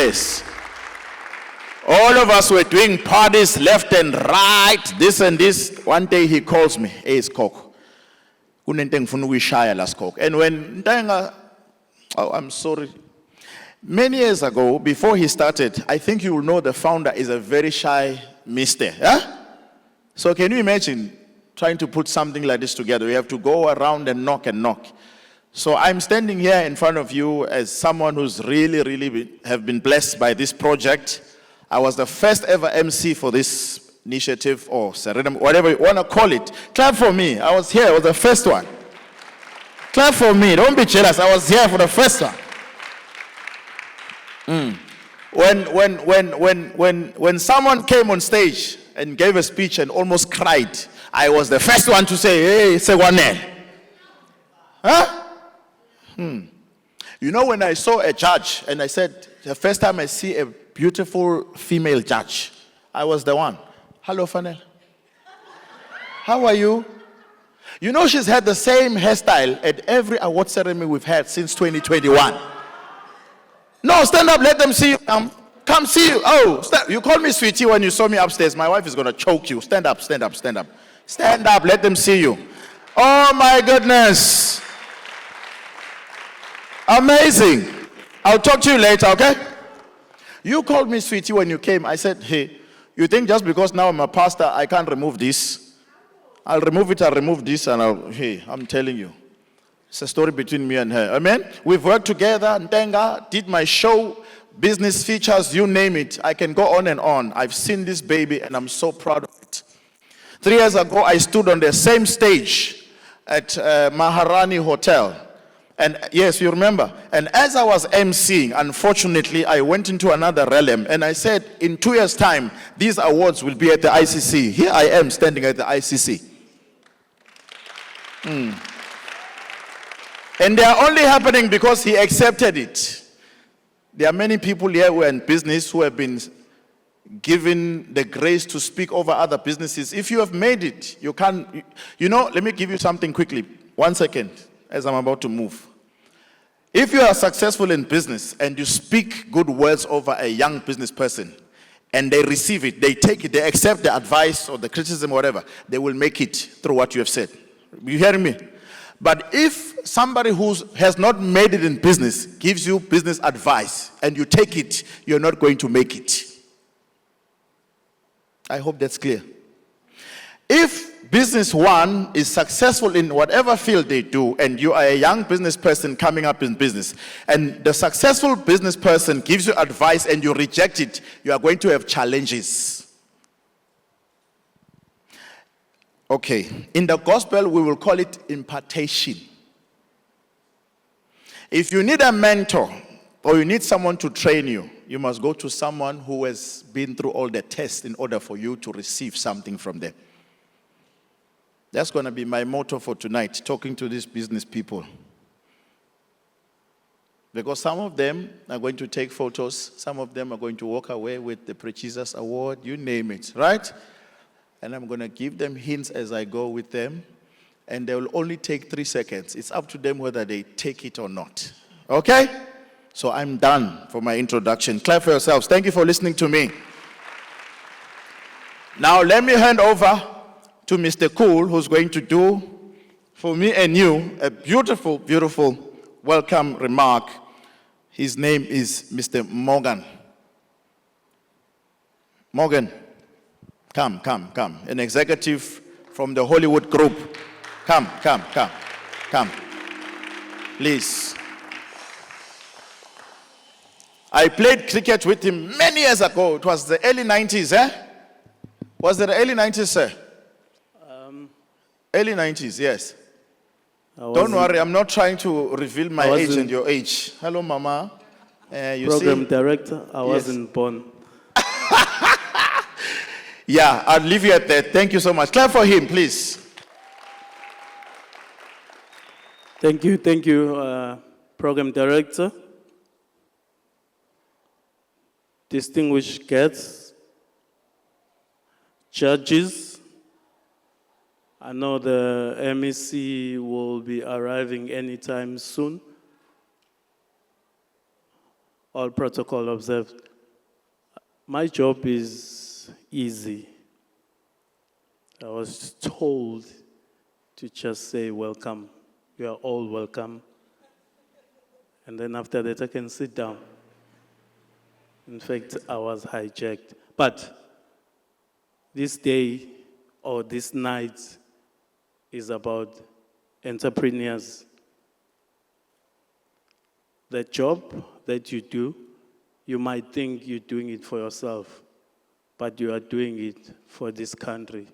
Yes. All of us were doing parties left and right, this and this. One day he calls me, hey, Skok. And when Ntenga, oh, I'm sorry. Many years ago, before he started, I think you will know the founder is a very shy mister. Yeah? So can you imagine trying to put something like this together? We have to go around and knock and knock. So I'm standing here in front of you as someone who's really have been blessed by this project. I was the first ever MC for this initiative or ceremony, whatever you want to call it. Clap for me. I was here. I was the first one. Clap for me. Don't be jealous. I was here for the first one. When someone came on stage and gave a speech and almost cried, I was the first one to say, hey, Segwane. Huh? You know, when I saw a judge and I said, the first time I see a beautiful female judge, I was the one. Hello, Fanel. How are you? You know, she's had the same hairstyle at every award ceremony we've had since 2021. No, stand up, let them see you. Come see you. Oh, you called me sweetie when you saw me upstairs. My wife is going to choke you. Stand up, stand up, stand up. Stand up, let them see you. Oh my goodness. Amazing. I'll talk to you later, okay? You called me sweetie when you came. I said, hey, you think just because now I'm a pastor, I can't remove this? I'll remove it, I'll remove this, and hey, I'm telling you. It's a story between me and her. Amen? We've worked together. Ntenga did my show, business features, you name it. I can go on and on. I've seen this baby, and I'm so proud of it. 3 years ago, I stood on the same stage at Maharani Hotel. And yes, you remember. And as I was emceeing, unfortunately, I went into another realm. And I said, in 2 years' time, these awards will be at the ICC. Here I am standing at the ICC. And they are only happening because he accepted it. There are many people here who are in business who have been given the grace to speak over other businesses. If you have made it, you can't, you know, let me give you something quickly. 1 second, as I'm about to move. If you are successful in business and you speak good words over a young business person and they receive it, they take it, they accept the advice or the criticism or whatever, they will make it through what you have said. You hearing me? But if somebody who has not made it in business gives you business advice and you take it, you're not going to make it. I hope that's clear. If business one is successful in whatever field they do, and you are a young business person coming up in business, and the successful business person gives you advice and you reject it, you are going to have challenges. Okay, in the gospel, we will call it impartation. If you need a mentor or you need someone to train you, you must go to someone who has been through all the tests in order for you to receive something from them. That's going to be my motto for tonight, talking to these business people. Because some of them are going to take photos, some of them are going to walk away with the Preachers Award, you name it, right? And I'm going to give them hints as I go with them, and they will only take 3 seconds. It's up to them whether they take it or not. Okay? So I'm done for my introduction. Clap for yourselves. Thank you for listening to me. Now let me hand over to Mr. Cool, who's going to do for me and you a beautiful, beautiful welcome remark. His name is Mr. Morgan. Morgan, come. An executive from the Hollywood group. Come. Please. I played cricket with him many years ago. It was the early 90s, eh? Was it the early 90s, sir? Early 90s, yes. Don't worry, I'm not trying to reveal my age and your age. Hello, Mama. Program director, I wasn't born. Yeah, I'll leave you at that. Thank you so much. Clap for him, please. Thank you, program director. Distinguished guests, judges. I know the MEC will be arriving anytime soon. all protocol observed. My job is easy. I was told to just say welcome. You are all welcome. And then after that, I can sit down. In fact, I was hijacked. But this day or this night is about entrepreneurs. The job that you do, you might think you're doing it for yourself, but you are doing it for this country.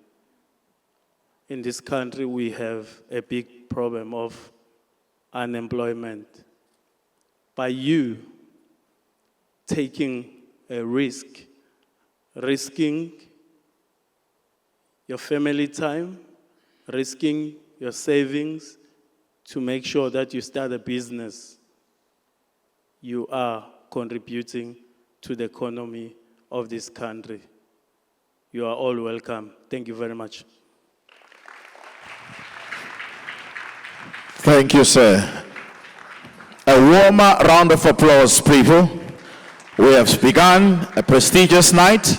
In this country, we have a big problem of unemployment. By you taking a risk, risking your family time, risking your savings to make sure that you start a business, you are contributing to the economy of this country. You are all welcome. Thank you very much. Thank you, sir. A warmer round of applause, people. We have begun a prestigious night.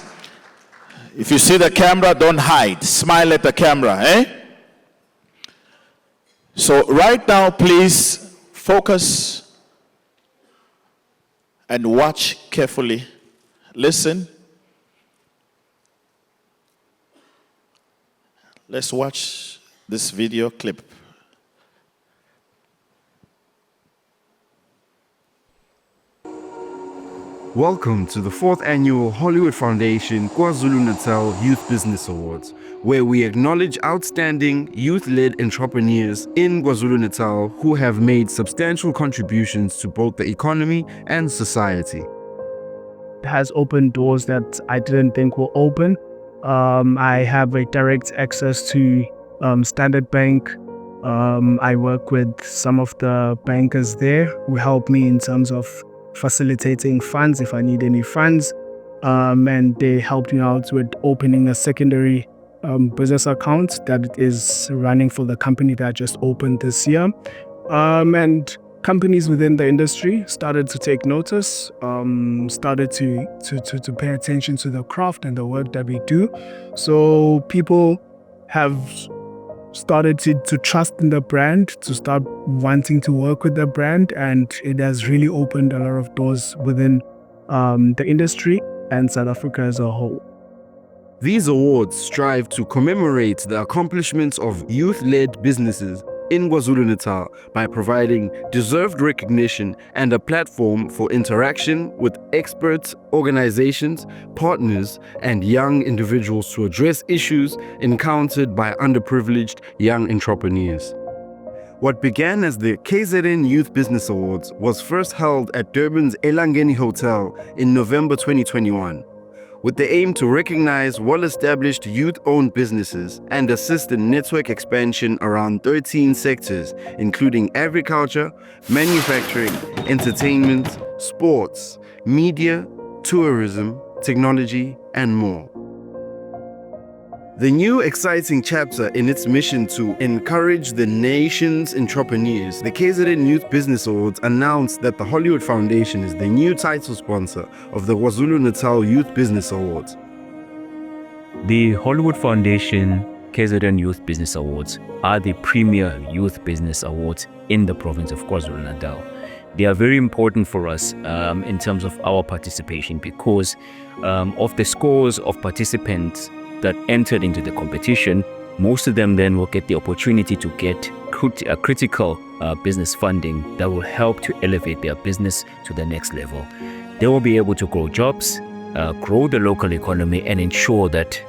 If you see the camera, don't hide. Smile at the camera, eh? So right now, please focus and watch carefully. Listen. Let's watch this video clip. Welcome to the 4th Annual Hollywood Foundation KwaZulu-Natal Youth Business Awards, where we acknowledge outstanding youth-led entrepreneurs in KwaZulu-Natal who have made substantial contributions to both the economy and society. It has opened doors that I didn't think were open. I have a direct access to Standard Bank. I work with some of the bankers there who help me in terms of facilitating funds if I need any funds, and they helped me out with opening a secondary business account that is running for the company that I just opened this year. And companies within the industry started to take notice, started to pay attention to the craft and the work that we do. So people have started to trust in the brand, to start wanting to work with the brand, and it has really opened a lot of doors within the industry and South Africa as a whole. These awards strive to commemorate the accomplishments of youth-led businesses in KwaZulu-Natal by providing deserved recognition and a platform for interaction with experts, organizations, partners, and young individuals to address issues encountered by underprivileged young entrepreneurs. What began as the KZN Youth Business Awards was first held at Durban's Elangeni Hotel in November 2021. With the aim to recognize well-established youth-owned businesses and assist in network expansion around 13 sectors, including agriculture, manufacturing, entertainment, sports, media, tourism, technology, and more. The new exciting chapter in its mission to encourage the nation's entrepreneurs, the KZN Youth Business Awards announced that the Hollywood Foundation is the new title sponsor of the KwaZulu-Natal Youth Business Awards. The Hollywood Foundation KZN Youth Business Awards are the premier youth business awards in the province of KwaZulu-Natal. They are very important for us in terms of our participation because of the scores of participants that entered into the competition. Most of them then will get the opportunity to get critical business funding that will help to elevate their business to the next level. They will be able to grow jobs, grow the local economy, and ensure that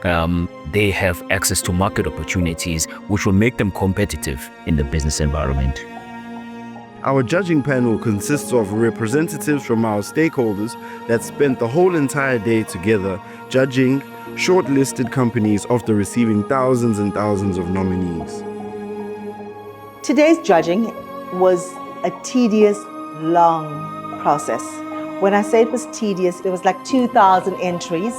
they have access to market opportunities which will make them competitive in the business environment. Our judging panel consists of representatives from our stakeholders that spent the whole entire day together judging shortlisted companies after receiving thousands and thousands of nominees. Today's judging was a tedious, long process. When I say it was tedious, it was like 2,000 entries.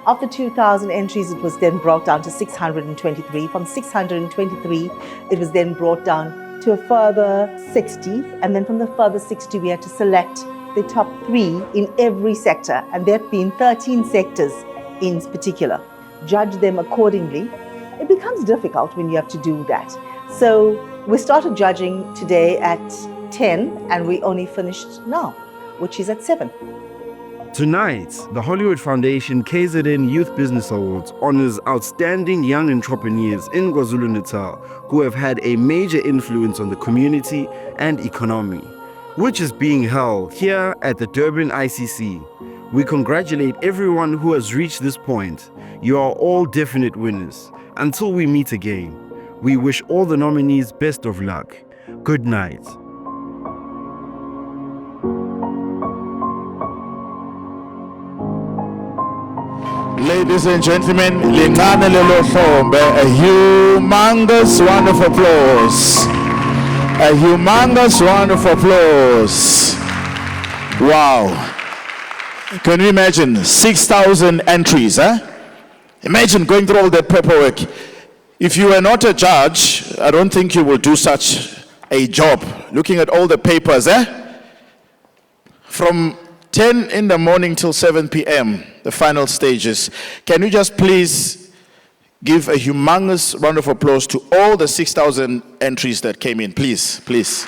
After 2,000 entries, it was then brought down to 623. From 623, it was then brought down to a further 60. And then from the further 60, we had to select the top 3 in every sector, and there have been 13 sectors in particular. Judge them accordingly. It becomes difficult when you have to do that. So we started judging today at 10 and we only finished now, which is at 7. Tonight, the Hollywood Foundation KZN Youth Business Awards honors outstanding young entrepreneurs in KwaZulu-Natal who have had a major influence on the community and economy, which is being held here at the Durban ICC. We congratulate everyone who has reached this point. You are all definite winners. Until we meet again, we wish all the nominees best of luck. Good night. Ladies and gentlemen, lincane lelo hlombe, a humongous round of applause. A humongous round of applause. Wow. Can you imagine 6,000 entries, eh? Imagine going through all that paperwork. If you were not a judge, I don't think you will do such a job. Looking at all the papers, eh? From 10 in the morning till 7 p.m., the final stages. Can you just please give a humongous round of applause to all the 6,000 entries that came in, please, please.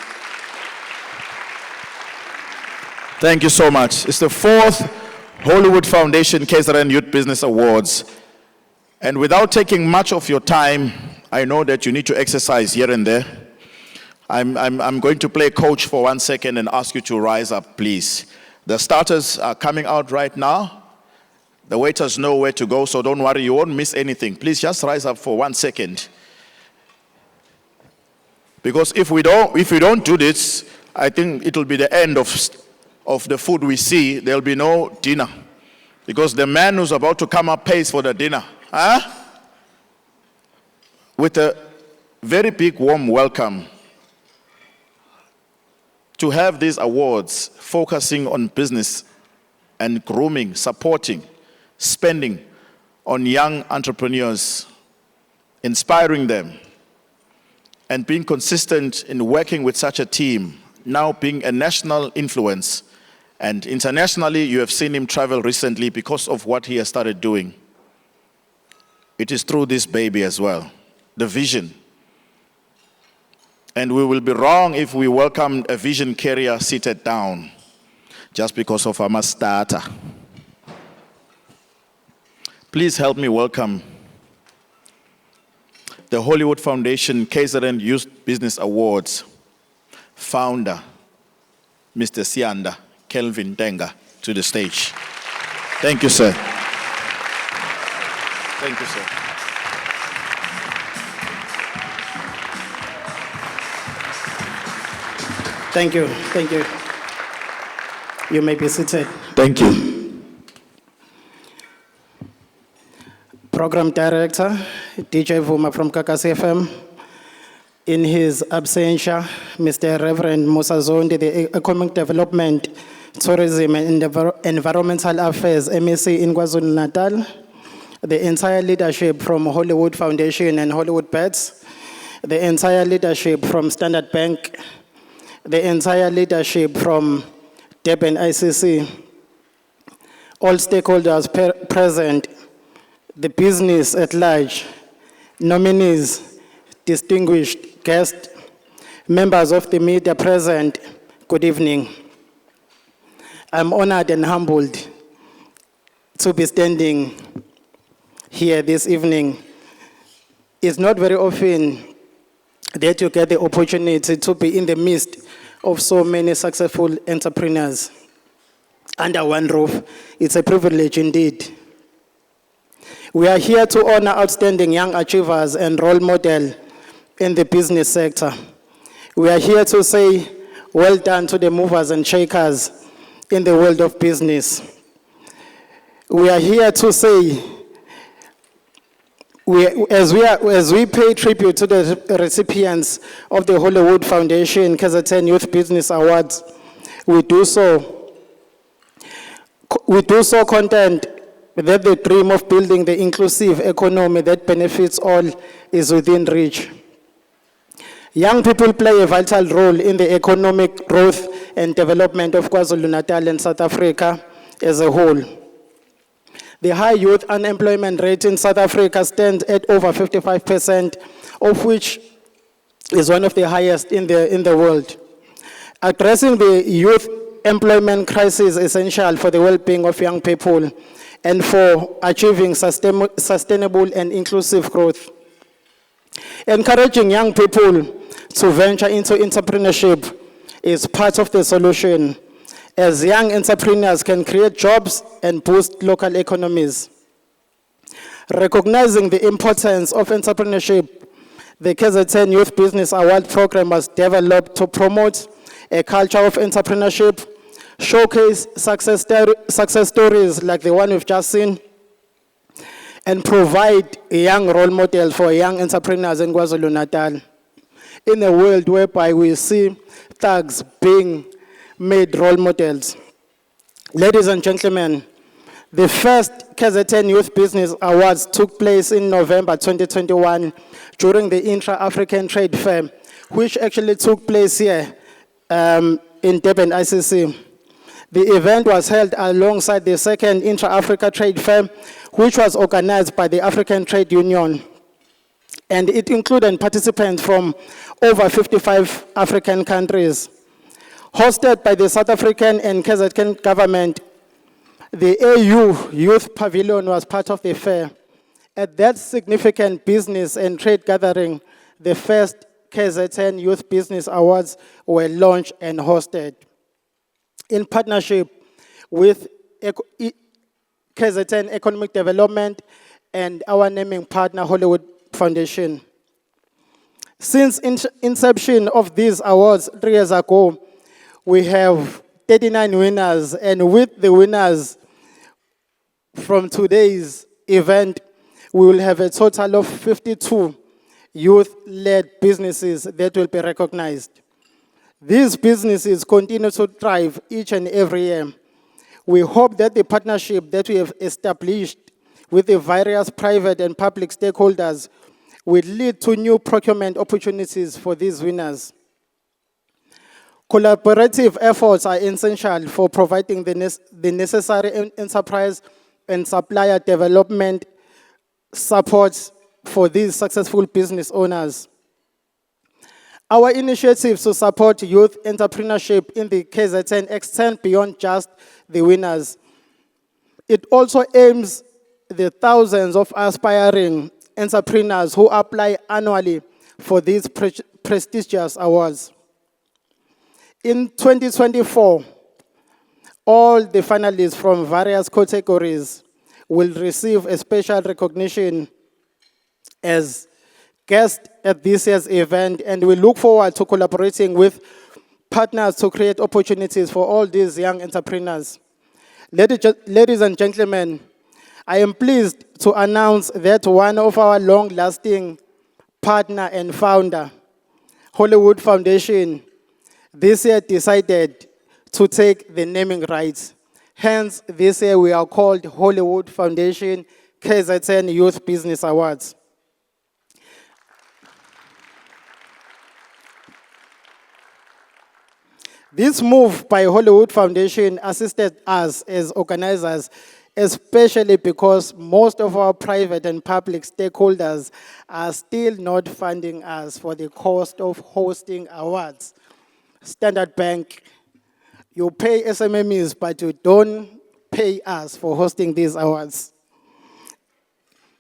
Thank you so much. It's the 4th Hollywood Foundation KZN Youth Business Awards. And without taking much of your time, I know that you need to exercise here and there. I'm going to play coach for 1 second and ask you to rise up, please. The starters are coming out right now. The waiters know where to go, so don't worry, you won't miss anything. Please just rise up for 1 second. Because if we don't do this, I think it will be the end of the food we see. There'll be no dinner. Because the man who's about to come up pays for the dinner. Huh? With a very big warm welcome to have these awards focusing on business and grooming, supporting, spending on young entrepreneurs, inspiring them, and being consistent in working with such a team, now being a national influence. And internationally, you have seen him travel recently because of what he has started doing. It is through this baby as well, the vision. And we will be wrong if we welcome a vision carrier seated down just because of our starter. Please help me welcome the Hollywood Foundation KZN Youth Business Awards founder, Mr. Sianda Kelvin Denga, to the stage. Thank you, sir. Thank you, sir. Thank you. Thank you. You may be seated. Thank you. Program Director, DJ Vuma from Kakasi FM. In his absentia, Mr. Reverend Musa Zondi, the Economic Development, Tourism and Environmental Affairs, MEC in KwaZulu-Natal. The entire leadership from Hollywood Foundation and Hollywood Pets. The entire leadership from Standard Bank. The entire leadership from Durban ICC, all stakeholders present, the business at large, nominees, distinguished guests, members of the media present, good evening. I'm honored and humbled to be standing here this evening. It's not very often that you get the opportunity to be in the midst of so many successful entrepreneurs under one roof. It's a privilege indeed. We are here to honor outstanding young achievers and role model in the business sector. We are here to say well done to the movers and shakers in the world of business. We are here to say, as we pay tribute to the recipients of the Hollywood Foundation KZN Youth Business Awards, we do so content that the dream of building the inclusive economy that benefits all is within reach. Young people play a vital role in the economic growth and development of KwaZulu-Natal and South Africa as a whole. The high youth unemployment rate in South Africa stands at over 55%, of which is one of the highest in the world. Addressing the youth employment crisis is essential for the well-being of young people and for achieving sustainable and inclusive growth. Encouraging young people to venture into entrepreneurship is part of the solution, as young entrepreneurs can create jobs and boost local economies. Recognizing the importance of entrepreneurship, the KZN Youth Business Award program was developed to promote a culture of entrepreneurship, showcase success stories like the one we've just seen, and provide a young role model for young entrepreneurs in KwaZulu-Natal. In a world whereby we see thugs being made role models. Ladies and gentlemen, the first KZN Youth Business Awards took place in November 2021 during the Intra-African Trade Fair, which actually took place here in Durban, ICC. The event was held alongside the second Intra-Africa Trade Fair, which was organized by the African Trade Union. And it included participants from over 55 African countries. Hosted by the South African and KZN government, the AU Youth Pavilion was part of the fair. At that significant business and trade gathering, the first KZN Youth Business Awards were launched and hosted. In partnership with KZN Economic Development and our naming partner, Hollywood Foundation. Since inception of these awards 3 years ago, we have 39 winners, and with the winners from today's event, we will have a total of 52 youth-led businesses that will be recognized. These businesses continue to thrive each and every year. We hope that the partnership that we have established with the various private and public stakeholders will lead to new procurement opportunities for these winners. Collaborative efforts are essential for providing the necessary enterprise and supplier development support for these successful business owners. Our initiatives to support youth entrepreneurship in the KZN extend beyond just the winners. It also aims the thousands of aspiring entrepreneurs who apply annually for these prestigious awards. In 2024, all the finalists from various categories will receive a special recognition as guests at this year's event, and we look forward to collaborating with partners to create opportunities for all these young entrepreneurs. Ladies and gentlemen, I am pleased to announce that one of our long-lasting partner and founder, Hollywood Foundation, this year decided to take the naming rights. Hence, this year we are called Hollywood Foundation KZN Youth Business Awards. This move by Hollywood Foundation assisted us as organizers, especially because most of our private and public stakeholders are still not funding us for the cost of hosting awards. Standard Bank, you pay SMMEs, but you don't pay us for hosting these awards.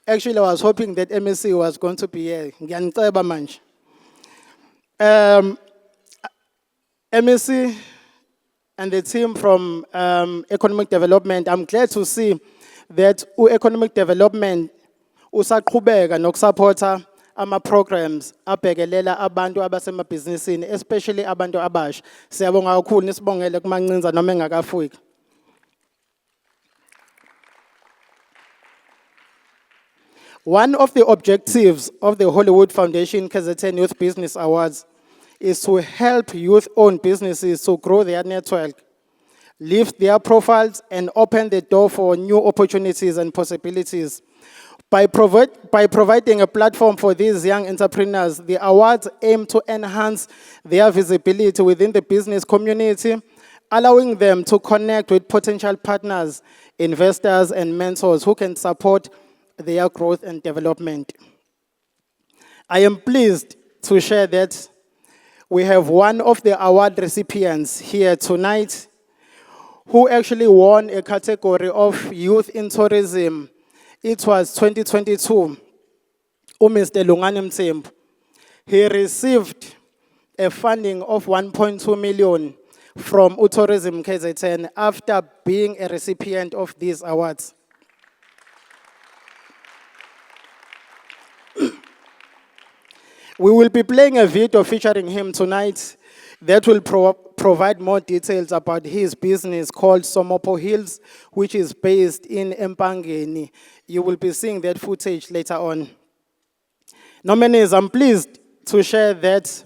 Actually, I was hoping that MSC was going to be here. Ngiyaniceba manje. MSC and the team from Economic Development, I'm glad to see that Economic Development usaqhubeka nokusupporta ama-programs abhekelela abantu abasemabhizinisini, especially abantu abasha. Siyabonga kakhulu nisibongele kumancinza noma engakafiki. One of the objectives of the Hollywood Foundation KZN Youth Business Awards is to help youth-owned businesses to grow their network, lift their profiles, and open the door for new opportunities and possibilities. By providing a platform for these young entrepreneurs, the awards aim to enhance their visibility within the business community, allowing them to connect with potential partners, investors, and mentors who can support their growth and development. I am pleased to share that we have one of the award recipients here tonight who actually won a category of Youth in Tourism. It was 2022, Mr. Lungani Mtsembu. He received a funding of 1.2 million from Tourism KZN after being a recipient of these awards. We will be playing a video featuring him tonight that will provide more details about his business called Somopo Hills, which is based in Empangeni. You will be seeing that footage later on. Nominees, I'm pleased to share that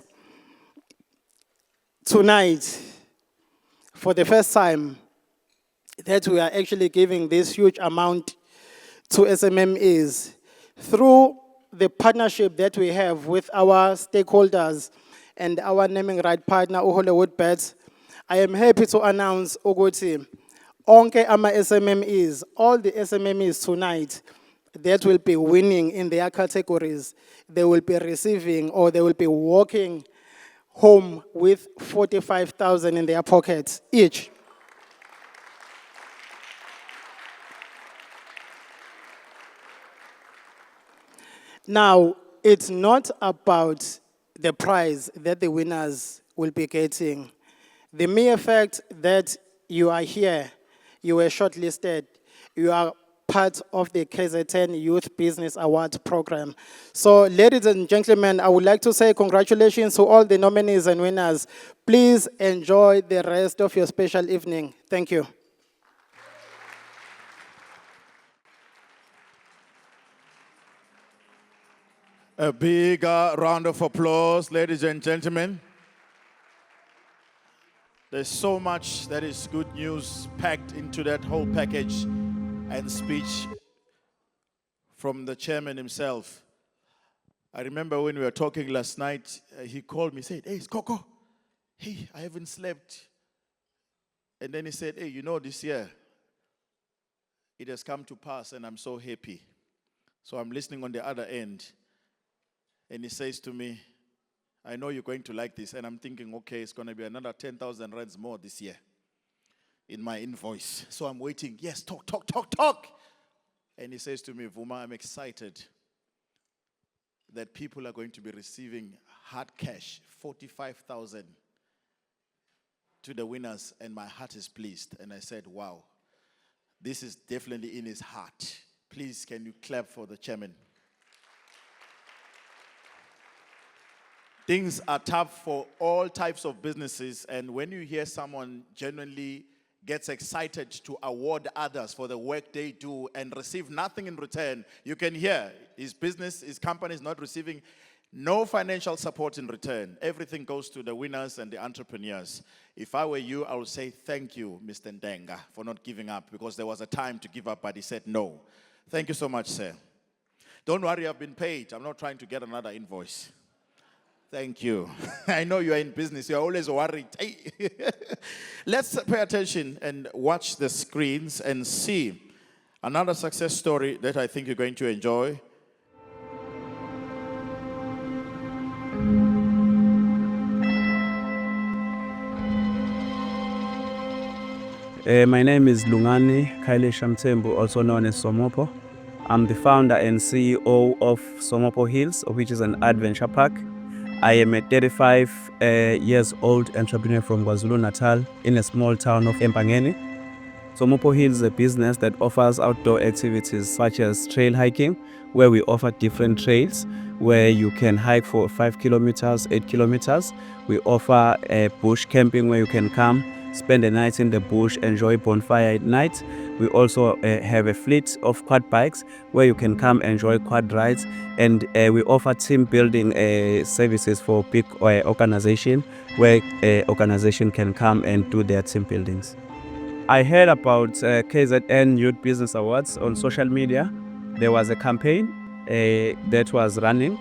tonight, for the first time, that we are actually giving this huge amount to SMMEs through the partnership that we have with our stakeholders and our naming right partner, Hollywood Bets. I am happy to announce ukuthi onke ama SMMEs, all the SMMEs tonight that will be winning in their categories, they will be receiving or they will be walking home with 45,000 in their pockets each. Now, it's not about the prize that the winners will be getting. The mere fact that you are here, you were shortlisted, you are part of the KZN Youth Business Awards program. So, ladies and gentlemen, I would like to say congratulations to all the nominees and winners. Please enjoy the rest of your special evening. Thank you. A big round of applause, ladies and gentlemen. There's so much that is good news packed into that whole package and speech from the chairman himself. I remember when we were talking last night, he called me, said, "Hey, Skoko, hey, I haven't slept." And then he said, "Hey, you know, this year, it has come to pass and I'm so happy." So I'm listening on the other end. And he says to me, "I know you're going to like this." And I'm thinking, okay, it's going to be another 10,000 rands more this year in my invoice. So I'm waiting. Yes, talk. And he says to me, "Vuma, I'm excited that people are going to be receiving hard cash, 45,000 to the winners, and my heart is pleased." And I said, wow, this is definitely in his heart. Please, can you clap for the chairman? Things are tough for all types of businesses, and when you hear someone genuinely gets excited to award others for the work they do and receive nothing in return, you can hear his business, his company is not receiving no financial support in return. Everything goes to the winners and the entrepreneurs. If I were you, I would say thank you, Mr. Ndenga, for not giving up, because there was a time to give up, but he said no. Thank you so much, sir. Don't worry, I've been paid. I'm not trying to get another invoice. Thank you. I know you are in business. You're always worried. Let's pay attention and watch the screens and see another success story that I think you're going to enjoy. My name is Lungani Kaile Shamtembu, also known as Somopo. I'm the founder and CEO of Somopo Hills, which is an adventure park. I am a 35 years old entrepreneur from KwaZulu-Natal in a small town of Empangeni. Somopo Hills is a business that offers outdoor activities such as trail hiking, where we offer different trails where you can hike for 5 kilometers, 8 kilometers. We offer bush camping where you can come, spend the night in the bush, enjoy bonfire at night. We also have a fleet of quad bikes where you can come enjoy quad rides, and we offer team building services for big organization where organization can come and do their team buildings. I heard about KZN Youth Business Awards on social media, there was a campaign that was running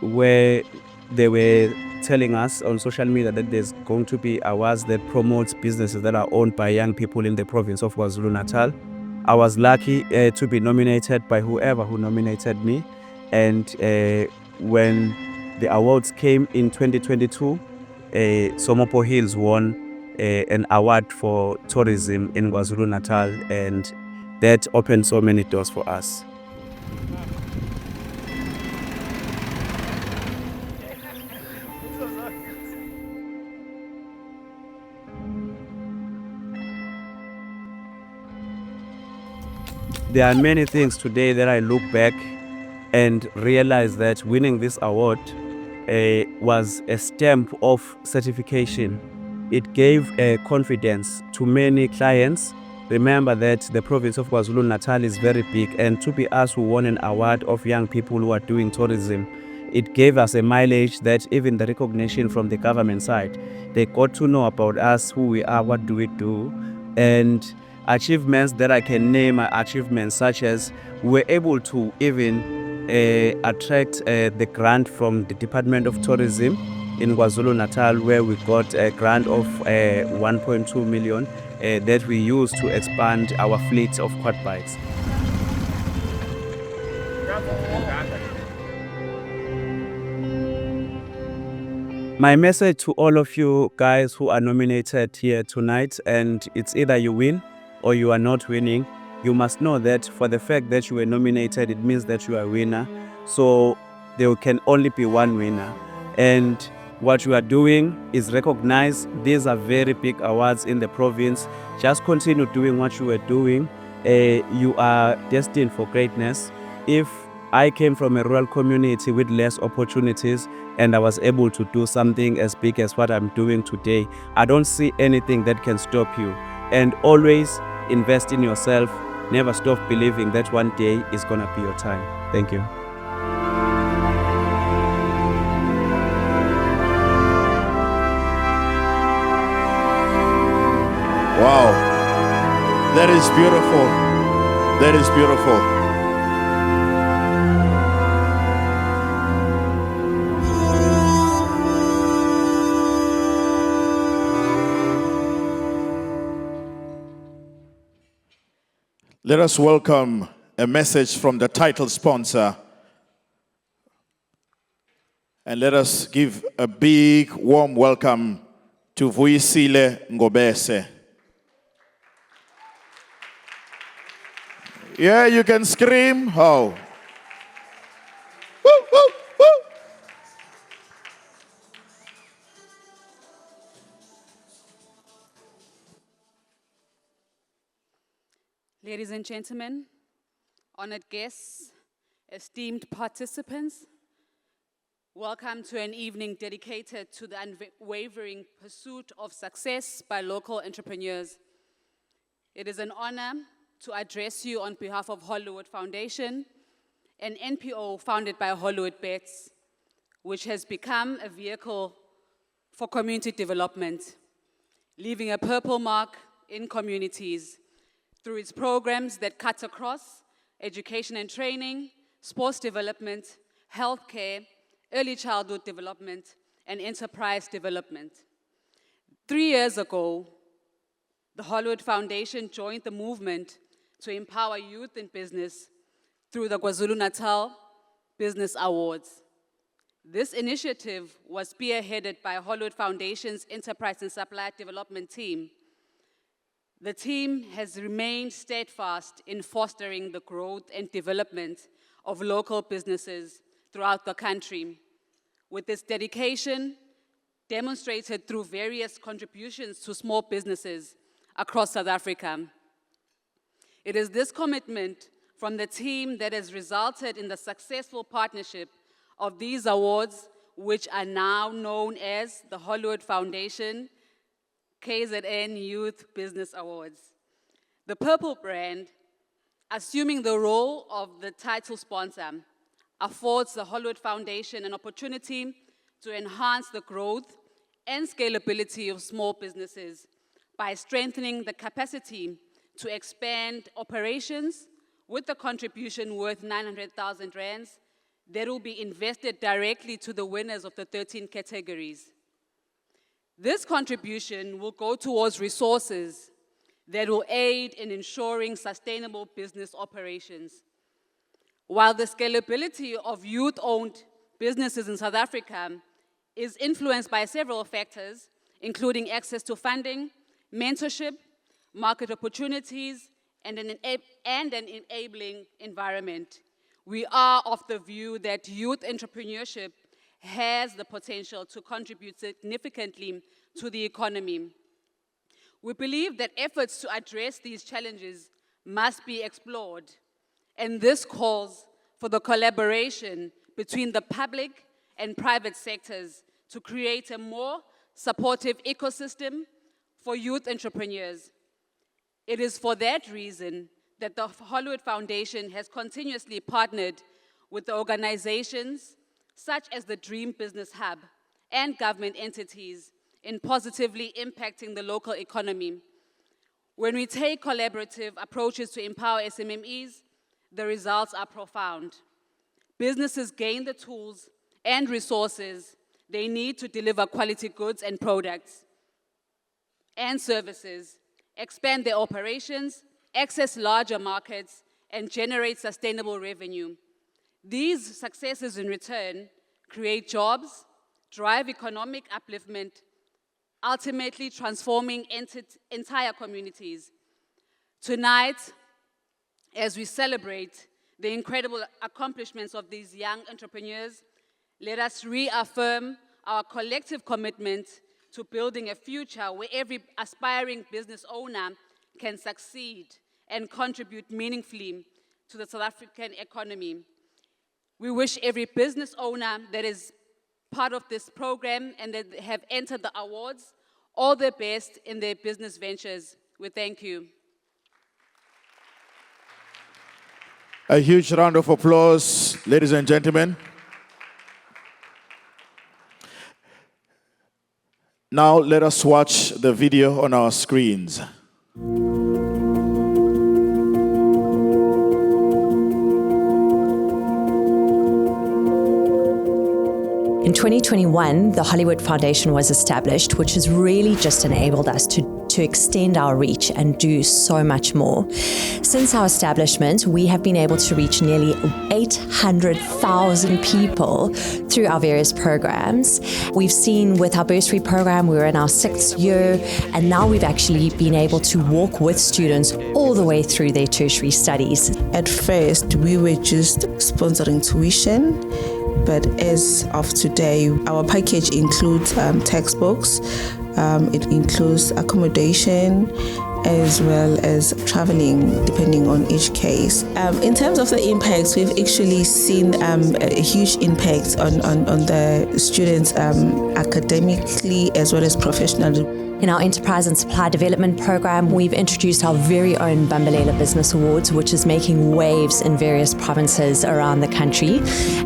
where they were telling us on social media that there's going to be awards that promotes businesses that are owned by young people in the province of KwaZulu-Natal. I was lucky to be nominated by whoever who nominated me, and when the awards came in 2022, Somopo Hills won an award for tourism in KwaZulu-Natal, and that opened so many doors for us. There are many things today that I look back and realize that winning this award was a stamp of certification. It gave confidence to many clients. Remember that the province of KwaZulu-Natal is very big, and to be us who won an award of young people who are doing tourism, it gave us a mileage that even the recognition from the government side, they got to know about us, who we are, what do we do, and achievements that I can name are achievements such as we were able to even attract the grant from the Department of Tourism in KwaZulu-Natal, where we got a grant of 1.2 million that we used to expand our fleet of quad bikes. My message to all of you guys who are nominated here tonight, and it's either you win or you are not winning, you must know that for the fact that you were nominated, it means that you are a winner. So there can only be one winner. And what you are doing is recognize these are very big awards in the province. Just continue doing what you were doing. You are destined for greatness. If I came from a rural community with less opportunities and I was able to do something as big as what I'm doing today, I don't see anything that can stop you. And always invest in yourself. Never stop believing that one day is gonna be your time. Thank you. Wow. That is beautiful. That is beautiful. Let us welcome a message from the title sponsor. And let us give a big, warm welcome to Vuyisile Ngobese. Yeah, you can scream. Oh. Woo, woo, woo. Ladies and gentlemen, honored guests, esteemed participants, welcome to an evening dedicated to the unwavering pursuit of success by local entrepreneurs. It is an honor to address you on behalf of Hollywood Foundation, an NPO founded by Hollywood Bets, which has become a vehicle for community development, leaving a purple mark in communities through its programs that cut across education and training, sports development, healthcare, early childhood development, and enterprise development. 3 years ago, the Hollywood Foundation joined the movement to empower youth in business through the KwaZulu-Natal Business Awards. This initiative was spearheaded by Hollywood Foundation's Enterprise and Supply Development team. The team has remained steadfast in fostering the growth and development of local businesses throughout the country, with its dedication demonstrated through various contributions to small businesses across South Africa. It is this commitment from the team that has resulted in the successful partnership of these awards, which are now known as the Hollywood Foundation KZN Youth Business Awards. The purple brand, assuming the role of the title sponsor, affords the Hollywood Foundation an opportunity to enhance the growth and scalability of small businesses by strengthening the capacity to expand operations with a contribution worth 900,000 rands that will be invested directly to the winners of the 13 categories. This contribution will go towards resources that will aid in ensuring sustainable business operations. While the scalability of youth-owned businesses in South Africa is influenced by several factors, including access to funding, mentorship, market opportunities, and an enabling environment, we are of the view that youth entrepreneurship has the potential to contribute significantly to the economy. We believe that efforts to address these challenges must be explored, and this calls for the collaboration between the public and private sectors to create a more supportive ecosystem for youth entrepreneurs. It is for that reason that the Hollywood Foundation has continuously partnered with organizations such as the Dream Business Hub and government entities in positively impacting the local economy. When we take collaborative approaches to empower SMMEs, the results are profound. Businesses gain the tools and resources they need to deliver quality goods and products and services, expand their operations, access larger markets, and generate sustainable revenue. These successes in return create jobs, drive economic upliftment, ultimately transforming entire communities. Tonight, as we celebrate the incredible accomplishments of these young entrepreneurs, let us reaffirm our collective commitment to building a future where every aspiring business owner can succeed and contribute meaningfully to the South African economy. We wish every business owner that is part of this program and that have entered the awards all the best in their business ventures. We thank you. A huge round of applause, ladies and gentlemen. Now let us watch the video on our screens. In 2021, the Hollywood Foundation was established, which has really just enabled us to extend our reach and do so much more. Since our establishment, we have been able to reach nearly 800,000 people through our various programs. We've seen with our bursary program, we're in our 6th year, and now we've actually been able to walk with students all the way through their tertiary studies. At first, we were just sponsoring tuition, but as of today, our package includes textbooks, it includes accommodation, as well as traveling, depending on each case. In terms of the impacts, we've actually seen a huge impact on the students academically as well as professionally. In our Enterprise and Supply Development Program, we've introduced our very own Bambelela Business Awards, which is making waves in various provinces around the country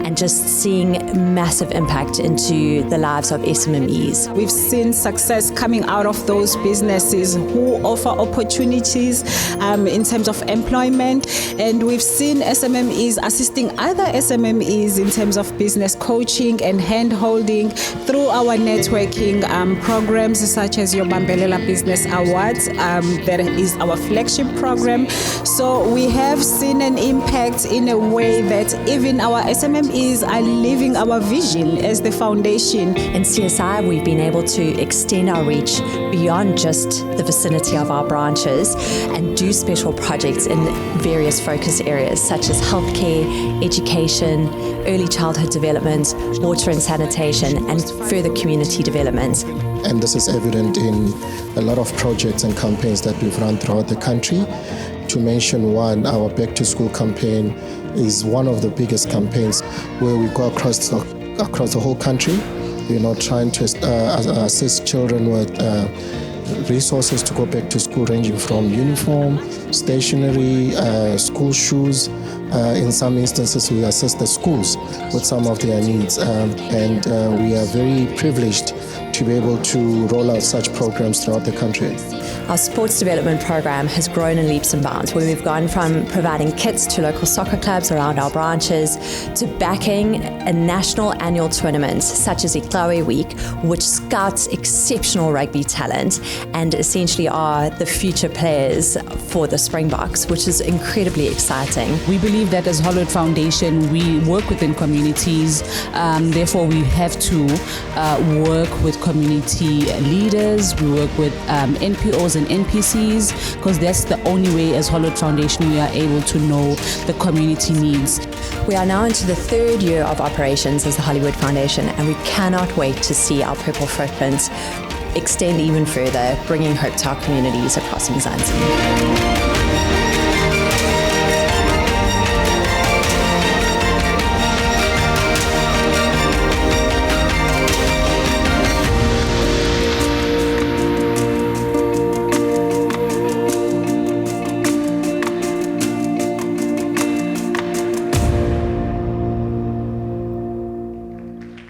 and just seeing massive impact into the lives of SMMEs. We've seen success coming out of those businesses who offer opportunities in terms of employment, and we've seen SMMEs assisting other SMMEs in terms of business coaching and hand-holding through our networking programs such as your Bambelela Business Awards. That is our flagship program. So we have seen an impact in a way that even our SMMEs are living our vision as the foundation. In CSI, we've been able to extend our reach beyond just the vicinity of our branches and do special projects in various focus areas such as healthcare, education, early childhood development, water and sanitation, and further community development. And this is evident in a lot of projects and campaigns that we've run throughout the country. To mention one, our Back to School campaign is one of the biggest campaigns where we go across the whole country, trying to assist children with resources to go back to school, ranging from uniform, stationery, school shoes. In some instances, we assist the schools with some of their needs. And we are very privileged to be able to roll out such programs throughout the country. Our sports development program has grown in leaps and bounds, where we've gone from providing kits to local soccer clubs around our branches to backing a national annual tournament such as Iklawe Week, which scouts exceptional rugby talent and essentially are the future players for the Springboks, which is incredibly exciting. We believe that as Hollywood Foundation, we work within communities, therefore we have to work with community leaders, we work with NPOs and NPCs, because that's the only way as Hollywood Foundation we are able to know the community needs. We are now into the third year of operations as the Hollywood Foundation, and we cannot wait to see our purple footprint extend even further, bringing hope to our communities across Mzansi.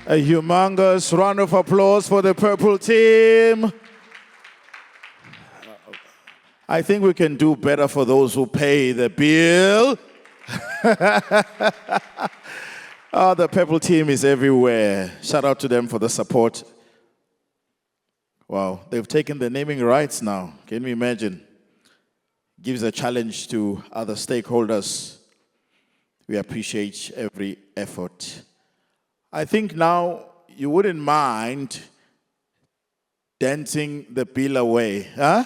A humongous round of applause for the purple team. I think we can do better for those who pay the bill. Oh, the purple team is everywhere. Shout out to them for the support. Wow, they've taken the naming rights now. Can you imagine? Gives a challenge to other stakeholders. We appreciate every effort. I think now you wouldn't mind dancing the bill away, huh?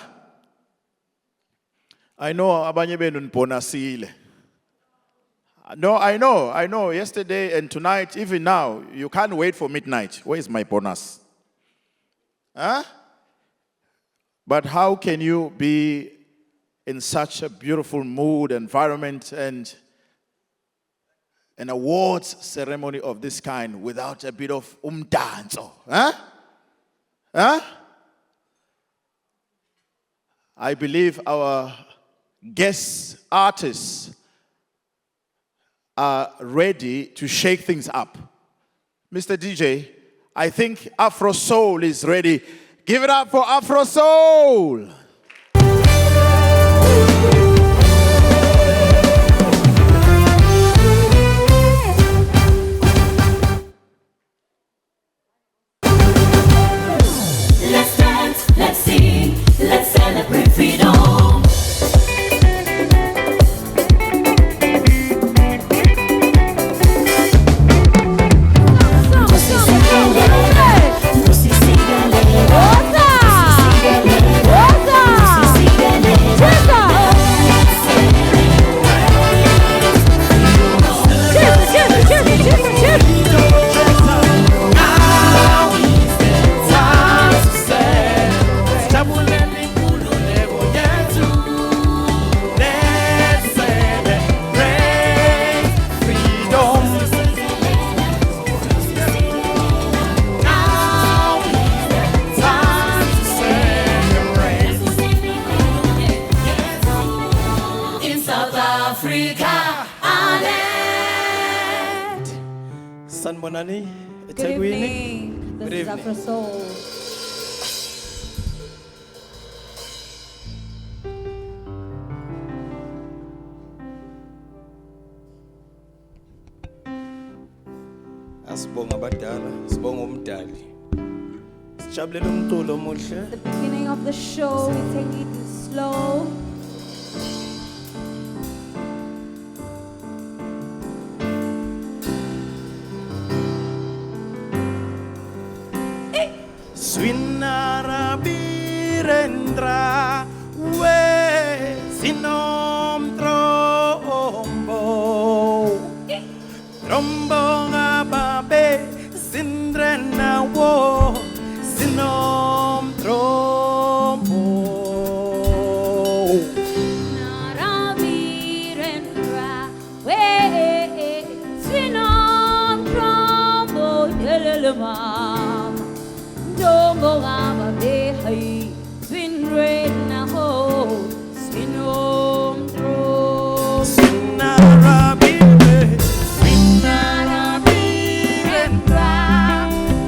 I know abanye benu nibonasile. No, I know. Yesterday and tonight, even now, you can't wait for midnight. Where is my bonus? Huh? But how can you be in such a beautiful mood, environment, and an awards ceremony of this kind without a bit of umdanso? Huh? Huh? I believe our guest artists are ready to shake things up. Mr. DJ, I think Afro Soul is ready. Give it up for Afro Soul. Let's dance, let's sing, let's celebrate freedom. Sanbonani, Good evening. This is Afro Soul. Asibonga abadala, sibonga umdali. Sijabulela umculo omuhle. The beginning of the show, we take it slow. Swinarabirendra we sinom trombo ngababe sindrena wo sinom trombo Narabirendra, we sinom trombo yelelema. Dongo gaba behai, swin red na ho, swinom tro. Swinarabirendra,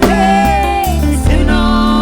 Hey, sinom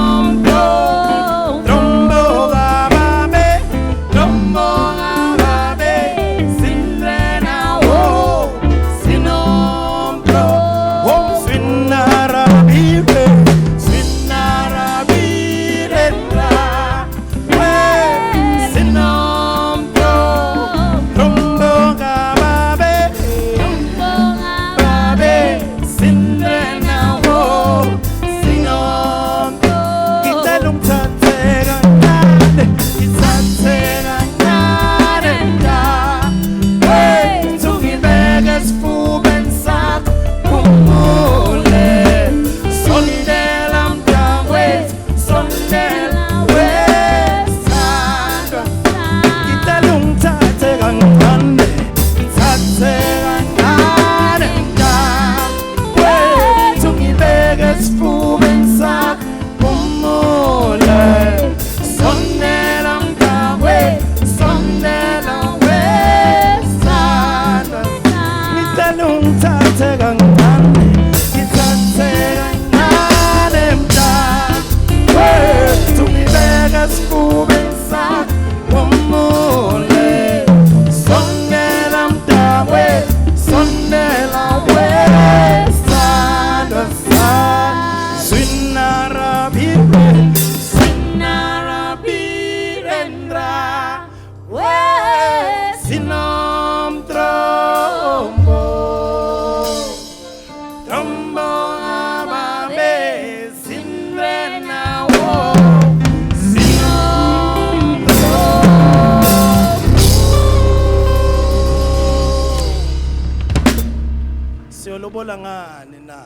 Siyolobola ngani na?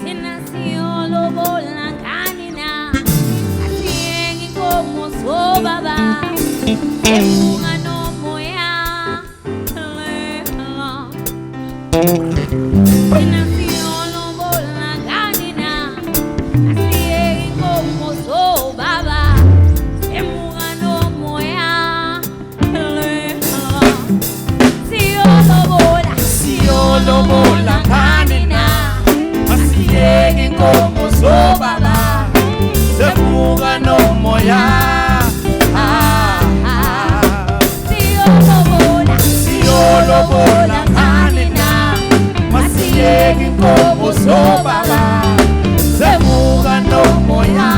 Thina siyolobola ngani na? Asiyengi inkomo zobaba. Emuka nomoya. Thina siyolobola ngani na? Asiyengi inkomo zobaba. Emuka nomoya. Siyolobola ngani na? Asiyeke inkomo zobaba. Semuka nomoya. Siyolobola ngani na? Asiyeke inkomo zobaba. Semuka nomoya.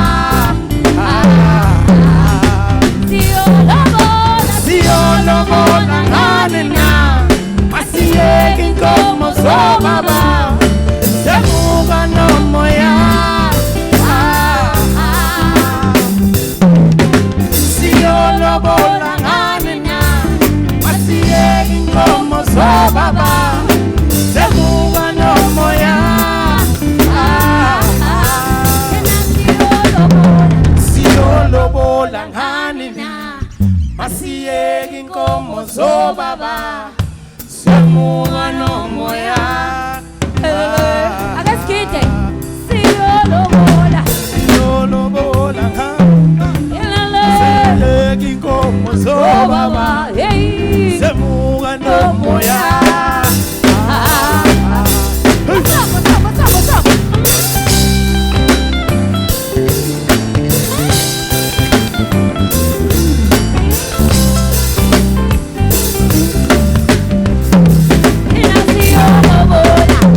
Siyolobola ngani na? Asiyeke inkomo zobaba. Semuka nomoya. Siyolobola ngani na? Asiyeke inkomo zobaba. Semuka nomoya. Siyolobola ngani na? Asiyeke inkomo zobaba. Semuka nomoya. Akaskide. Siyolobola. Siyolobola ngani? Asiyeke inkomo zobaba. Semuka nomoya.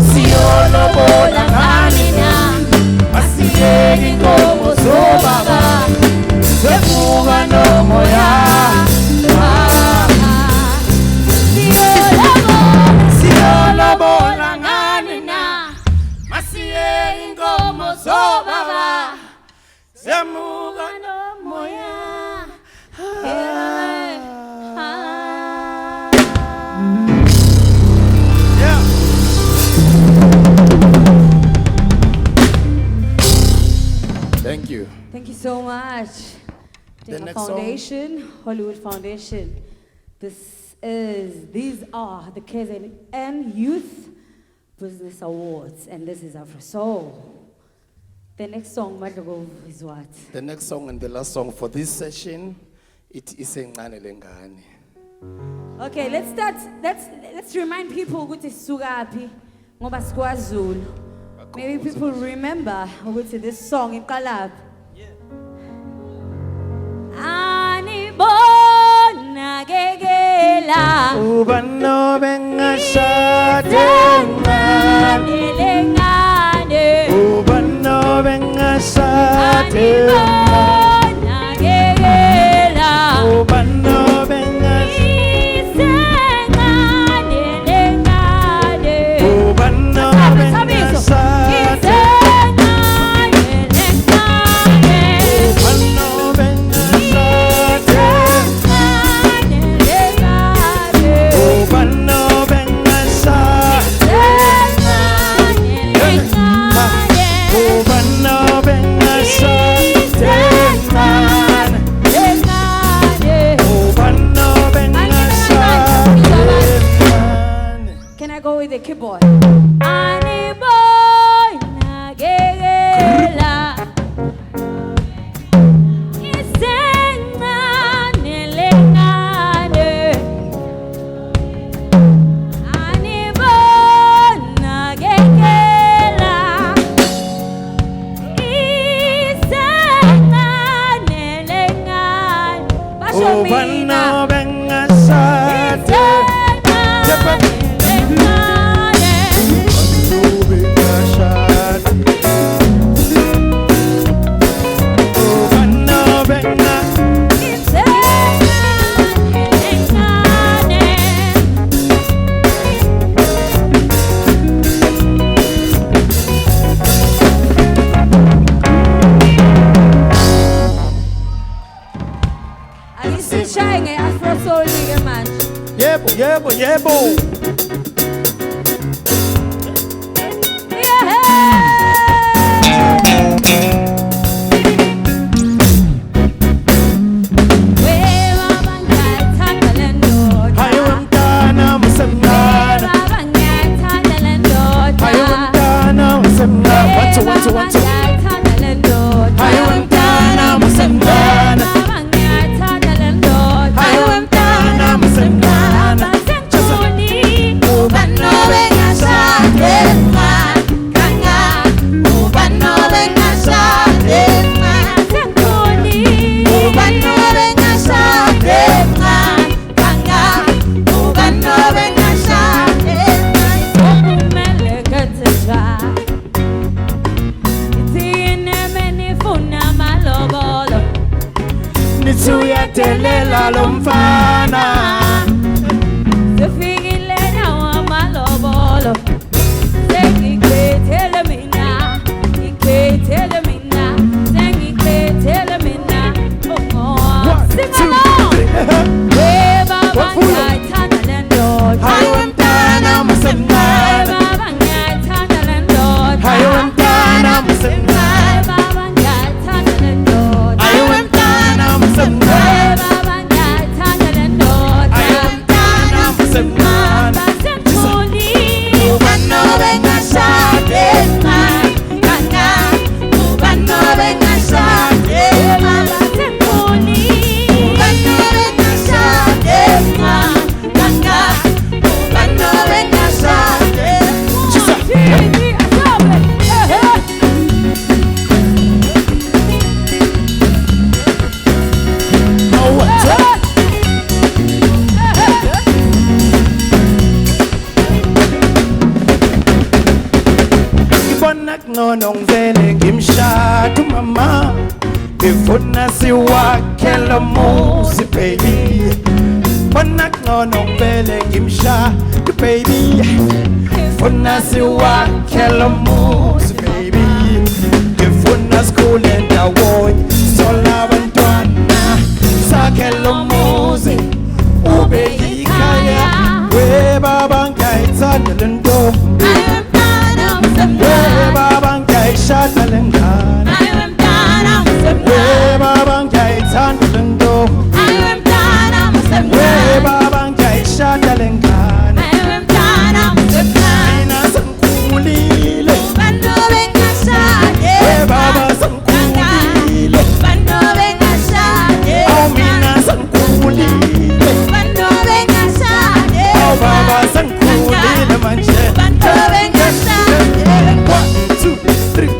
Siyolobola ngani na? Asiyeke inkomo zobaba. Semuka nomoya. Siyolobola ngani na? Asiyeke inkomo zobaba. Semuka nomoya. Yeah. Thank you. Thank you so much. The Tema next song. Foundation, Hollywood Foundation. These are the KZN Youth Business Awards, and this is Afro Soul. The next song, Madlogo, is what? The next song and the last song for this session, it is Engane Lengane. Okay, let's start. Let's remind people ukuthi sisukapi ngoba siKwaZulu. Maybe people remember ukuthi this song iqalaphi. Anibona kekela Ubano bengashade ngane lengane. Ubano bengashade Anibona kekela Ubano isengane lengane. Ubano bengashade Can I go with the keyboard? Anibona kekela isengane lengane. Anibona kekela isengane lengane. Basho mina yebo, yebo. Hayo mtana musemngana. Hayo mtana musemngana. One, two, one, two, one, two. Hayo mtana musemngana. Hayo mtana musemngana. Nitsuyadelela lo mfana. Sifikile nawo amalobolo. Sengikhethele mina, ngikhethele mina, sengikhethele mina. Sing along. We baba ngiyayithanda le ndoda. Hayo mtana musemngana. Baba ngiyayithanda le ndoda. Hayo mtana musemngana. Baba ngiyayithanda le ndoda. Hayo mtana musemngana. Baba ngiyayithanda le ndoda. Hayo mtana musemngana. Ngcono ngivele ngimshada umama, ngifuna siwakhele umuzi baby. Bona ngcono ngivele ngimshada baby, ngifuna siwakhele umuzi baby. Ngifuna sikhule ndawonye sola abantwana, sakhele umuzi ube yikhaya. We baba ngiyayithanda le ntombi. We baba ngiyayishada le ngane. We baba ngiyayithanda le ntombi. We baba ngiyayishada le ngane. Mina sengikhulile. We baba sengikhulile. Awu mina sengikhulile. Awu baba sengikhulile manje. One, two, three.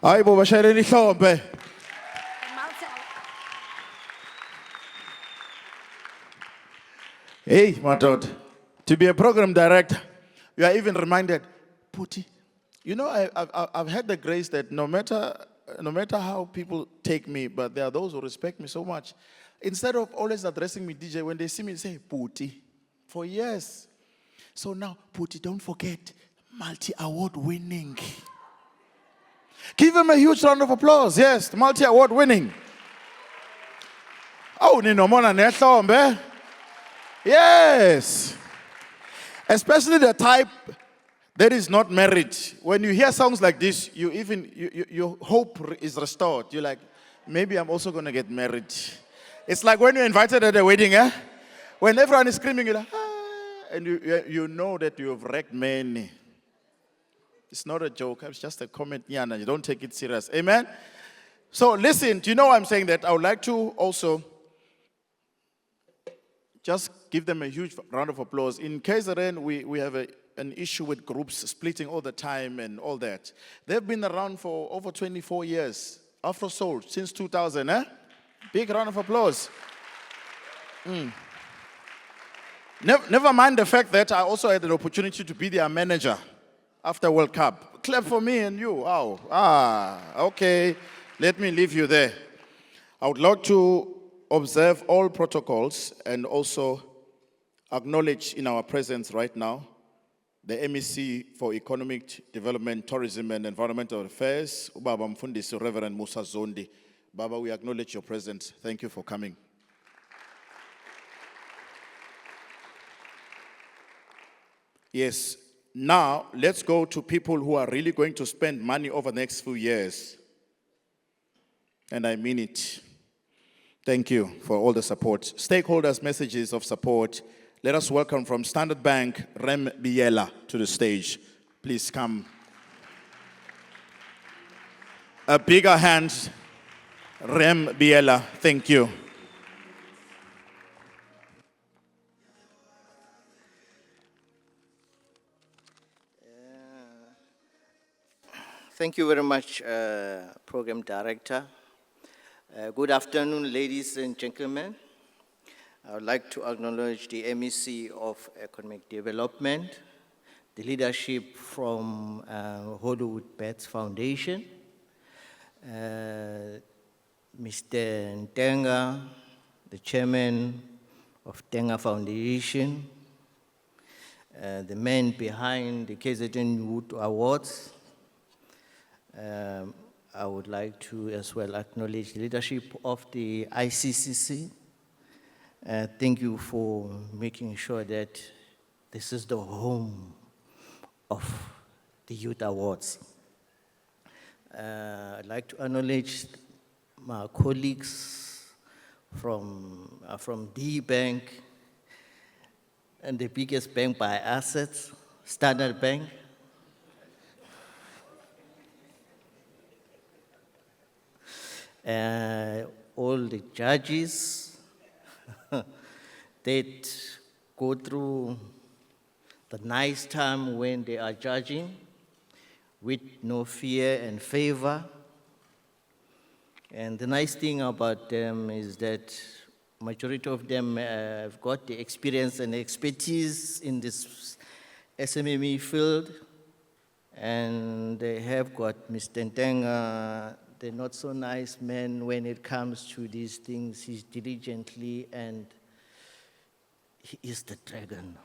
Hayi bo bashayeleni ihlombe. Hey, madoda, to be a program director, you are even reminded, Puti, you know, I've had the grace that no matter how people take me, but there are those who respect me so much. Instead of always addressing me, DJ, when they see me, say, Puti, for years. So now, Puti, don't forget, multi-award winning. Give him a huge round of applause. Yes, multi-award winning. Oh, Nino Mona Nehlombe. Yes. Especially the type that is not married. When you hear songs like this, your hope is restored. You're like, maybe I'm also going to get married. It's like when you're invited at a wedding, eh? When everyone is screaming, you're like, ah, and you know that you have wrecked many. It's not a joke. It's just a comment, Yana. You don't take it serious. Amen? So listen, do you know why I'm saying that? I would like to also just give them a huge round of applause. In KZN, we have an issue with groups splitting all the time and all that. They've been around for over 24 years. Afro Soul, since 2000, eh? Big round of applause. Never mind the fact that I also had an opportunity to be their manager after World Cup. Clap for me and you. Oh, okay. Let me leave you there. I would like to observe all protocols and also acknowledge in our presence right now the MEC for Economic Development, Tourism and Environmental Affairs, Ubaba Mfundisi Reverend Musa Zondi. Baba, we acknowledge your presence. Thank you for coming. Yes, now let's go to people who are really going to spend money over the next few years. And I mean it. Thank you for all the support. Stakeholders' messages of support. Let us welcome from Standard Bank, Rem Biela, to the stage. Please come. A bigger hand, Rem Biela. Thank you. Thank you very much, Program Director. Good afternoon, ladies and gentlemen. I would like to acknowledge the MEC of Economic Development, the leadership from Hollywood Bets Foundation, Mr. Ntenga, the chairman of Ntenga Foundation, the man behind the KZN Youth Awards. I would like to as well acknowledge the leadership of the ICCC. Thank you for making sure that this is the home of the Youth Awards. I'd like to acknowledge my colleagues from D Bank and the biggest bank by assets, Standard Bank. All the judges that go through the nice time when they are judging with no fear and favor. And the nice thing about them is that majority of them have got the experience and expertise in this SMME field. And they have got Mr. Ntenga, the not so nice man when it comes to these things. He's diligently and he is the dragon.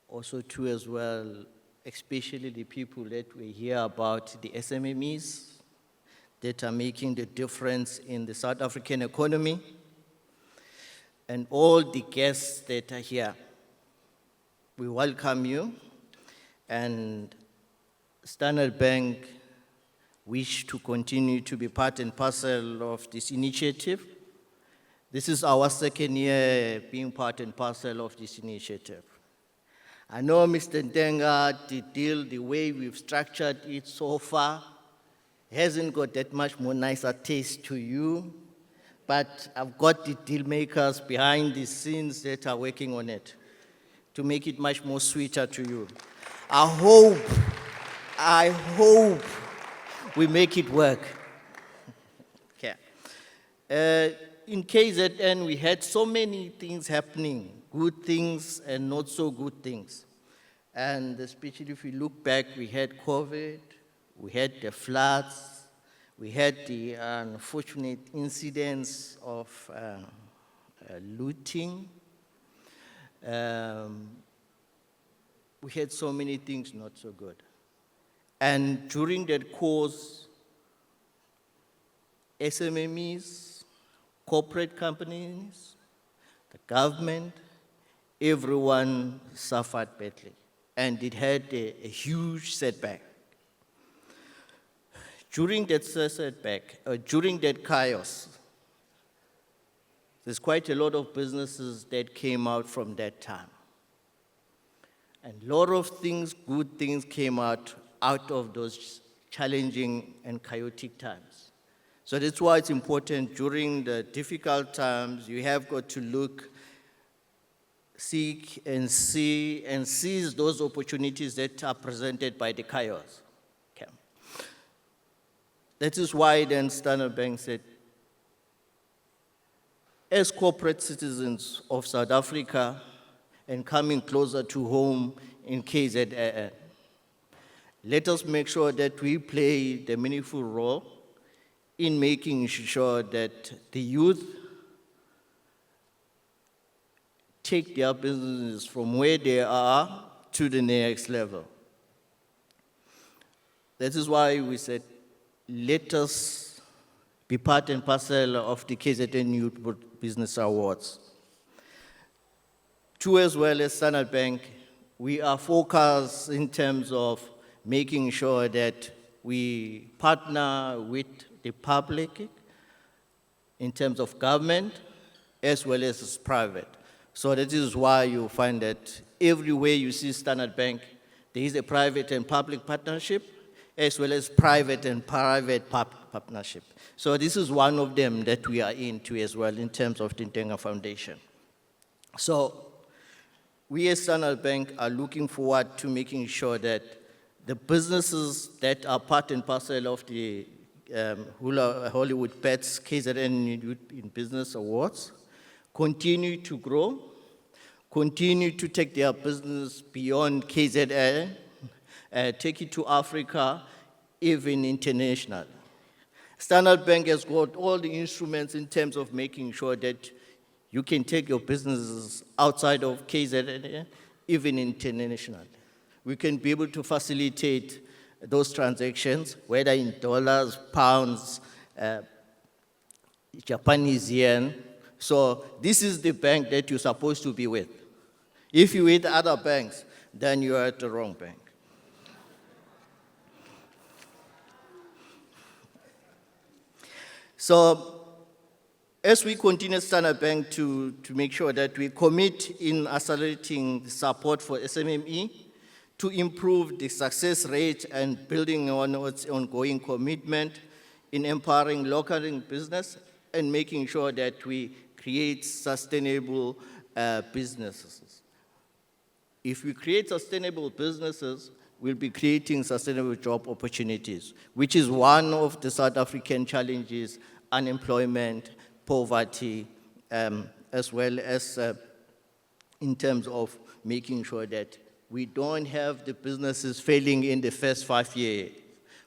Also too as well, especially the people that we hear about, the SMMEs that are making the difference in the South African economy, and all the guests that are here. We welcome you, and Standard Bank wish to continue to be part and parcel of this initiative. This is our second year being part and parcel of this initiative. I know, Mr. Ntenga, the deal, the way we've structured it so far, hasn't got that much more nicer taste to you, but I've got the deal makers behind the scenes that are working on it to make it much more sweeter to you. I hope we make it work. Okay. In KZN, we had so many things happening, good things and not so good things. And especially if we look back, we had COVID, we had the floods, We had the unfortunate incidents of looting. We had so many things not so good. And during that course, SMMEs, corporate companies, the government, everyone suffered badly. And it had a huge setback. During that setback, during that chaos, there's quite a lot of businesses that came out from that time. And a lot of things, good things came out of those challenging and chaotic times. So that's why it's important during the difficult times, you have got to look, seek and see and seize those opportunities that are presented by the chaos. Okay. That is why then Standard Bank said, as corporate citizens of South Africa and coming closer to home in KZN, let us make sure that we play the meaningful role in making sure that the youth take their businesses from where they are to the next level. That is why we said, let us be part and parcel of the KZN Youth Business Awards. Too, as well as Standard Bank, we are focused in terms of making sure that we partner with the public in terms of government as well as private. So that is why you find that everywhere you see Standard Bank, there is a private and public partnership as well as private and private partnership. So this is one of them that we are into as well in terms of the Ntenga Foundation. So we as Standard Bank are looking forward to making sure that the businesses that are part and parcel of the Hollywood Pets KZN Youth in Business Awards continue to grow, continue to take their business beyond KZN, take it to Africa, even international. Standard Bank has got all the instruments in terms of making sure that you can take your businesses outside of KZN, even international. We can be able to facilitate those transactions, whether in dollars, pounds, Japanese yen. So this is the bank that you're supposed to be with. If you're with other banks, then you're at the wrong bank. So as we continue Standard Bank to make sure that we commit in accelerating the support for SMME, to improve the success rate and building on its ongoing commitment in empowering local business and making sure that we create sustainable businesses. If we create sustainable businesses, we'll be creating sustainable job opportunities, which is one of the South African challenges, unemployment, poverty, as well as in terms of making sure that we don't have the businesses failing in the first 5 years,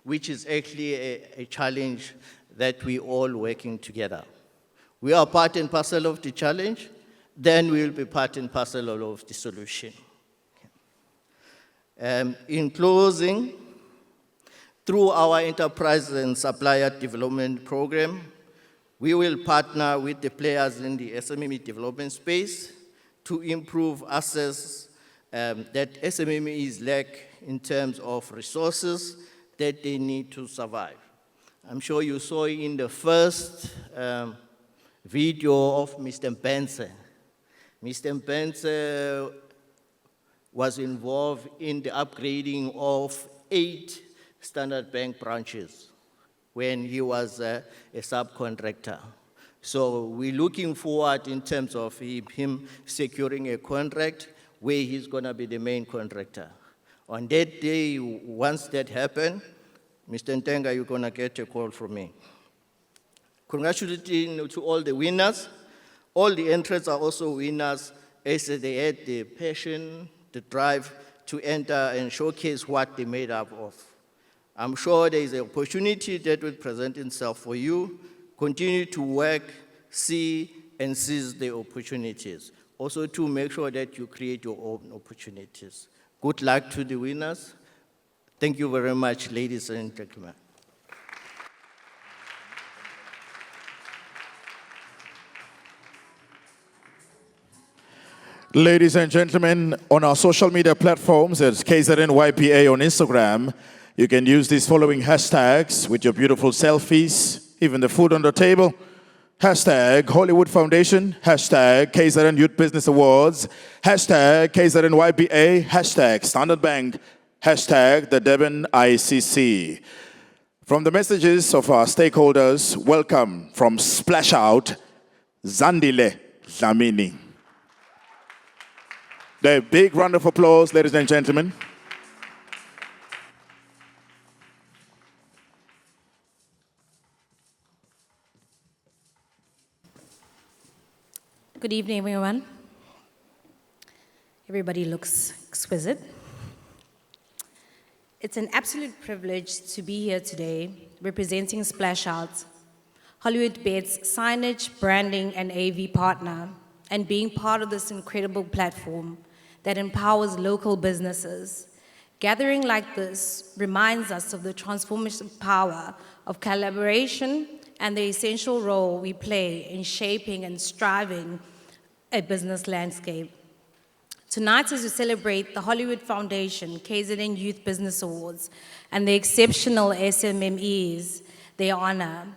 which is actually a challenge that we all working together. We are part and parcel of the challenge, then we will be part and parcel of the solution. In closing, through our enterprise and supplier development program, we will partner with the players in the SMME development space to improve access that SMMEs lack in terms of resources that they need to survive. I'm sure you saw in the first video of Mr. Benson. Mr. Benson was involved in the upgrading of 8 Standard Bank branches when he was a subcontractor. So we're looking forward in terms of him securing a contract where he's gonna be the main contractor. On that day, once that happened, Mr. Ntenga, you're gonna get a call from me. Congratulations to all the winners. All the entrants are also winners as they had the passion, the drive to enter and showcase what they made up of. I'm sure there is an opportunity that will present itself for you. Continue to work, see, and seize the opportunities. Also to make sure that you create your own opportunities. Good luck to the winners. Thank you very much, ladies and gentlemen. Ladies and gentlemen, on our social media platforms, it's KZN YPA on Instagram. You can use these following hashtags with your beautiful selfies, even the food on the table. Hashtag Hollywood Foundation, hashtag KZN Youth Business Awards, hashtag KZN YPA, hashtag Standard Bank, hashtag the Durban ICC. From the messages of our stakeholders, welcome from Splash Out, Zandile Dlamini. A big round of applause, ladies and gentlemen. Good evening, everyone. Everybody looks exquisite. It's an absolute privilege to be here today representing Splash Out, Hollywood Bet's signage, branding, and AV partner, and being part of this incredible platform that empowers local businesses. Gathering like this reminds us of the transformative power of collaboration and the essential role we play in shaping and striving a business landscape. Tonight, as we celebrate the Hollywood Foundation KZN Youth Business Awards and the exceptional SMMEs they honor,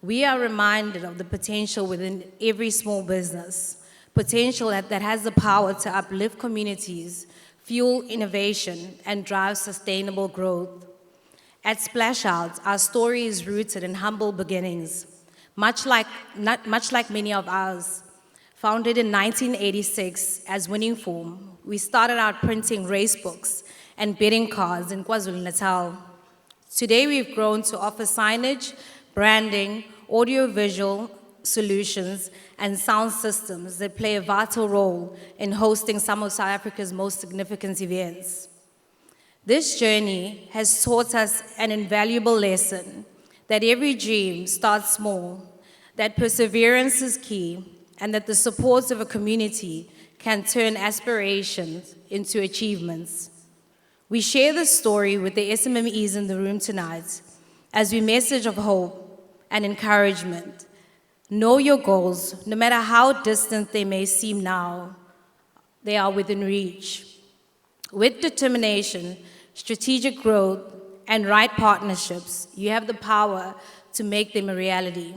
we are reminded of the potential within every small business, potential that has the power to uplift communities, fuel innovation, and drive sustainable growth. At Splash Out, our story is rooted in humble beginnings, much like many of ours. Founded in 1986 as Winning Form, we started out printing race books and bidding cards in KwaZulu-Natal. Today, we've grown to offer signage, branding, audio-visual solutions, and sound systems that play a vital role in hosting some of South Africa's most significant events. This journey has taught us an invaluable lesson that every dream starts small, that perseverance is key, and that the support of a community can turn aspirations into achievements. We share this story with the SMMEs in the room tonight as we message of hope and encouragement. Know your goals, no matter how distant they may seem now, they are within reach. With determination, strategic growth, and right partnerships, you have the power to make them a reality.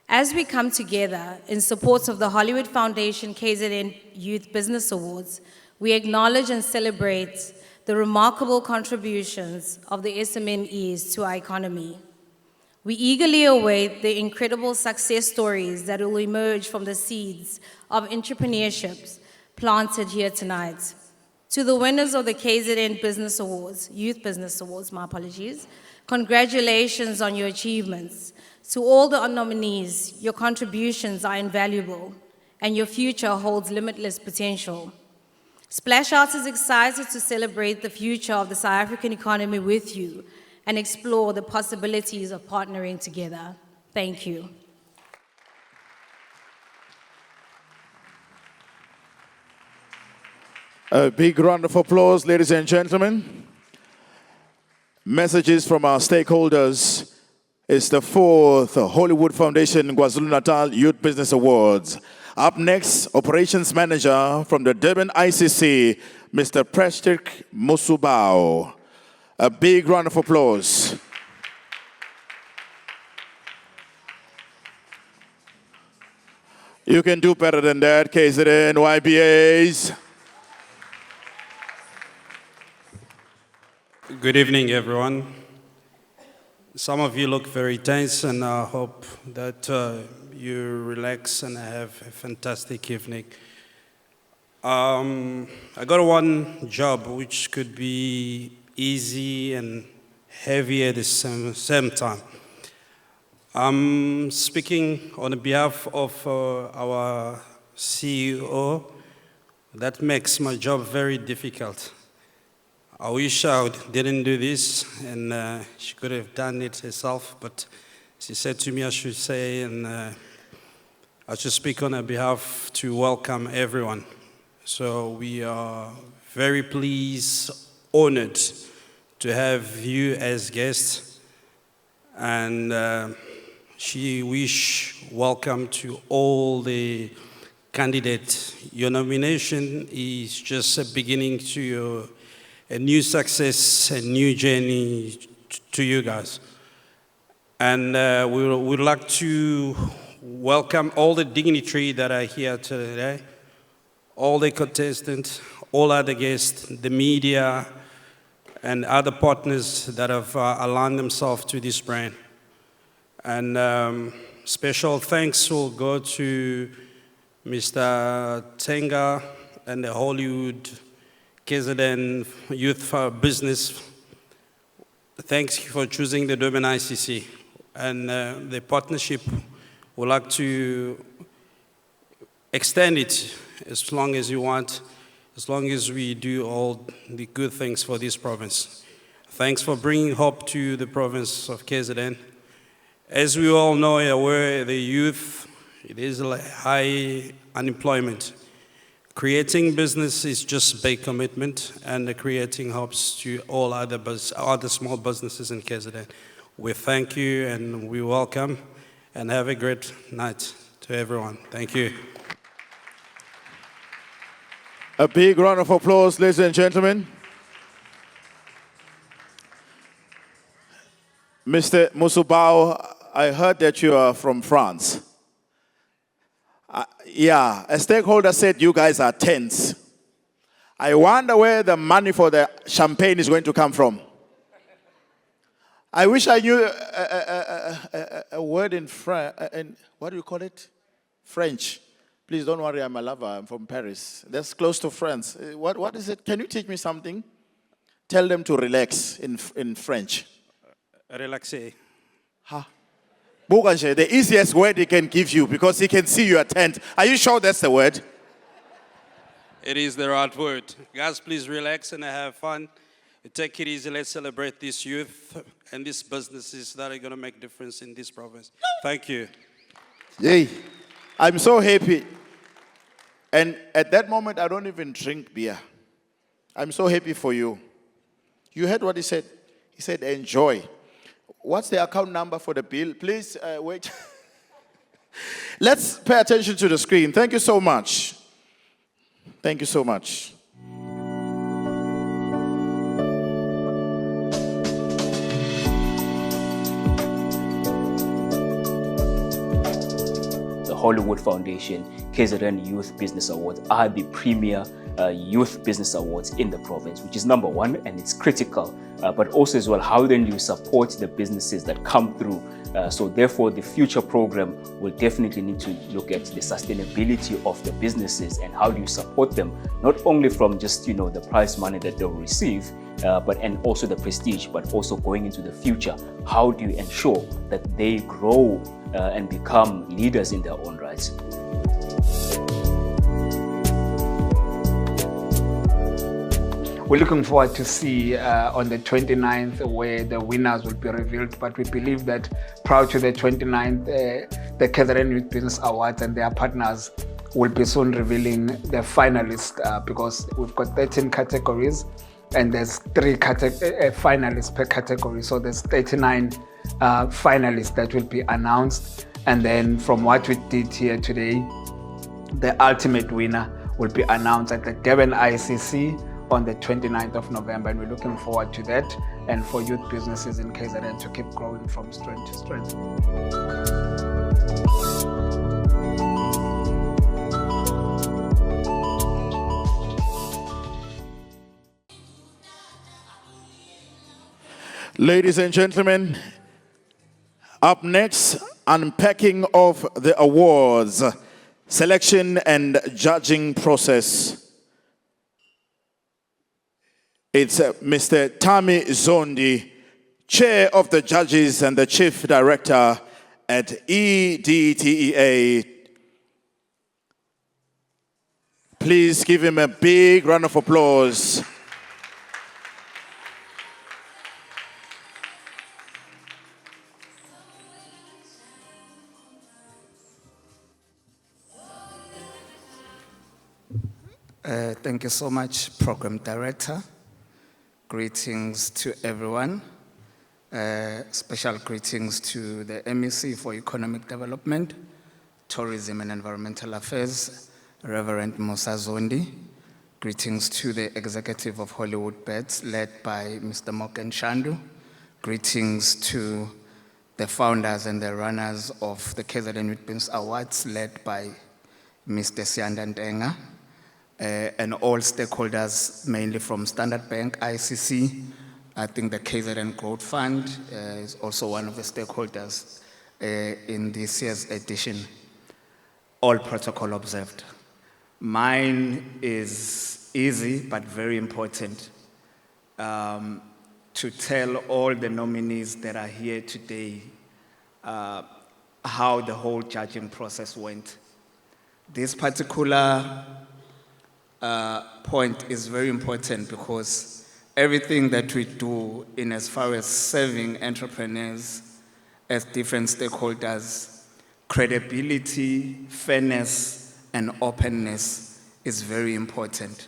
As we come together in support of the Hollywood Foundation KZN Youth Business Awards, we acknowledge and celebrate the remarkable contributions of the SMMEs to our economy. We eagerly await the incredible success stories that will emerge from the seeds of entrepreneurship planted here tonight. To the winners of the KZN Business Awards, Youth Business Awards, my apologies, congratulations on your achievements. To all the nominees, your contributions are invaluable and your future holds limitless potential. Splash Out is excited to celebrate the future of the South African economy with you and explore the possibilities of partnering together. Thank you. A big round of applause, ladies and gentlemen. Messages from our stakeholders is the 4th Hollywood Foundation KwaZulu-Natal Youth Business Awards. Up next, Operations Manager from the Durban ICC, Mr. Preshtik Musubao. A big round of applause. You can do better than that, KZN, YBAs. Good evening, everyone. Some of you look very tense, and I hope that you relax and have a fantastic evening. I got one job which could be easy and heavy at the same time. I'm speaking on behalf of our CEO. That makes my job very difficult. I wish I didn't do this, and she could have done it herself, but she said to me I should say, and I should speak on her behalf to welcome everyone. So we are very pleased, honored to have you as guests, and she wish welcome to all the candidates. Your nomination is just a beginning to a new success, a new journey to you guys. And we would like to welcome all the dignitaries that are here today, all the contestants, all other guests, the media, and other partners that have aligned themselves to this brand. And special thanks will go to Mr. Tenga and the Hollywood KZN Youth for Business. Thanks for choosing the Durban ICC. And the partnership would like to extend it as long as you want, as long as we do all the good things for this province. Thanks for bringing hope to the province of KZN. As we all know, where the youth, it is high unemployment. Creating business is just big commitment, and creating hopes to all other small businesses in KZN. We thank you and we welcome, and have a great night to everyone. Thank you. A big round of applause, ladies and gentlemen. Mr. Musubao, I heard that you are from France. Yeah, a stakeholder said you guys are tense. I wonder where the money for the champagne is going to come from. I wish I knew a word in French. What do you call it? French. Please don't worry, I'm a lover. I'm from Paris. That's close to France. What is it? Can you teach me something? Tell them to relax in French. Relaxer. Ha. Boganje, the easiest word he can give you because he can see you attend. Are you sure that's the word? It is the right word. Guys, please relax and have fun. Take it easy. Let's celebrate this youth and these businesses that are going to make a difference in this province. Thank you. Yay. I'm so happy. And at that moment, I don't even drink beer. I'm so happy for you. You heard what he said? He said, enjoy. What's the account number for the bill? Please wait. Let's pay attention to the screen. Thank you so much. Thank you so much. Hollywood Foundation KZN Youth Business Awards are the premier youth business awards in the province, which is number one, and it's critical. But also as well, how then you support the businesses that come through. So therefore, the future program will definitely need to look at the sustainability of the businesses and how do you support them, not only from just, the prize money that they'll receive, and also the prestige, but also going into the future. How do you ensure that they grow and become leaders in their own rights? We're looking forward to see on the 29th where the winners will be revealed, but we believe that prior to the 29th, the KZN Youth Business Awards and their partners will be soon revealing the finalists because we've got 13 categories and there's 3 finalists per category. So there's 39 finalists that will be announced. And then from what we did here today, the ultimate winner will be announced at the Durban ICC on the 29th of November, and we're looking forward to that and for youth businesses in KZN to keep growing from strength to strength. Ladies and gentlemen, up next, unpacking of the awards, selection and judging process. It's Mr. Tami Zondi, Chair of the Judges and the Chief Director at EDTEA. Please give him a big round of applause. Thank you so much, Program Director. Greetings to everyone. Special greetings to the MEC for Economic Development, Tourism and Environmental Affairs, Reverend Musa Zondi. Greetings to the Executive of Hollywood Beds, led by Mr. Moken Shandu. Greetings to the founders and the runners of the KZN Youth Business Awards, led by Mr. Sianda Ntenga, and all stakeholders, mainly from Standard Bank, ICC. I think the KZN Growth Fund is also one of the stakeholders in this year's edition. All protocol observed. Mine is easy but very important. To tell all the nominees that are here today how the whole judging process went. This particular point is very important because everything that we do in as far as serving entrepreneurs as different stakeholders, credibility, fairness, and openness is very important.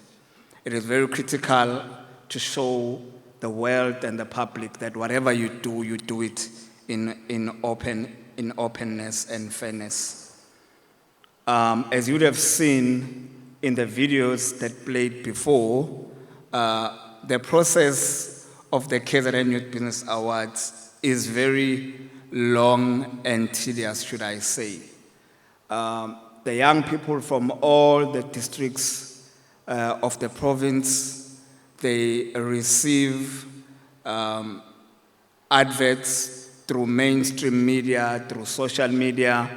It is very critical to show the world and the public that whatever you do it in openness and fairness. As you would have seen in the videos that played before, the process of the KZN Youth Business Awards is very long and tedious, should I say. The young people from all the districts of the province, they receive adverts through mainstream media, through social media,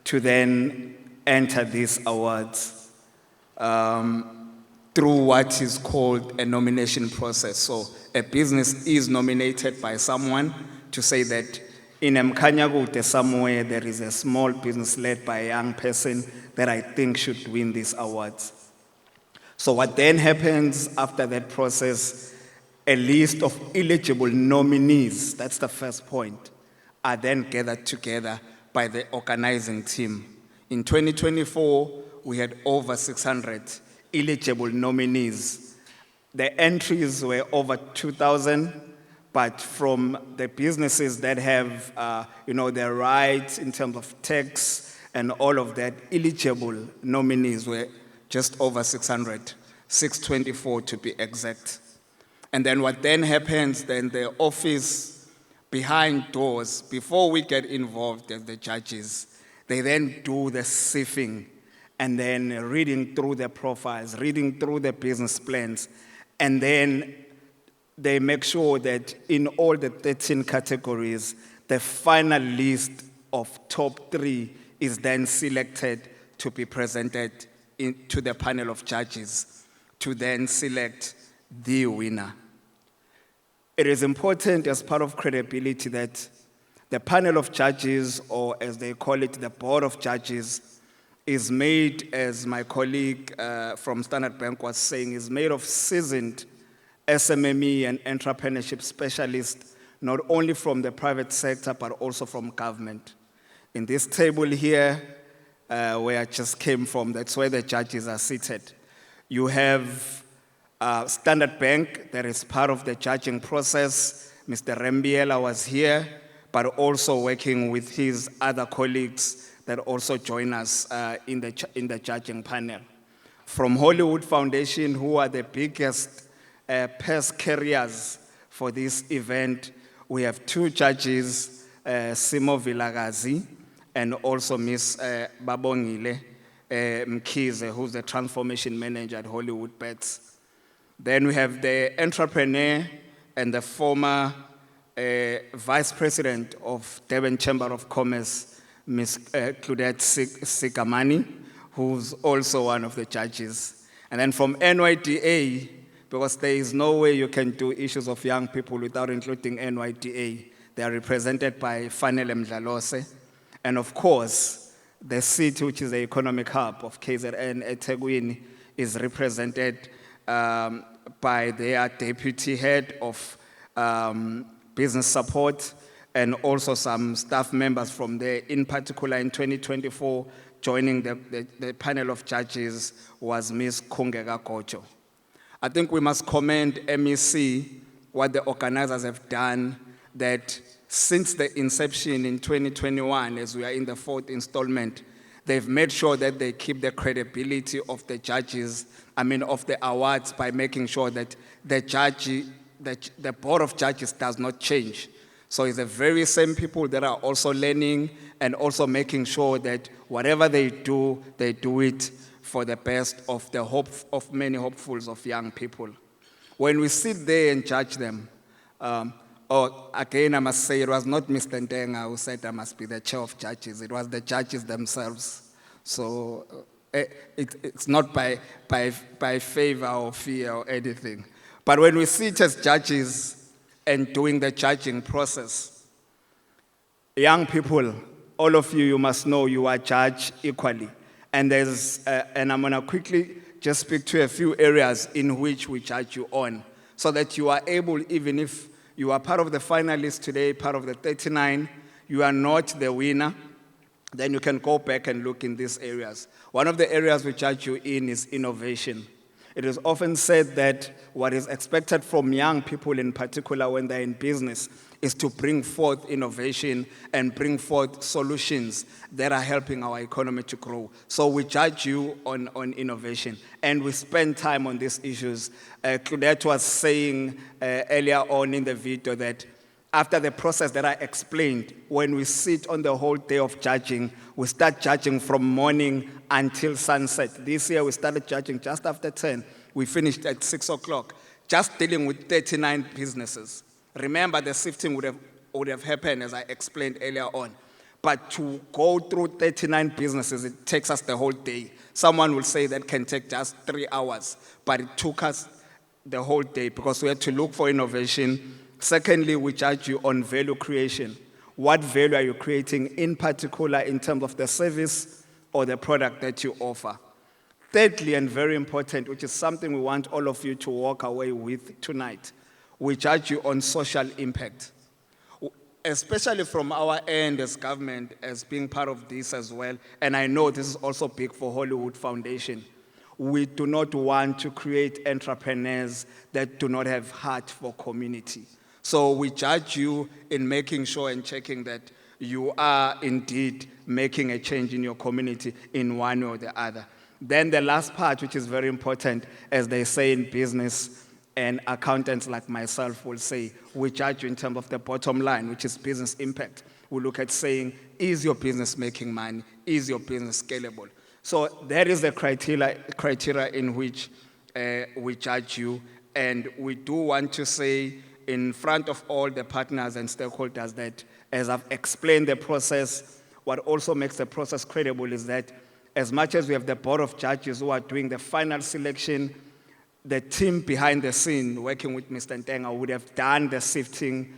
to then enter these awards through what is called a nomination process. So a business is nominated by someone to say that in Mkanyagute somewhere there is a small business led by a young person that I think should win these awards. So what then happens after that process, a list of eligible nominees, that's the first point, are then gathered together by the organizing team. In 2024, we had over 600 eligible nominees. The entries were over 2,000, but from the businesses that have their rights in terms of tax and all of that, eligible nominees were just over 600, 624 to be exact. And then what then happens, then the office behind doors, before we get involved as the judges, they then do the sifting and then reading through the profiles, reading through the business plans, and then they make sure that in all the 13 categories, the final list of top 3 is then selected to be presented to the panel of judges to then select the winner. It is important as part of credibility that the panel of judges, or as they call it, the board of judges, is made, as my colleague from Standard Bank was saying, is made of seasoned SMME and entrepreneurship specialists, not only from the private sector, but also from government. In this table here, where I just came from, that's where the judges are seated. You have Standard Bank, that is part of the judging process. Mr. Rembiela was here, but also working with his other colleagues that also join us in the judging panel. From Hollywood Foundation, who are the biggest purse carriers for this event, we have 2 judges, Simo Vilagazi, and also Miss Babongile Mkhize, who's the transformation manager at Hollywood Bets. Then we have the entrepreneur and the former vice president of Durban Chamber of Commerce, Ms. Claudette Sikamani, who's also one of the judges. And then from NYDA, because there is no way you can do issues of young people without including NYDA, they are represented by Fanele Mdlalose. And of course, the city, which is the economic hub of KZN, eThekwini, is represented by their deputy head of business support and also some staff members from there. In particular, in 2024, joining the panel of judges was Ms. Kungeka Gocho. I think we must commend MEC, what the organizers have done, that since the inception in 2021, as we are in the 4th installment, they've made sure that they keep the credibility of the judges, of the awards, by making sure that the board of judges does not change. So it's the very same people that are also learning and also making sure that whatever they do it for the best of the hope of many hopefuls of young people. When we sit there and judge them, again, I must say, it was not Mr. Ntenga who said I must be the chair of judges. It was the judges themselves. So it's not by favor or fear or anything. But when we sit as judges and doing the judging process, young people, all of you, you must know you are judged equally. And and I'm gonna quickly just speak to a few areas in which we judge you on, so that you are able, even if you are part of the finalists today, part of the 39, you are not the winner, then you can go back and look in these areas. One of the areas we judge you in is innovation. It is often said that what is expected from young people in particular when they're in business is to bring forth innovation and bring forth solutions that are helping our economy to grow. So we judge you on innovation, and we spend time on these issues. Claudette was saying earlier on in the video that after the process that I explained, when we sit on the whole day of judging, we start judging from morning until sunset. This year we started judging just after 10. We finished at 6 o'clock, just dealing with 39 businesses. Remember, the sifting would have happened, as I explained earlier on. But to go through 39 businesses, it takes us the whole day. Someone will say that can take just 3 hours, but it took us the whole day because we had to look for innovation. Secondly, we judge you on value creation. What value are you creating, in particular in terms of the service or the product that you offer? Thirdly, and very important, which is something we want all of you to walk away with tonight, we judge you on social impact. Especially from our end as government, as being part of this as well, and I know this is also big for Hollywood Foundation. We do not want to create entrepreneurs that do not have heart for community. So we judge you in making sure and checking that you are indeed making a change in your community in one way or the other. Then the last part, which is very important, as they say in business, and accountants like myself will say, we judge you in terms of the bottom line, which is business impact. We look at saying, is your business making money? Is your business scalable? So that is the criteria in which we judge you. And we do want to say in front of all the partners and stakeholders that, as I've explained the process, what also makes the process credible is that as much as we have the board of judges who are doing the final selection, the team behind the scene working with Mr. Ntenga would have done the sifting,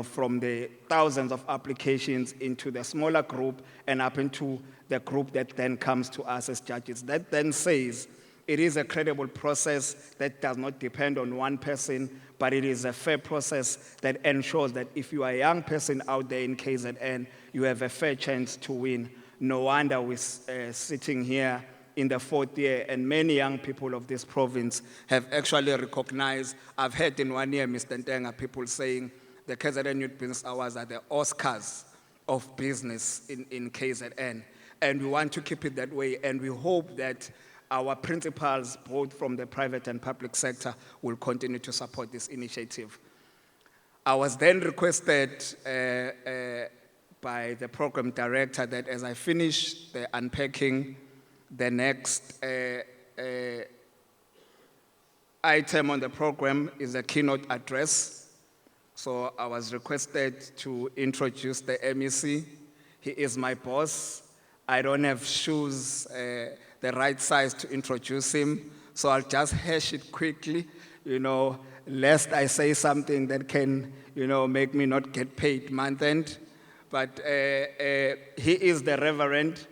from the thousands of applications into the smaller group and up into the group that then comes to us as judges. That then says it is a credible process that does not depend on one person, but it is a fair process that ensures that if you are a young person out there in KZN, you have a fair chance to win. No wonder we're sitting here in the 4th year, and many young people of this province have actually recognized. I've heard in 1 year, Mr. Ntenga, people saying the KZN Youth Business Awards are the Oscars of business in KZN. And we want to keep it that way, and we hope that our principals, both from the private and public sector, will continue to support this initiative. I was then requested by the program director that as I finish the unpacking, the next item on the program is a keynote address. So I was requested to introduce the MEC. He is my boss. I don't have shoes the right size to introduce him, so I'll just hash it quickly, lest I say something that can, make me not get paid month end. But he is the Reverend.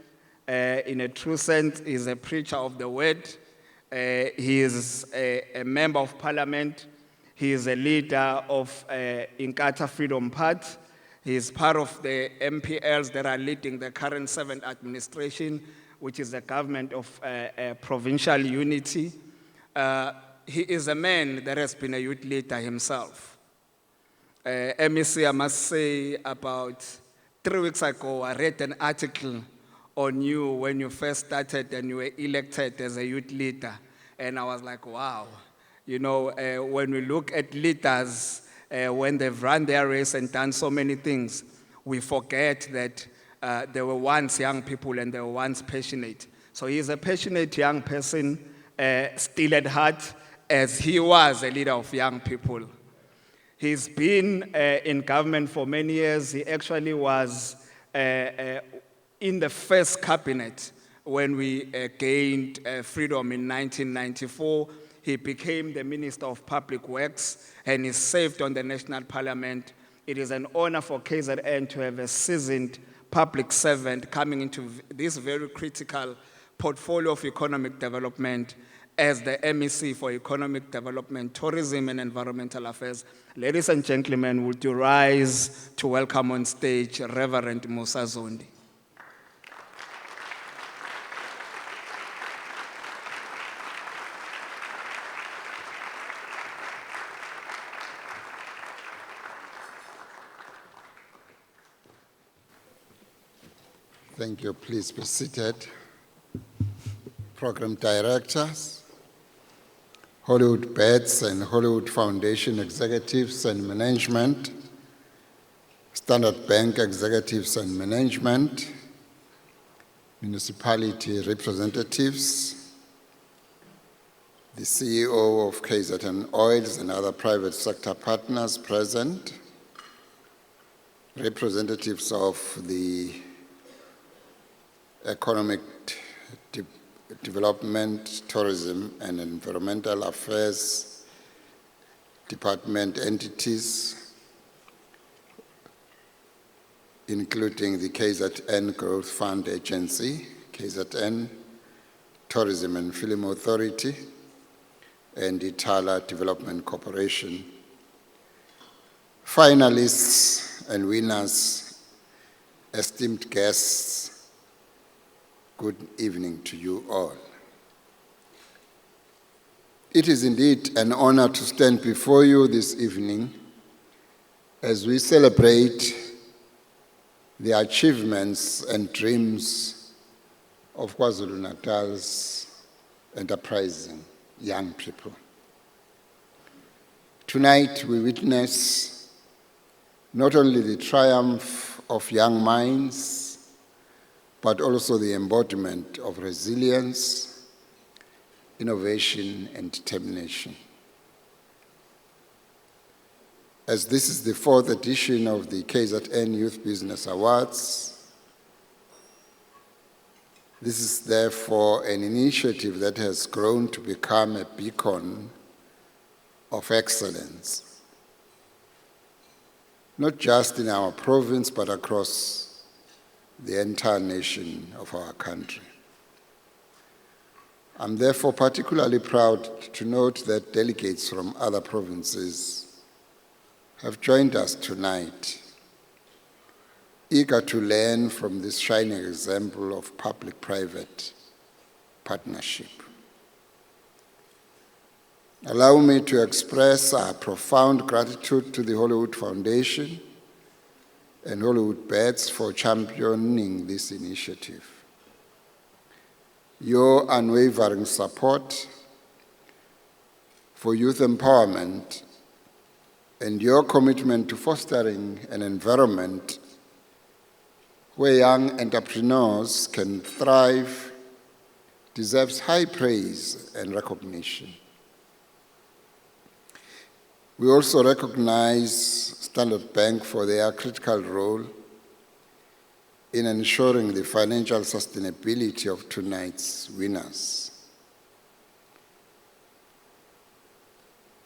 In a true sense, he's a preacher of the word. He is a member of parliament. He is a leader of Inkatha Freedom Party. He is part of the MPLs that are leading the current 7th administration. which is a government of provincial unity. He is a man that has been a youth leader himself. MEC, I must say, about 3 weeks ago, I read an article on you when you first started and you were elected as a youth leader. And I was like, wow. You know, when we look at leaders, when they've run their race and done so many things, we forget that they were once young people and they were once passionate. So he's a passionate young person, still at heart, as he was a leader of young people. He's been in government for many years. He actually was in the first cabinet when we gained freedom in 1994. He became the Minister of Public Works and he served on the National Parliament. It is an honor for KZN to have a seasoned public servant coming into this very critical portfolio of economic development as the MEC for Economic Development, Tourism and Environmental Affairs. Ladies and gentlemen, would you rise to welcome on stage Reverend Musa Zondi. Thank you. Please be seated. Program directors, Hollywood Beds and Hollywood Foundation executives and management, Standard Bank executives and management, municipality representatives, the CEO of KZN Oils and other private sector partners present, representatives of the Economic Development, Tourism and Environmental Affairs Department entities, including the KZN Growth Fund Agency, KZN Tourism and Film Authority, and Itala Development Corporation. Finalists and winners, esteemed guests, good evening to you all. It is indeed an honor to stand before you this evening as we celebrate the achievements and dreams of KwaZulu-Natal's enterprising young people. Tonight we witness not only the triumph of young minds, but also the embodiment of resilience, innovation, and determination. As this is the 4th edition of the KZN Youth Business Awards, this is therefore an initiative that has grown to become a beacon of excellence, not just in our province, but across the entire nation of our country. I'm therefore particularly proud to note that delegates from other provinces have joined us tonight, eager to learn from this shining example of public-private partnership. Allow me to express our profound gratitude to the Hollywood Foundation and Hollywood Beds for championing this initiative. Your unwavering support for youth empowerment and your commitment to fostering an environment where young entrepreneurs can thrive deserves high praise and recognition. We also recognize Standard Bank for their critical role in ensuring the financial sustainability of tonight's winners.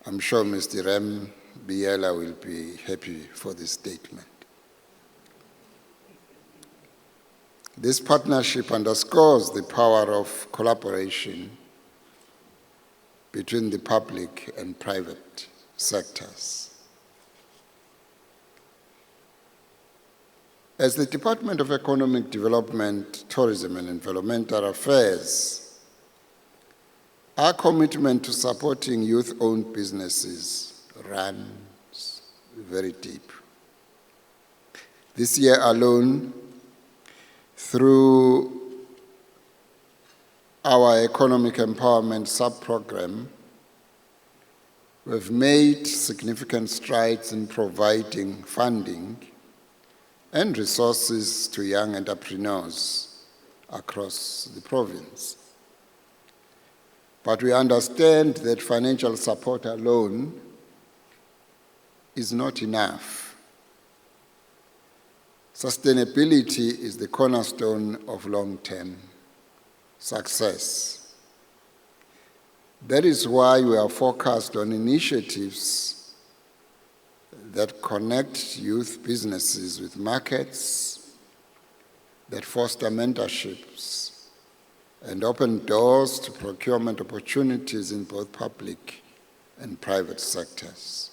I'm sure Mr. Rem Biela will be happy for this statement. This partnership underscores the power of collaboration between the public and private sectors. As the Department of Economic Development, Tourism and Environmental Affairs, our commitment to supporting youth-owned businesses runs very deep. This year alone, through our Economic Empowerment Sub-Program, we've made significant strides in providing funding and resources to young entrepreneurs across the province. But we understand that financial support alone is not enough. Sustainability is the cornerstone of long-term success. That is why we are focused on initiatives that connect youth businesses with markets, that foster mentorships, and open doors to procurement opportunities in both public and private sectors.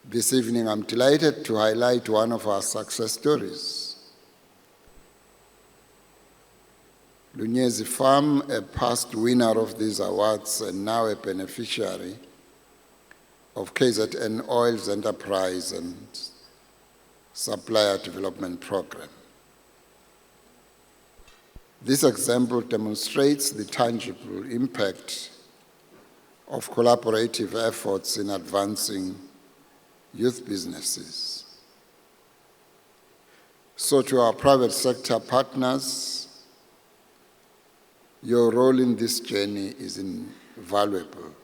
This evening, I'm delighted to highlight one of our success stories. Lunyezi Farm, a past winner of these awards and now a beneficiary of KZN Oil's Enterprise and Supplier Development Program. This example demonstrates the tangible impact of collaborative efforts in advancing youth businesses. So to our private sector partners, your role in this journey is invaluable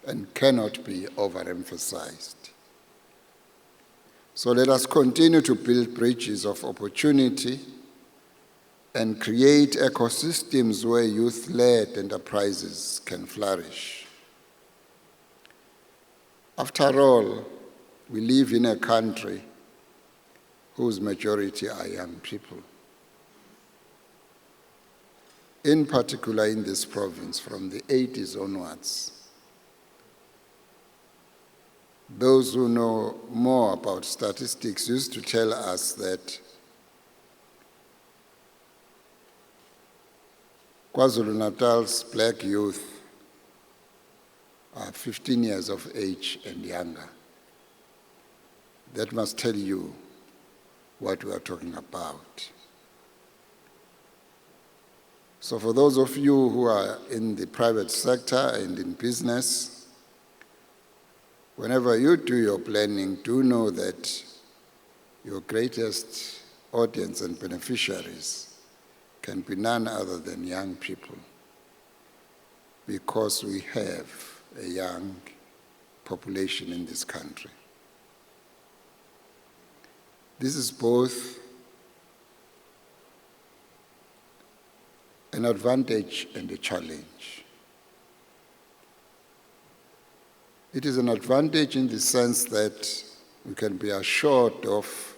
and cannot be overemphasized. So let us continue to build bridges of opportunity and create ecosystems where youth-led enterprises can flourish. After all, we live in a country whose majority are young people. In particular in this province, from the 80s onwards. Those who know more about statistics used to tell us that KwaZulu-Natal's black youth are 15 years of age and younger. That must tell you what we are talking about. So for those of you who are in the private sector and in business, whenever you do your planning, do know that your greatest audience and beneficiaries can be none other than young people, because we have a young population in this country. This is both an advantage and a challenge. It is an advantage in the sense that we can be assured of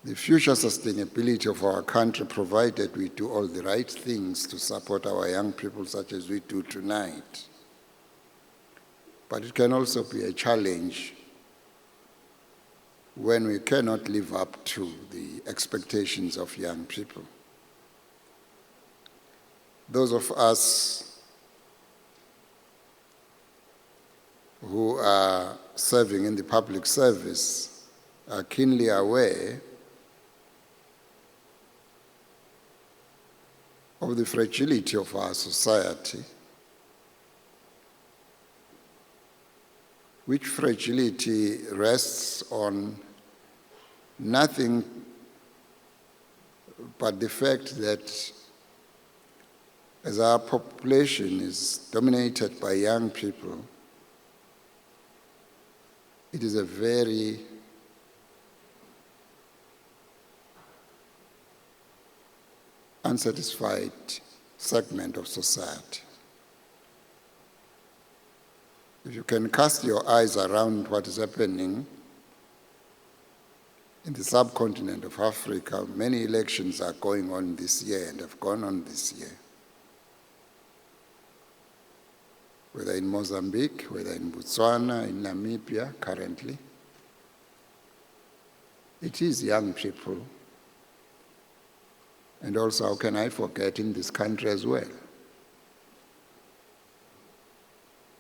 the future sustainability of our country, provided we do all the right things to support our young people, such as we do tonight. But it can also be a challenge when we cannot live up to the expectations of young people. Those of us who are serving in the public service are keenly aware of the fragility of our society, which fragility rests on nothing but the fact that as our population is dominated by young people, it is a very unsatisfied segment of society. If you can cast your eyes around what is happening in the subcontinent of Africa, many elections are going on this year and have gone on this year. Whether in Mozambique, whether in Botswana, in Namibia currently. It is young people. And also, how can I forget in this country as well?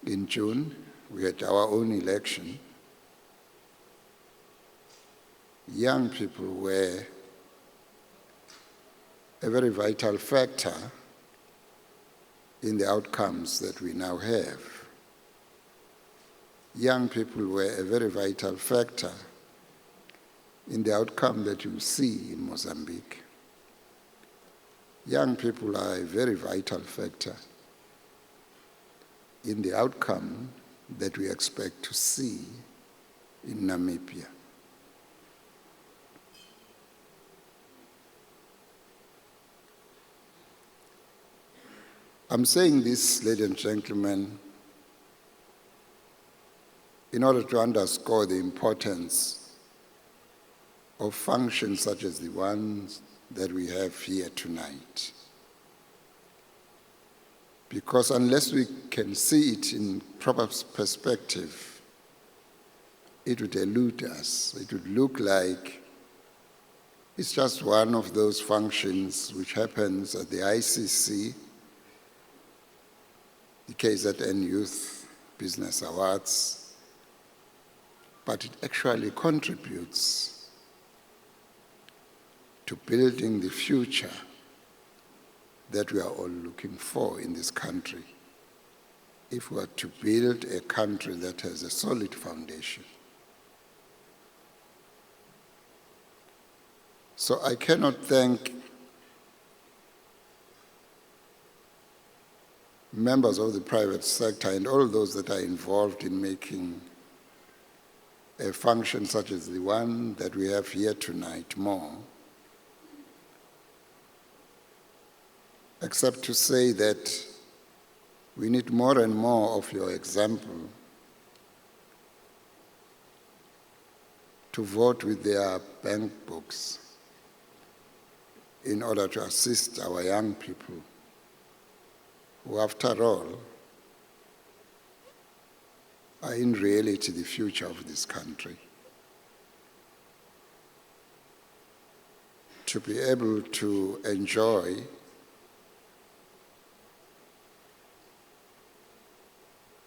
In June, we had our own election. Young people were a very vital factor in the outcomes that we now have. Young people were a very vital factor in the outcome that you see in Mozambique. Young people are a very vital factor in the outcome that we expect to see in Namibia. I'm saying this, ladies and gentlemen, in order to underscore the importance of functions such as the ones that we have here tonight. Because unless we can see it in proper perspective, it would elude us. It would look like it's just one of those functions which happens at the ICC, the KZN Youth Business Awards, but it actually contributes to building the future that we are all looking for in this country, if we are to build a country that has a solid foundation. So I cannot thank members of the private sector and all those that are involved in making a function such as the one that we have here tonight more, except to say that we need more and more of your example to vote with their bank books in order to assist our young people, who, after all, are in reality the future of this country. To be able to enjoy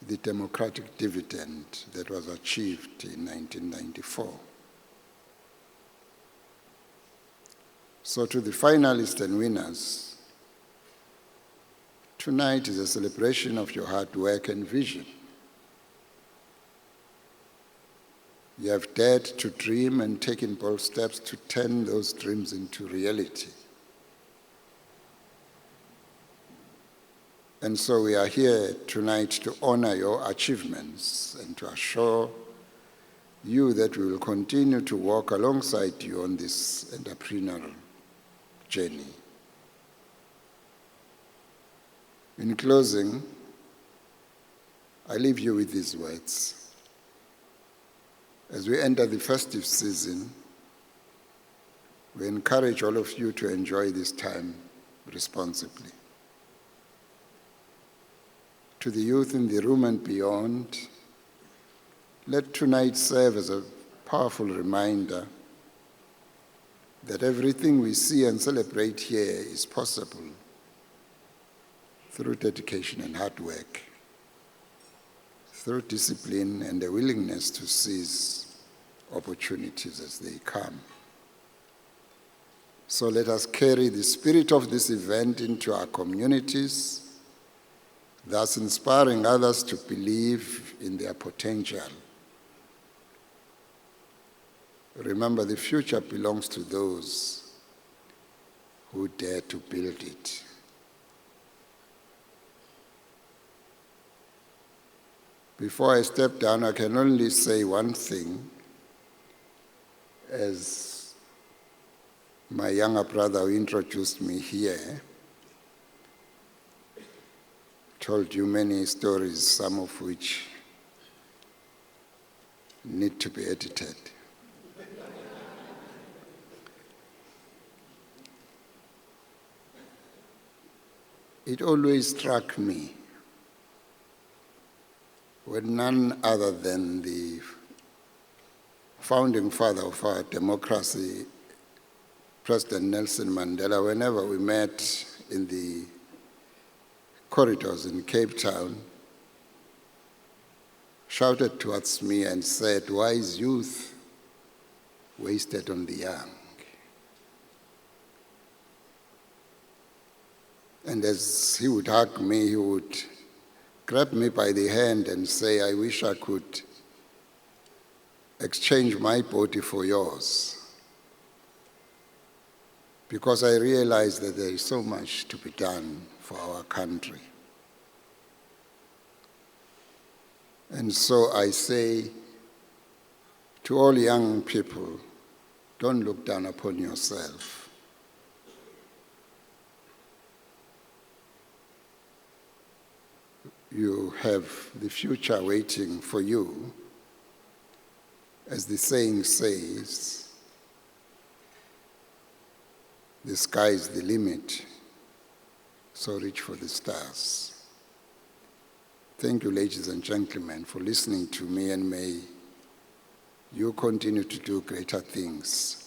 the democratic dividend that was achieved in 1994. So to the finalists and winners, tonight is a celebration of your hard work and vision. You have dared to dream and taken bold steps to turn those dreams into reality. And so we are here tonight to honor your achievements and to assure you that we will continue to walk alongside you on this entrepreneurial journey. In closing, I leave you with these words. As we enter the festive season, we encourage all of you to enjoy this time responsibly. To the youth in the room and beyond, let tonight serve as a powerful reminder that everything we see and celebrate here is possible through dedication and hard work, through discipline and a willingness to seize opportunities as they come. So let us carry the spirit of this event into our communities, thus inspiring others to believe in their potential. Remember, the future belongs to those who dare to build it. Before I step down, I can only say one thing. As my younger brother who introduced me here told you many stories, some of which need to be edited. It always struck me when none other than the founding father of our democracy, President Nelson Mandela, whenever we met in the corridors in Cape Town, shouted towards me and said, "Why is youth wasted on the young?" And as he would hug me, he would grab me by the hand and say, "I wish I could exchange my body for yours." Because I realized that there is so much to be done for our country. And so I say to all young people, don't look down upon yourself. You have the future waiting for you. As the saying says, the sky is the limit, so reach for the stars. Thank you, ladies and gentlemen, for listening to me, and may you continue to do greater things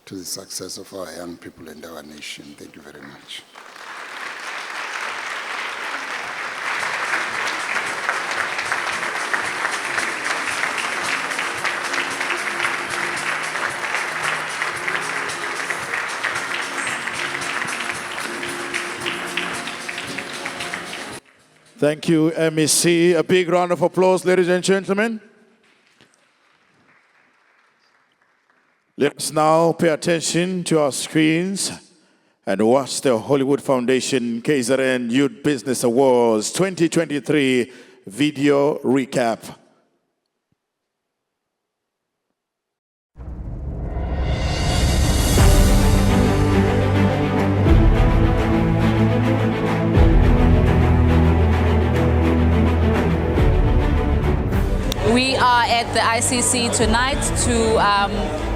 to the success of our young people and our nation. Thank you very much. Thank you, MEC. A big round of applause, ladies and gentlemen. Let's now pay attention to our screens and watch the Hollywood Foundation KZN Youth Business Awards 2023 video recap. We are at the ICC tonight to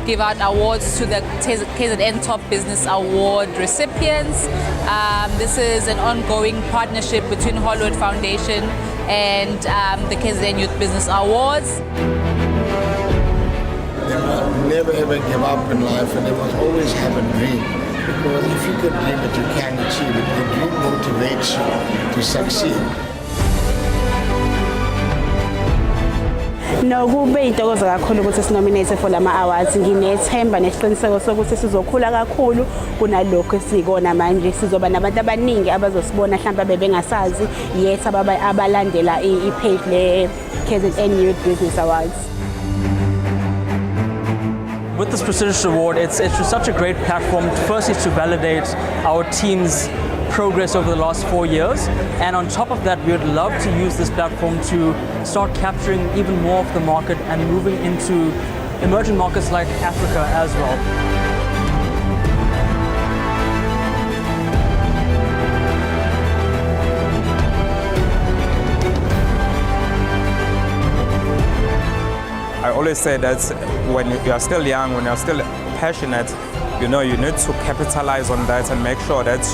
give out awards to the KZN Top Business Award recipients. This is an ongoing partnership between Hollywood Foundation and the KZN Youth Business Awards. They must never ever give up in life, and they must always have a dream. Because if you can dream it, you can achieve it. The dream motivates you to succeed. No, kube yintokozo kakhulu ukuthi sinominate for lama awards. Nginethemba nesiqiniseko sokuthi sizokhula kakhulu kunalokho esikona manje. Sizoba nabantu abaningi abazosibona mhlawumbe bebengasazi yet abalandela ipage le KZN Youth Business Awards. With this prestigious award, it's such a great platform, firstly to validate our team's progress over the last 4 years, and on top of that, we would love to use this platform to start capturing even more of the market and moving into emerging markets like Africa as well. I always say that when you are still young, when you are still passionate, you need to capitalize on that and make sure that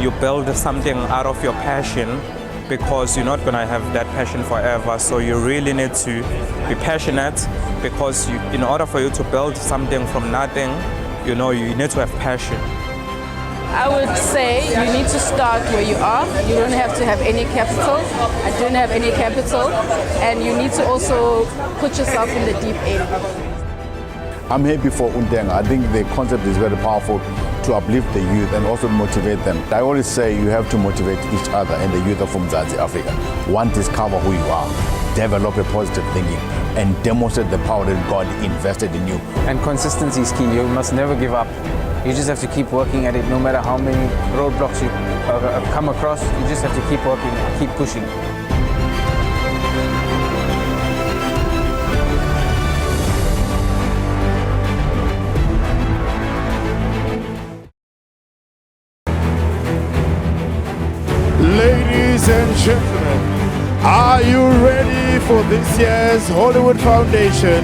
you build something out of your passion, because you're not going to have that passion forever. So you really need to be passionate, because in order for you to build something from nothing, you need to have passion. I would say you need to start where you are. You don't have to have any capital. I don't have any capital. And you need to also put yourself in the deep end. I'm happy for Untenga. I think the concept is very powerful to uplift the youth and also motivate them. I always say you have to motivate each other and the youth of Mzansi Africa. One, discover who you are, develop a positive thinking, and demonstrate the power that God invested in you. And consistency is key. You must never give up. You just have to keep working at it, no matter how many roadblocks you come across. You just have to keep working, keep pushing. Ladies and gentlemen, are you ready for this year's Hollywood Foundation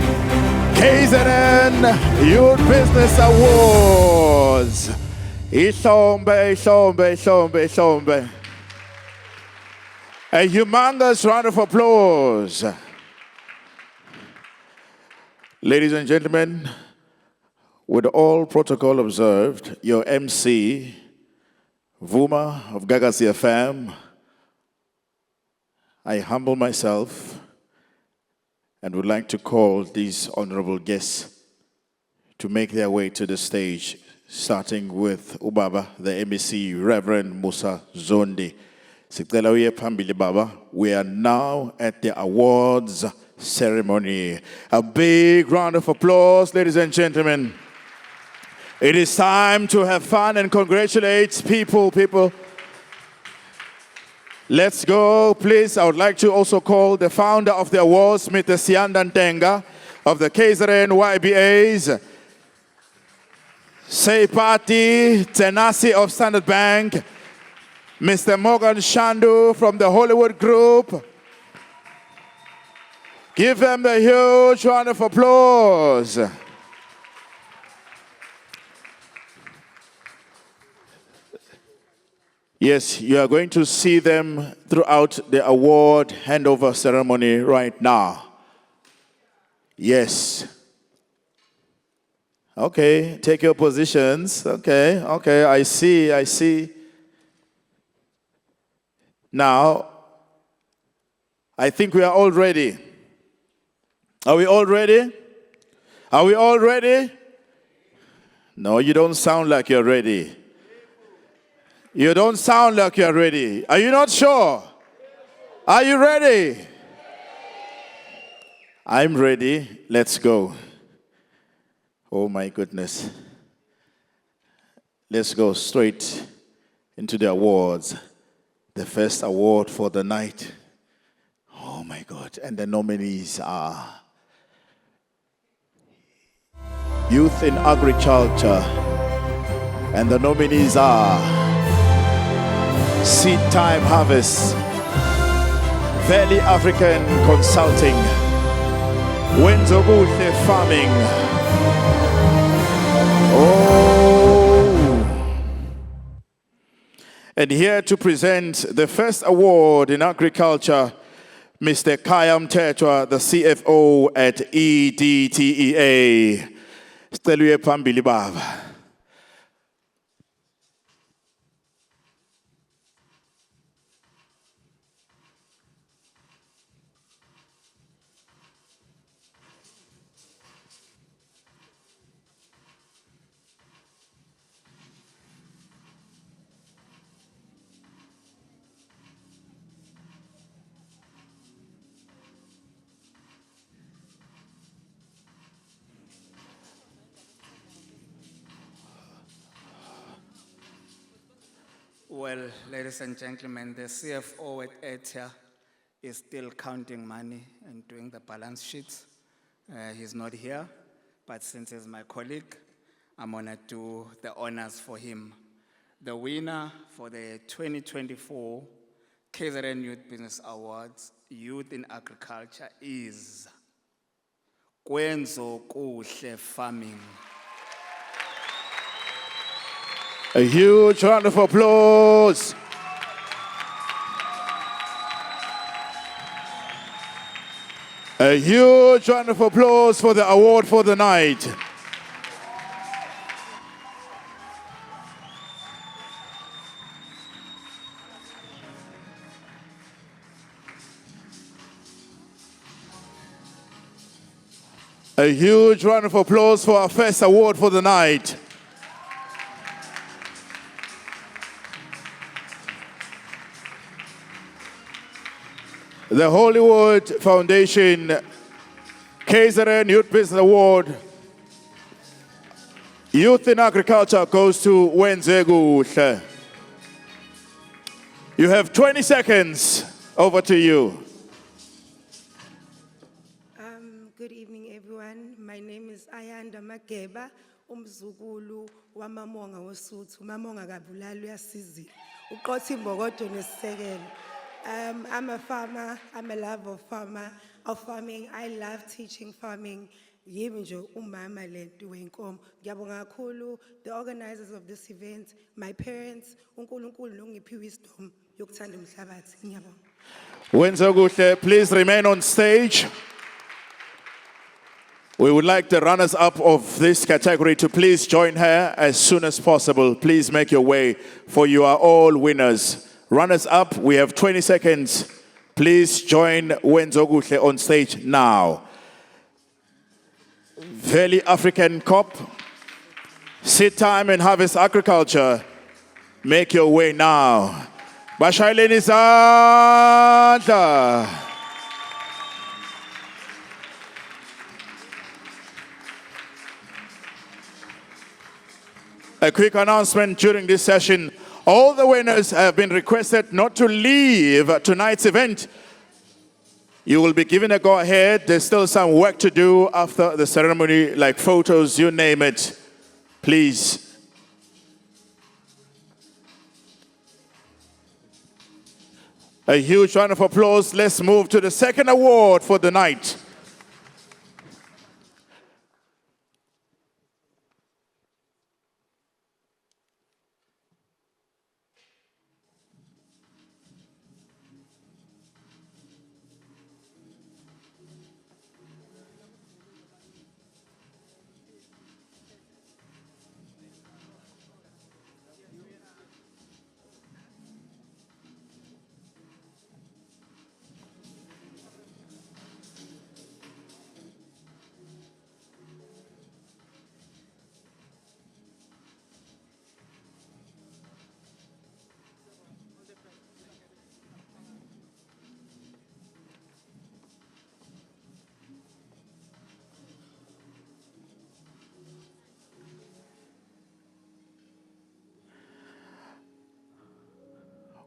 KZN Youth Business Awards? Isombe. A humongous round of applause Ladies and gentlemen, with all protocol observed, your MC, Vuma of Gagasi FM, I humble myself and would like to call these honorable guests to make their way to the stage, starting with Ubaba, the MEC, Reverend Musa Zondi. Sicela uye phambili Baba. We are now at the awards ceremony. A big round of applause, ladies and gentlemen. It is time to have fun and congratulate people. Let's go, please. I would like to also call the founder of the awards, Mr. Sianda Ntenga of the KZN YBAs, Seipati Tenasi of Standard Bank, Mr. Morgan Shandu from the Hollywood Group. Give them a huge round of applause. Yes, you are going to see them throughout the award handover ceremony right now. Yes. Okay, take your positions. Okay, I see. Now, I think we are all ready. Are we all ready? Are we all ready? No, you don't sound like you're ready. You don't sound like you're ready. Are you not sure? Are you ready? I'm ready. Let's go. Oh my goodness. Let's go straight into the awards. The first award for the night. Oh my God. And the nominees are Youth in Agriculture. And the nominees are Seed Time Harvest, Valley African Consulting, Wenzobuhle Farming. And here to present the first award in agriculture, Mr. Kayam Tetwa, the CFO at EDTEA. Stelwe Pambili Baba. Well, ladies and gentlemen, the CFO at ETA is still counting money and doing the balance sheets. He's not here, but since he's my colleague, I'm gonna do the honors for him. The winner for the 2024 KZN Youth Business Awards, Youth in Agriculture, is Wenzobuhle Farming. A huge round of applause. A huge round of applause for the award for the night. A huge round of applause for our first award for the night. The Hollywood Foundation KZN Youth Business Award, Youth in Agriculture, goes to Wenzobuhle. You have 20 seconds. Over to you. Good evening, everyone. My name is Ayanda Mageba, umzukulu wamamonga wosuthu. Umamonga kabulali uyasizile. Uqotha imbokodo nesisekelo. I'm a farmer. I'm a lover of farming. I love teaching farming. Yimi nje umama lento wenkomo. Ngiyabonga kakhulu the organizers of this event, my parents, uNkulunkulu nongiphi wisdom yokuthanda umhlabathi. Ngiyabonga. Wenzobuhle, please remain on stage. We would like the runners-up of this category to please join her as soon as possible. Please make your way, for you are all winners. Runners-up, we have 20 seconds. Please join Wenzoguhle on stage now. Valley African COP, Seed Time and Harvest Agriculture. Make your way now. Bashaileni Santa. A quick announcement during this session. All the winners have been requested not to leave tonight's event. You will be given a go-ahead. There's still some work to do after the ceremony, like photos, you name it. Please. A huge round of applause. Let's move to the second award for the night.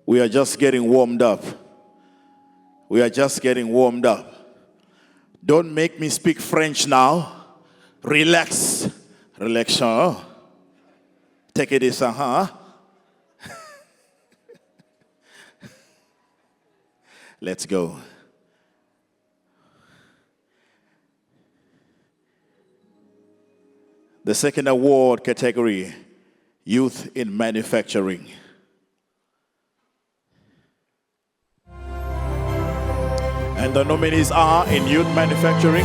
We are just getting warmed up. We are just getting warmed up. Don't make me speak French now. Relax. Relax. Take it easy, huh? Let's go. The second award category, Youth in Manufacturing. And the nominees are in Youth Manufacturing,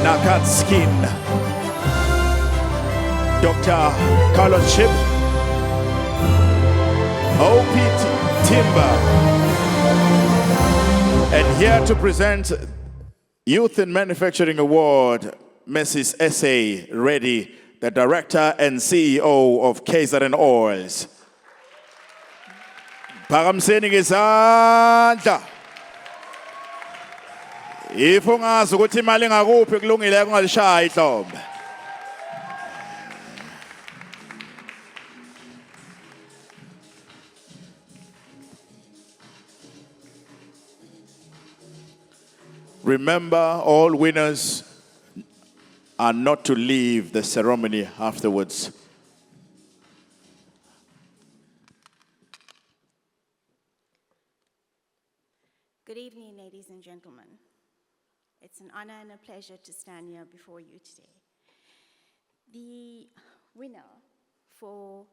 Nakat Skin, Dr. Carlos Ship, OPT Timber. And here to present Youth in Manufacturing Award, Mrs. S.A. Reddy, the Director and CEO of KZN Oils. Paramseni ngesandla. If ungazi ukuthi imali ngakuphi kulungile kungalishaya ihlombe. Remember, all winners are not to leave the ceremony afterwards. Good evening, ladies and gentlemen. It's an honor and a pleasure to stand here before you today. The winner for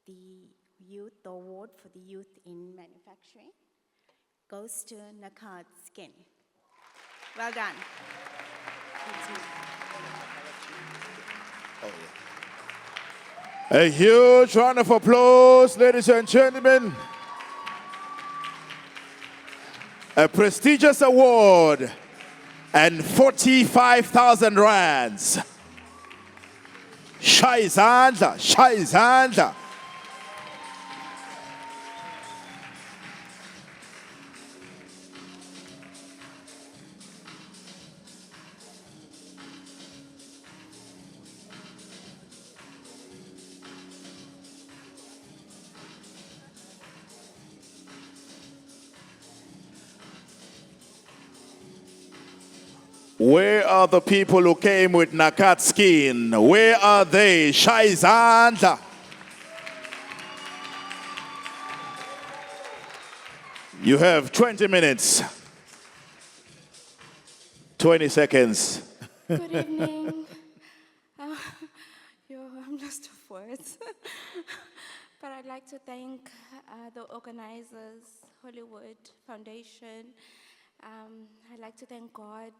the award for the youth in manufacturing goes to Nakat Skin. Well done. A huge round of applause, ladies and gentlemen. A prestigious award and 45,000 rands. Shaizanda, Shaizanda. Where are the people who came with Nakat Skin? Where are they? Shaizanda. You have 20 minutes. 20 seconds. Good evening. I'm lost of words. But I'd like to thank the organizers, Hollywood Foundation. I'd like to thank God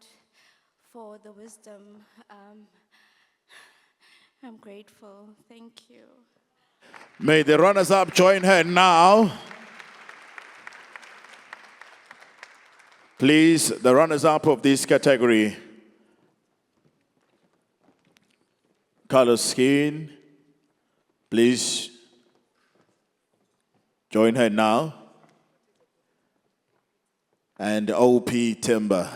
for the wisdom. I'm grateful. Thank you. May the runners-up join her now. Please, the runners-up of this category, color scheme, please join her now. And OP Timber.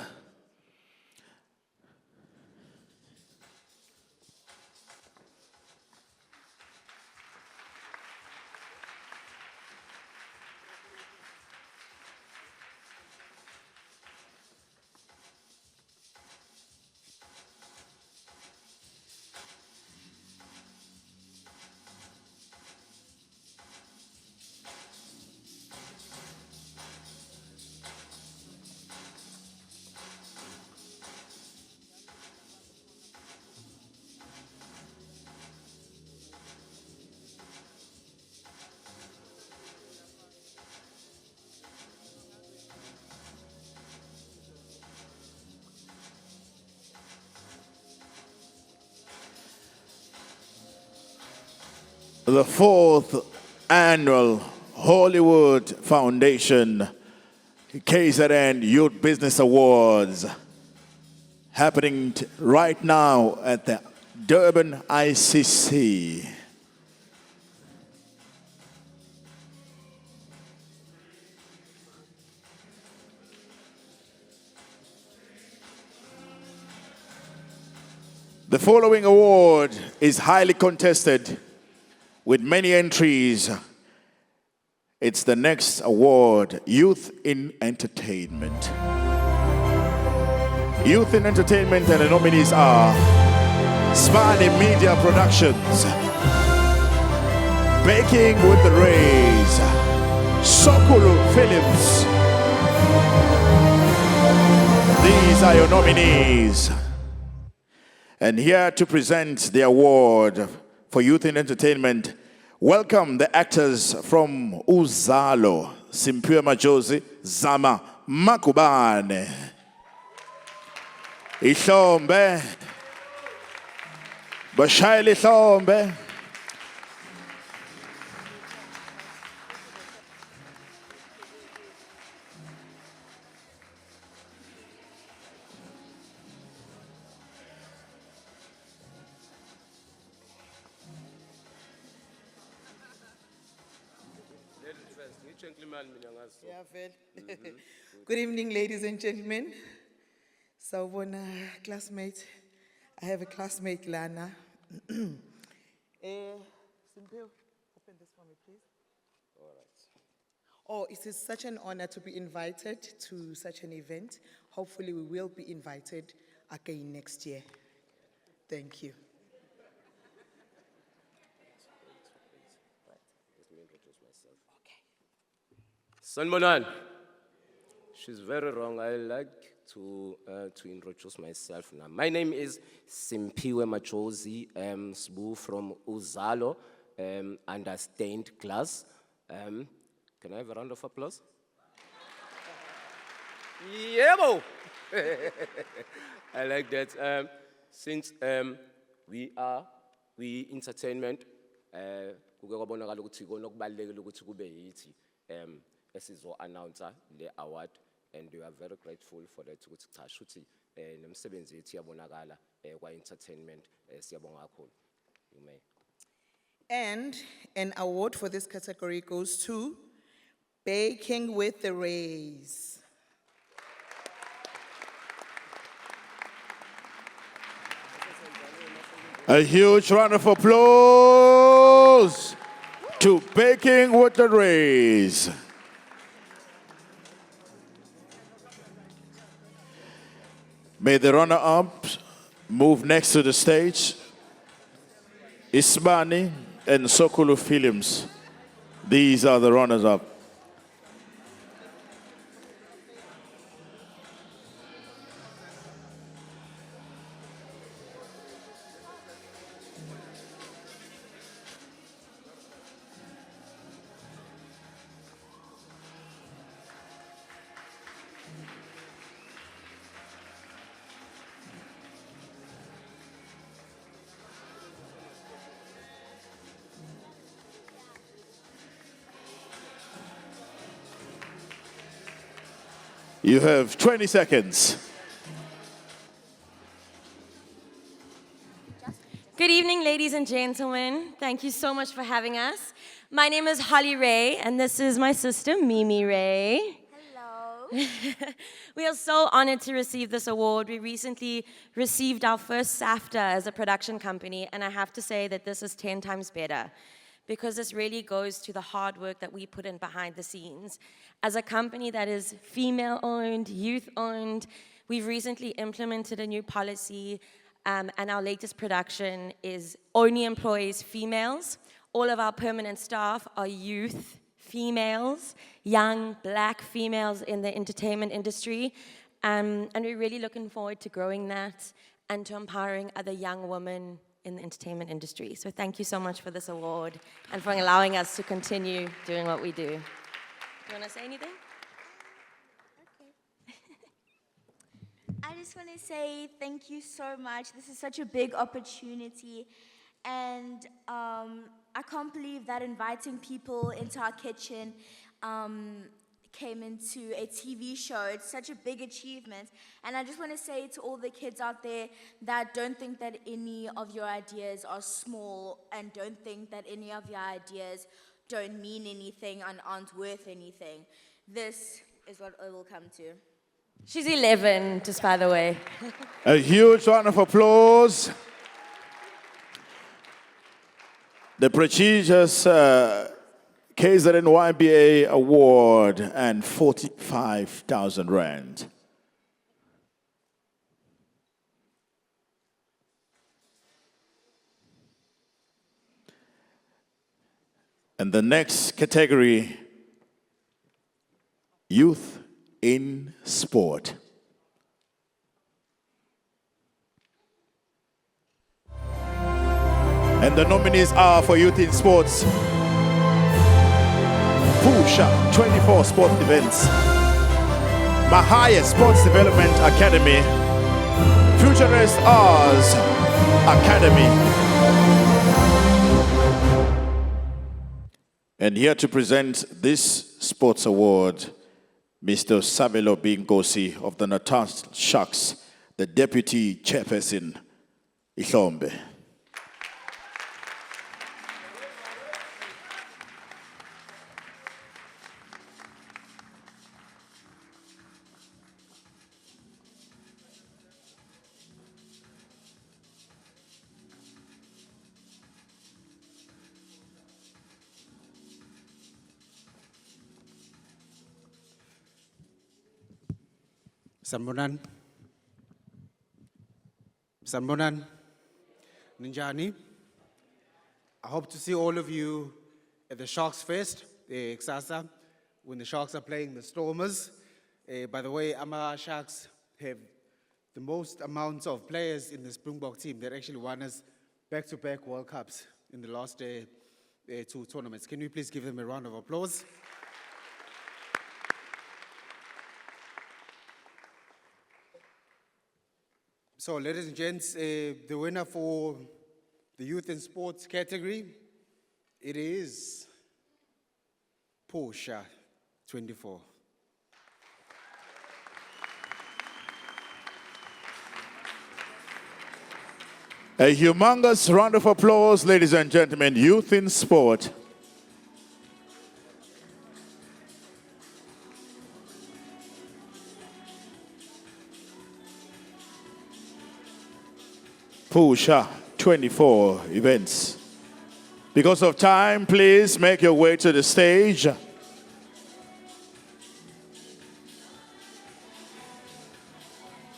The 4th annual Hollywood Foundation KZN Youth Business Awards happening right now at the Durban ICC. The following award is highly contested with many entries. It's the next award, Youth in Entertainment. Youth in Entertainment, and the nominees are Spani Media Productions, Baking with the Rays, Sokulu Films. These are your nominees. And here to present the award for Youth in Entertainment, welcome the actors from Uzalo, Simphiwe Majozi, Zama Makubane, Ihlombe, Bashayeli Ihlombe, Good evening, ladies and gentlemen. Sawubona, classmates. I have a classmate, Lana. Simphiwe, open this for me, please. All right. Oh, it is such an honor to be invited to such an event. Hopefully, we will be invited again next year. Thank you. Let me introduce myself. Sanbonan. She's very wrong. I like to introduce myself now. My name is Simphiwe Majozi, Sbu from Uzalo, understained class. Can I have a round of applause? Yeah, I like that. Since we entertainment, announcer the award, and we are very grateful for that. Entertainment. You may. And an award for this category goes to Baking with the Rays. A huge round of applause to Baking with the Rays. May the runner-up move next to the stage. Isbani and Sokulu Films. These are the runners-up. You have 20 seconds. Good evening, ladies and gentlemen. Thank you so much for having us. My name is Holly Ray, and this is my sister, Mimi Ray. Hello. We are so honored to receive this award. We recently received our first SAFTA as a production company, and I have to say that this is 10 times better because this really goes to the hard work that we put in behind the scenes. As a company that is female-owned, youth-owned, we've recently implemented a new policy. And our latest production is only employs females. All of our permanent staff are youth females, young black females in the entertainment industry. And we're really looking forward to growing that and to empowering other young women in the entertainment industry. So thank you so much for this award and for allowing us to continue doing what we do. You want to say anything? I just want to say thank you so much. This is such a big opportunity. And I can't believe that inviting people into our kitchen came into a TV show. It's such a big achievement. And I just want to say to all the kids out there that don't think that any of your ideas are small and don't think that any of your ideas don't mean anything and aren't worth anything. This is what it will come to. She's 11, just by the way. A huge round of applause. The prestigious KZN YBA Award and 45,000 rand. And the next category, Youth in Sport. And the nominees are for Youth in Sports: Pusha 24 Sports Events, Mahaya Sports Development Academy, Futurist Arts Academy. And here to present this sports award, Mr. Sabelo Binkosi of the Natal Sharks, the Deputy Chairperson, Ihlombe. Sanbonan, Ninjani. I hope to see all of you at the Sharks Fest, the Xasa, when the Sharks are playing the Stormers. By the way, Ama Sharks have the most amounts of players in the Springbok team that actually won us back-to-back World Cups in the last two tournaments. Can we please give them a round of applause? So, ladies and gents, the winner for the Youth and Sports category, it is Pusha 24. A humongous round of applause, ladies and gentlemen. Youth in Sport. Pusha 24 events. Because of time, please make your way to the stage.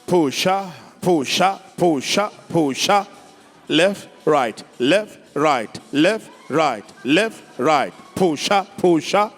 Pusha, Pusha, Pusha, Pusha. Left, right, left, right, left, right, left, right. Pusha, Pusha.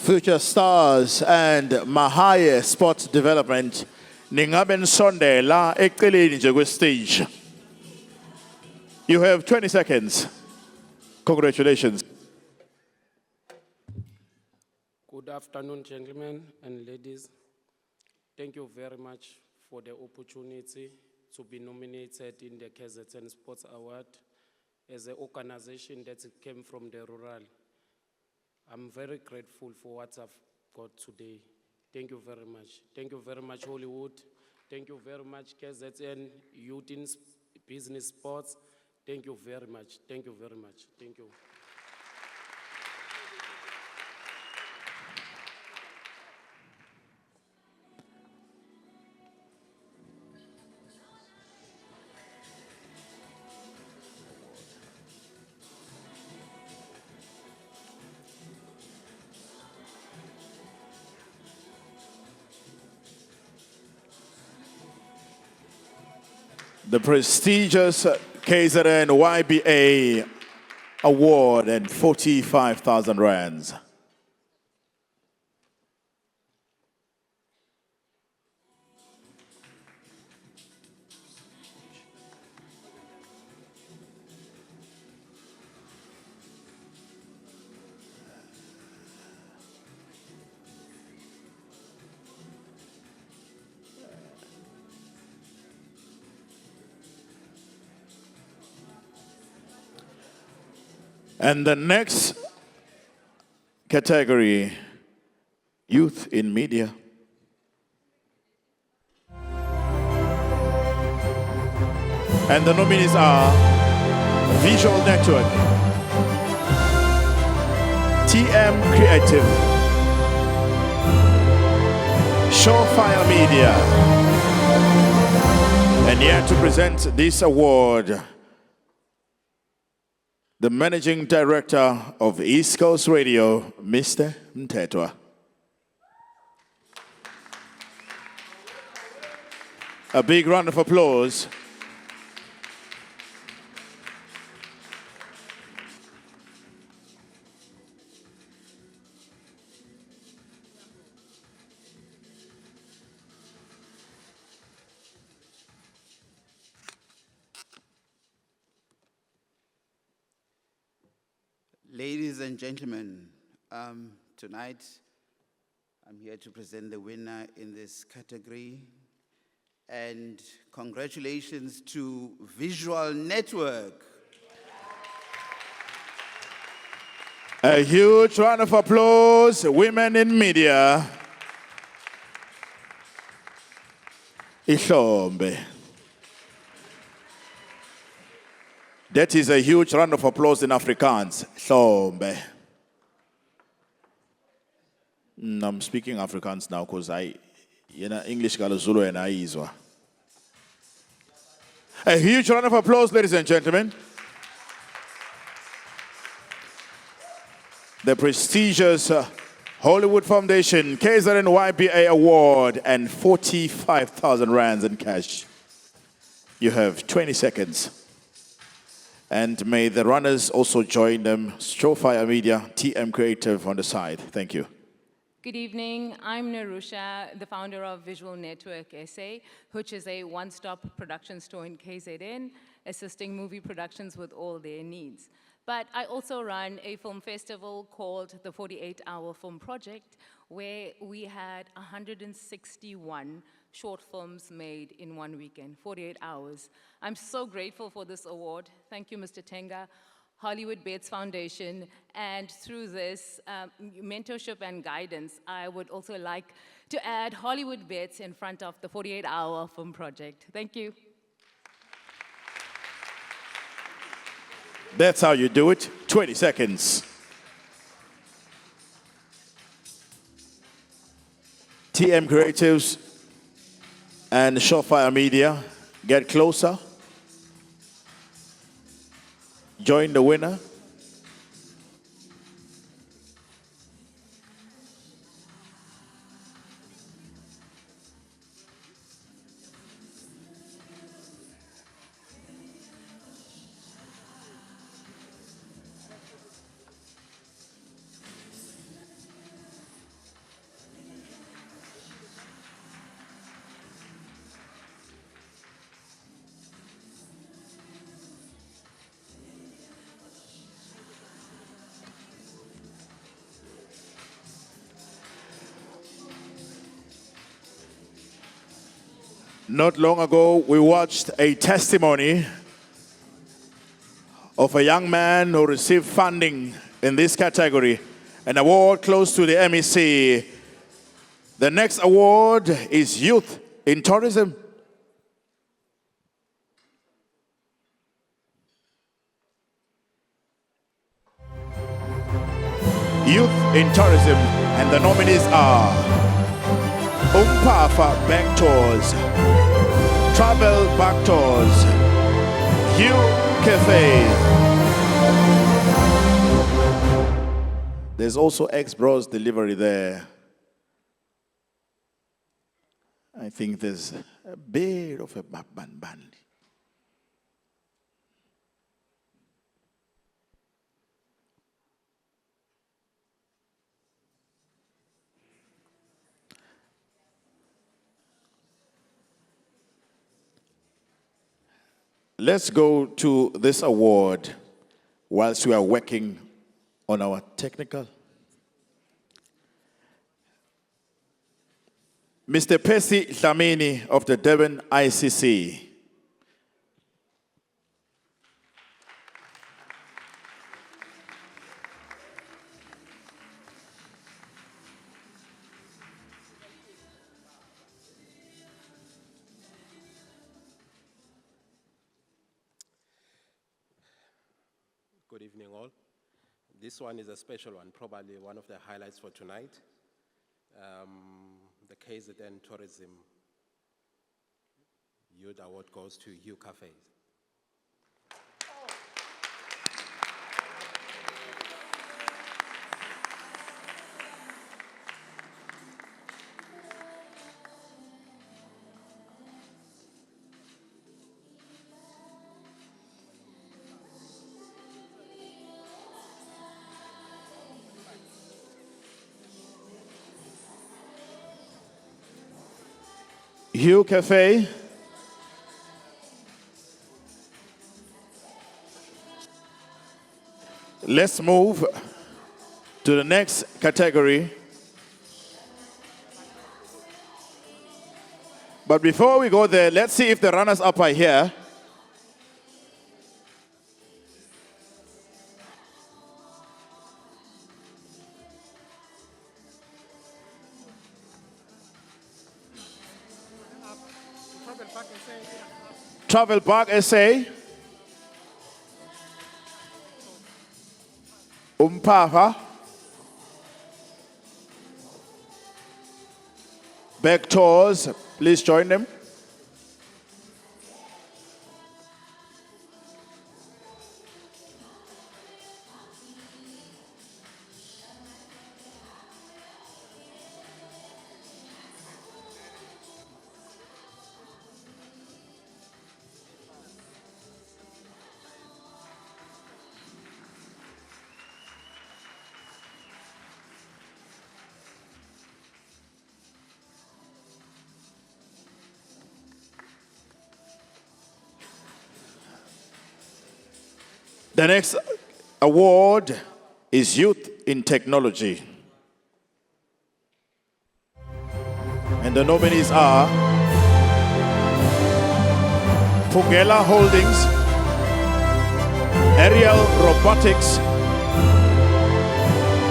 Future Stars and Mahaya Sports Development ningabe nisondela eceleni nje kwe-stage. You have 20 seconds. Congratulations. Good afternoon, gentlemen and ladies. Thank you very much for the opportunity to be nominated in the KZN Sports Award as an organization that came from the rural. I'm very grateful for what I've got today. Thank you very much. Thank you very much, Hollywood. Thank you very much, KZN Youth in Business Sports. Thank you very much. Thank you very much. Thank you. The prestigious KZN YBA Award and 45,000 rands. And the next category, Youth in Media. And the nominees are Visual Network, TM Creative, Showfire Media. And here to present this award, the Managing Director of East Coast Radio, Mr. Mtetwa. A big round of applause. Ladies and gentlemen, tonight I'm here to present the winner in this category. And congratulations to Visual Network. A huge round of applause, women in media. Ihlombe. That is a huge round of applause in Afrikaans. Ihlombe. I'm speaking Afrikaans now because English kalo Zulu and Aizwa. A huge round of applause, ladies and gentlemen. The prestigious Hollywood Foundation KZN YBA Award and 45,000 rands in cash. You have 20 seconds. And may the runners also join them. Showfire Media, TM Creative on the side. Thank you. Good evening. I'm Narusha, the founder of Visual Network SA, which is a one-stop production store in KZN, assisting movie productions with all their needs. But I also run a film festival called the 48-Hour Film Project, where we had 161 short films made in 1 weekend, 48 hours. I'm so grateful for this award. Thank you, Mr. Tenga, Hollywood Bates Foundation, and through this mentorship and guidance, I would also like to add Hollywood Bates in front of the 48-Hour Film Project. Thank you. That's how you do it. 20 seconds. TM Creatives and Showfire Media, get closer. Join the winner. Not long ago, we watched a testimony of a young man who received funding in this category, an award close to the MEC. The next award is Youth in Tourism. Youth in Tourism, and the nominees are Umpafa Bank Tours, Travel Back Tours, Hugh Cafe. There's also ex-bros delivery there. I think there's a bit of a ban. Let's go to this award whilst we are working on our technical. Mr. Percy Dlamini of the Durban ICC. Good evening, all. This one is a special one, probably one of the highlights for tonight. The KZN Tourism Youth Award goes to Hugh Cafes. Hugh Cafe. Let's move to the next category. But before we go there, let's see if the runners-up are here. Travel Park SA. Umpafa. Back Tours, please join them. The next award is Youth in Technology. And the nominees are Pugela Holdings, Aerial Robotics,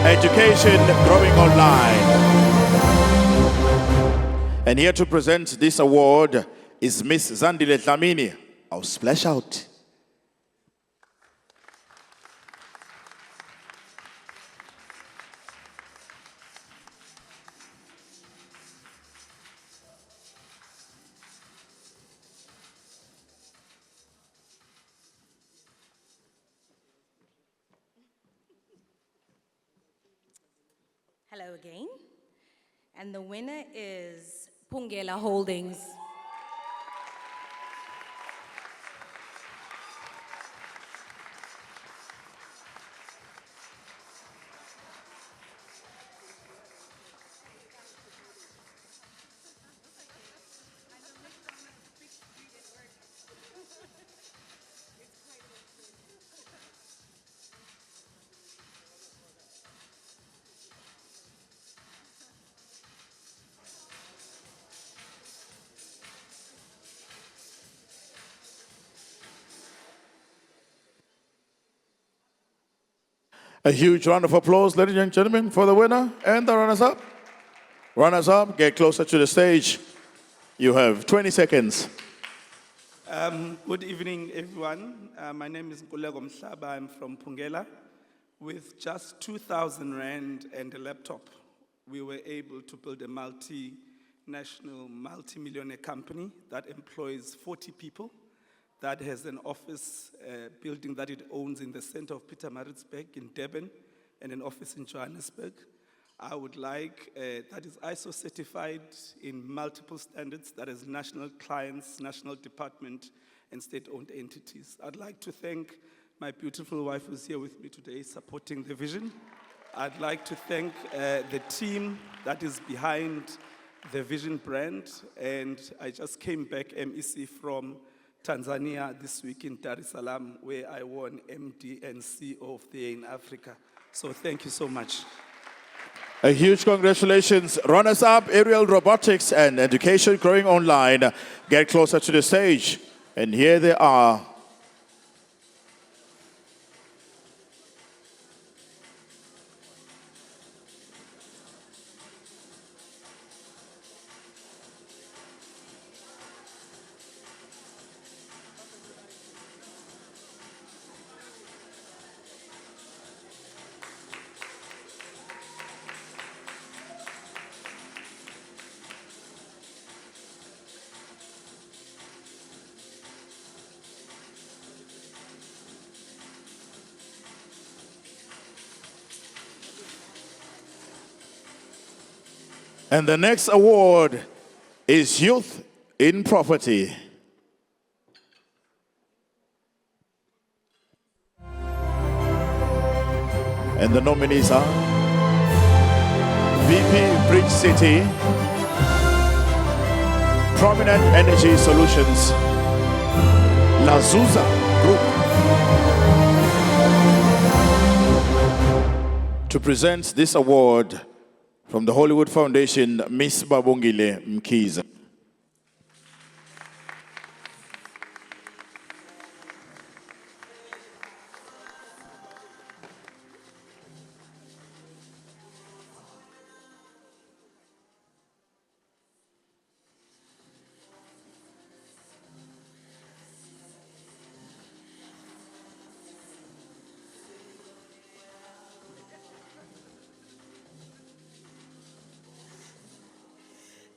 Education Growing Online. And here to present this award is Miss Zandile Dlamini. I'll splash out. Hello again. And the winner is Pungela Holdings. A huge round of applause, ladies and gentlemen, for the winner and the runners-up. Runners-up, get closer to the stage. You have 20 seconds. Good evening, everyone. My name is Nkulego Mhlaba. I'm from Pungela. With just 2,000 rand and a laptop, we were able to build a multinational, multi-millionaire company that employs 40 people, that has an office building that it owns in the center of Pietermaritzburg in Durban, and an office in Johannesburg. I would like, that is ISO certified in multiple standards, that is national clients, national department, and state-owned entities. I'd like to thank my beautiful wife who's here with me today supporting the vision. I'd like to thank the team that is behind the Vision brand, and I just came back MEC from Tanzania this week in Dar es Salaam, where I won MD and CEO of the year in Africa. So thank you so much. A huge congratulations. Runners-up, aerial robotics and education growing online. Get closer to the stage. And here they are. And the next award is Youth in Property. And the nominees are VP Bridge City, Prominent Energy Solutions, Lazuza Group. To present this award from the Hollywood Foundation, Miss Babongile Mkiza.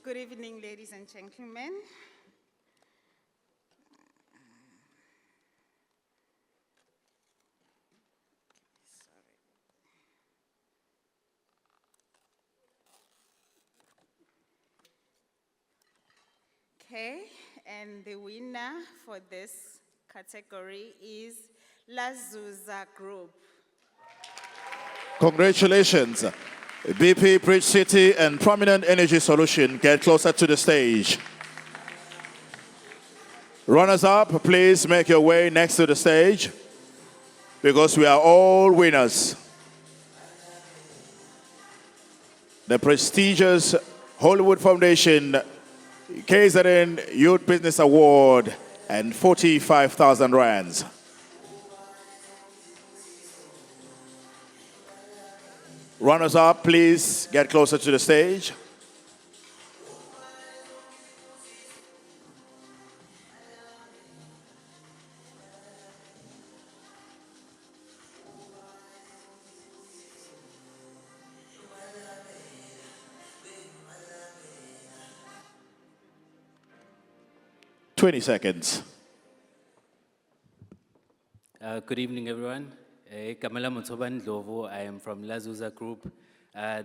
Good evening, ladies and gentlemen. Okay, and the winner for this category is Lazuza Group. Congratulations. BP Bridge City and Prominent Energy Solution, get closer to the stage. Runners up, please make your way next to the stage because we are all winners. The prestigious Hollywood Foundation KZN Youth Business Award and 45,000 rands. Runners up, please get closer to the stage. Twenty seconds. Good evening, everyone. Kamala Mutsoban Ndlovu, I am from Lazuza Group.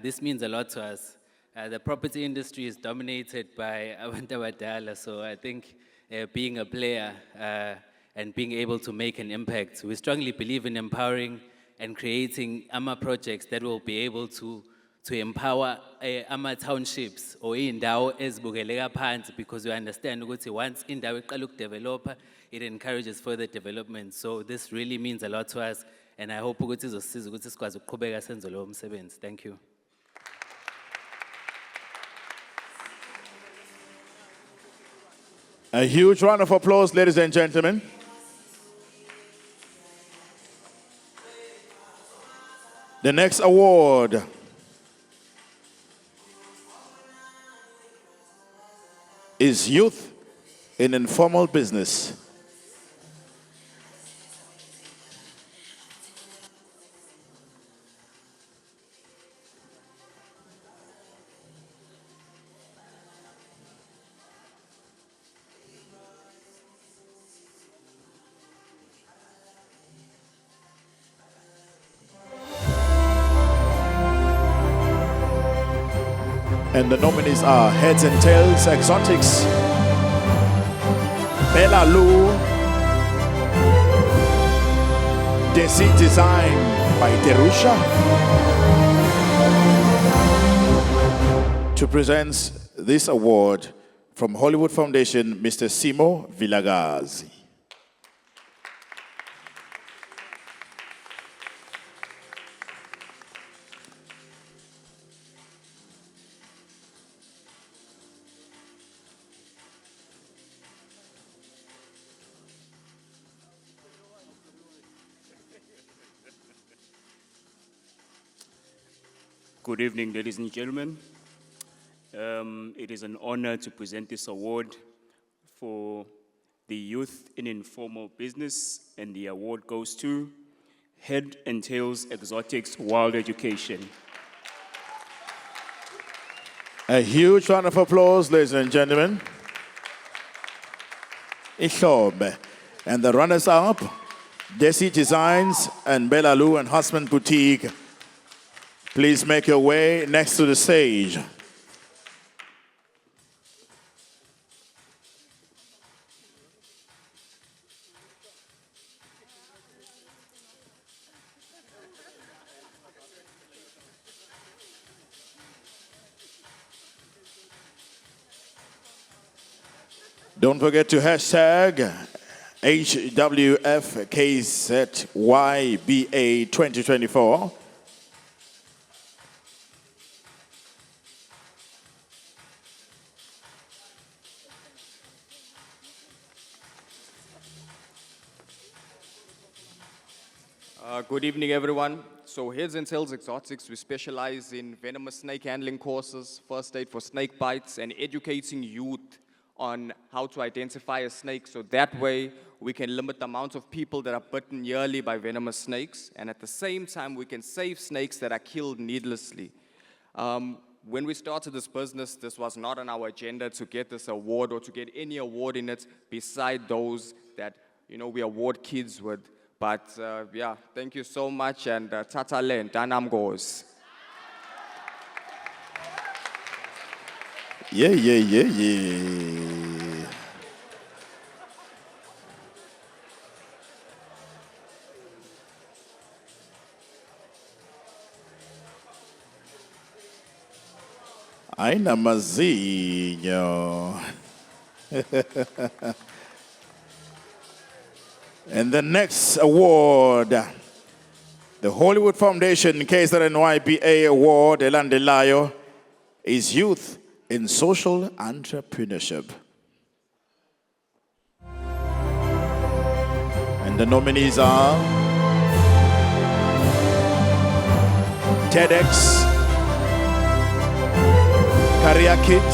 This means a lot to us. The property industry is dominated by abantu abadala, so I think being a player and being able to make an impact, we strongly believe in empowering and creating AMA projects that will be able to empower AMA townships or indawo ezibukeleka phansi, because we understand ukuthi once indawo iqala ukudevelopa, it encourages further development. So this really means a lot to us, and I hope ukuthi izosisiza ukuthi sikwazi ukuqhubeka senze lowo msebenzi. Thank you. A huge round of applause, ladies and gentlemen. The next award is Youth in Informal Business. And the nominees are Heads and Tails Exotics, Bella Lou, Desi Design by Terusha. To present this award from Hollywood Foundation, Mr. Simo Villagazi. Good evening, ladies and gentlemen. It is an honor to present this award for the Youth in Informal Business, and the award goes to Head and Tails Exotics Wild Education. A huge round of applause, ladies and gentlemen. Ishobe. And the runners-up, Desi Designs and Bella Lou and Husband Boutique. Please make your way next to the stage. Don't forget to hashtag HWFKZYBA 2024. Good evening, everyone. So Heads and Tails Exotics, we specialize in venomous snake handling courses, first aid for snake bites, and educating youth on how to identify a snake, so that way we can limit the amount of people that are bitten yearly by venomous snakes, and at the same time we can save snakes that are killed needlessly. When we started this business, this was not on our agenda to get this award or to get any award in it beside those that we award kids with. But yeah, thank you so much, and Tata Len, Danam goes. Yeah. Aina mazinho. And the next award, the Hollywood Foundation KZN YBA Award, elandelayo, is Youth in Social Entrepreneurship. And the nominees are TEDx, Career Kit,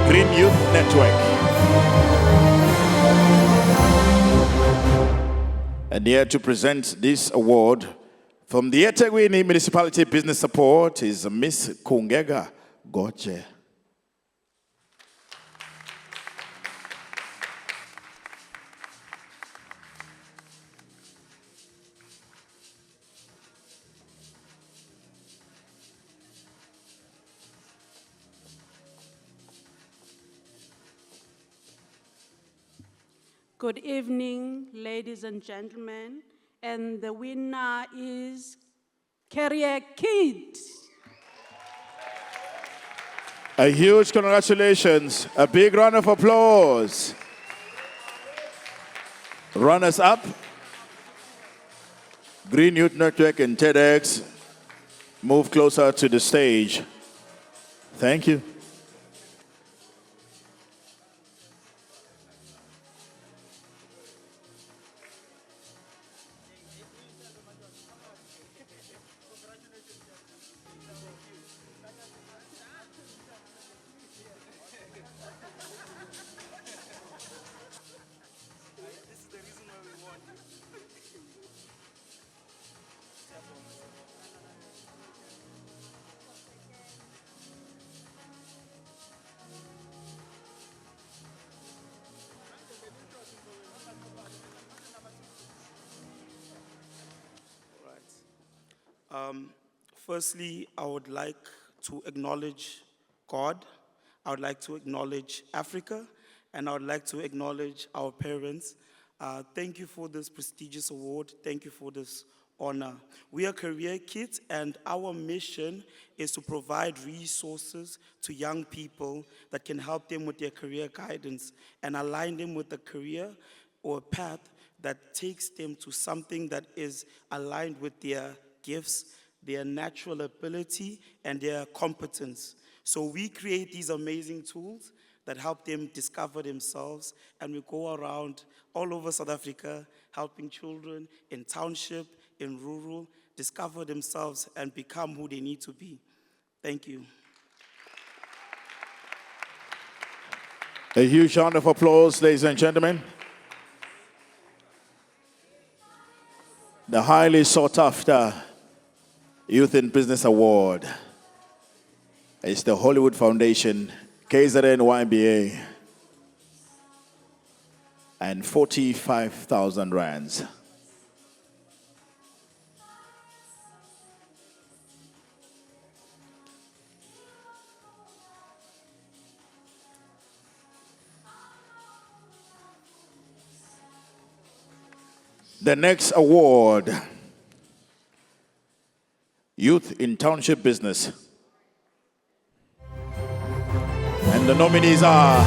Green Youth Network. And here to present this award from the eThekwini Municipality Business Support is Miss Kungega Goche. Good evening, ladies and gentlemen, and the winner is Career Kid. A huge congratulations, a big round of applause. Runners up, Green Youth Network and TEDx, move closer to the stage. Thank you. Firstly, I would like to acknowledge God. I would like to acknowledge Africa, and I would like to acknowledge our parents. Thank you for this prestigious award. Thank you for this honor. We are Career Kids, and our mission is to provide resources to young people that can help them with their career guidance and align them with a career or a path that takes them to something that is aligned with their gifts, their natural ability, and their competence. So we create these amazing tools that help them discover themselves, and we go around all over South Africa helping children in township, in rural, discover themselves and become who they need to be. Thank you. A huge round of applause, ladies and gentlemen. The highly sought after Youth in Business Award is the Hollywood Foundation, KZN YMBA, and 45,000 rands. The next award, Youth in Township Business. And the nominees are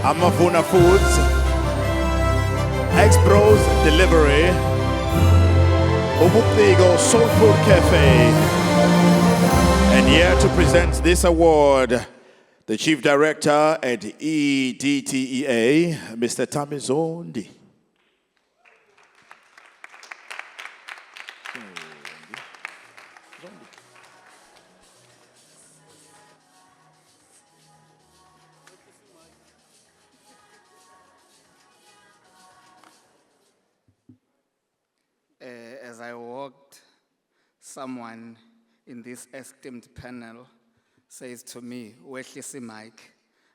Amafuna Foods, X-Bros Delivery, Umukligo Soul Food Cafe. And here to present this award, the Chief Director at EDTEA, Mr. Tamizondi. As I walked, someone in this esteemed panel says to me, "Wehlisi Mike."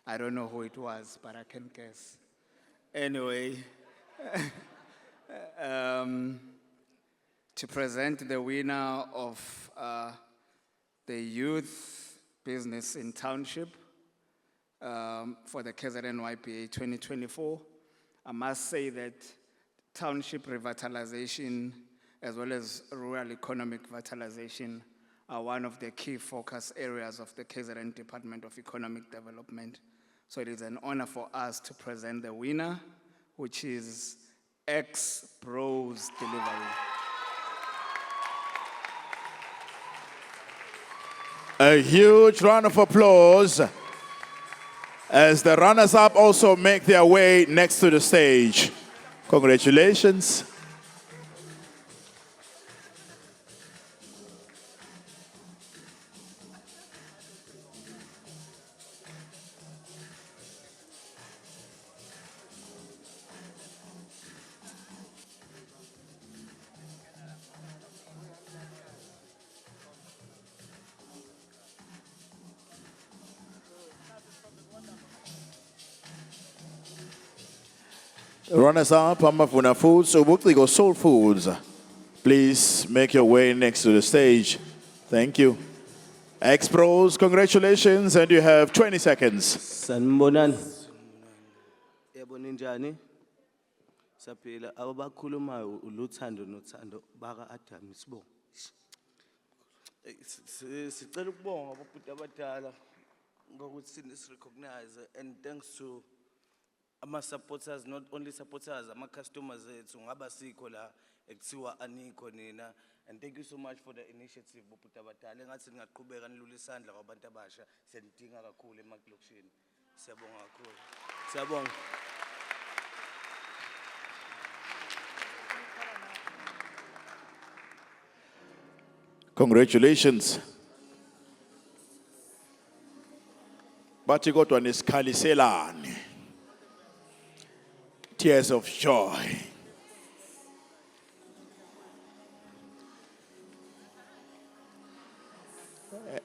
I don't know who it was, but I can guess. Anyway, to present the winner of the Youth Business in Township for the KZN YPA 2024, I must say that township revitalization as well as rural economic vitalization are one of the key focus areas of the KZN Department of Economic Development. So it is an honor for us to present the winner, which is X-Bros Delivery. A huge round of applause as the runners-up also make their way next to the stage. Congratulations. Runners-up, Amafuna Foods, Umukligo Soul Foods. Please make your way next to the stage. Thank you. X-Pros, congratulations, and you have 20 seconds. Sanibonani. Yabona njani? Saphila abakhulumayo uLuthando noThando baka Adam sibonga. Sicela ukubonga ababhuti abadala ngokuthi recognize, and thanks to ama supporters, not only supporters, ama customers ethu ngaba sikho la ekuthiwa anikho nina, and thank you so much for the initiative bobhuti abadala. Engathi ngaqhubeka nilula isandla kwabantu abasha, senidinga kakhulu emaklokishini. Siyabonga kakhulu. Siyabonga. Congratulations. Bathi kodwa nesikhaliselane. Tears of joy.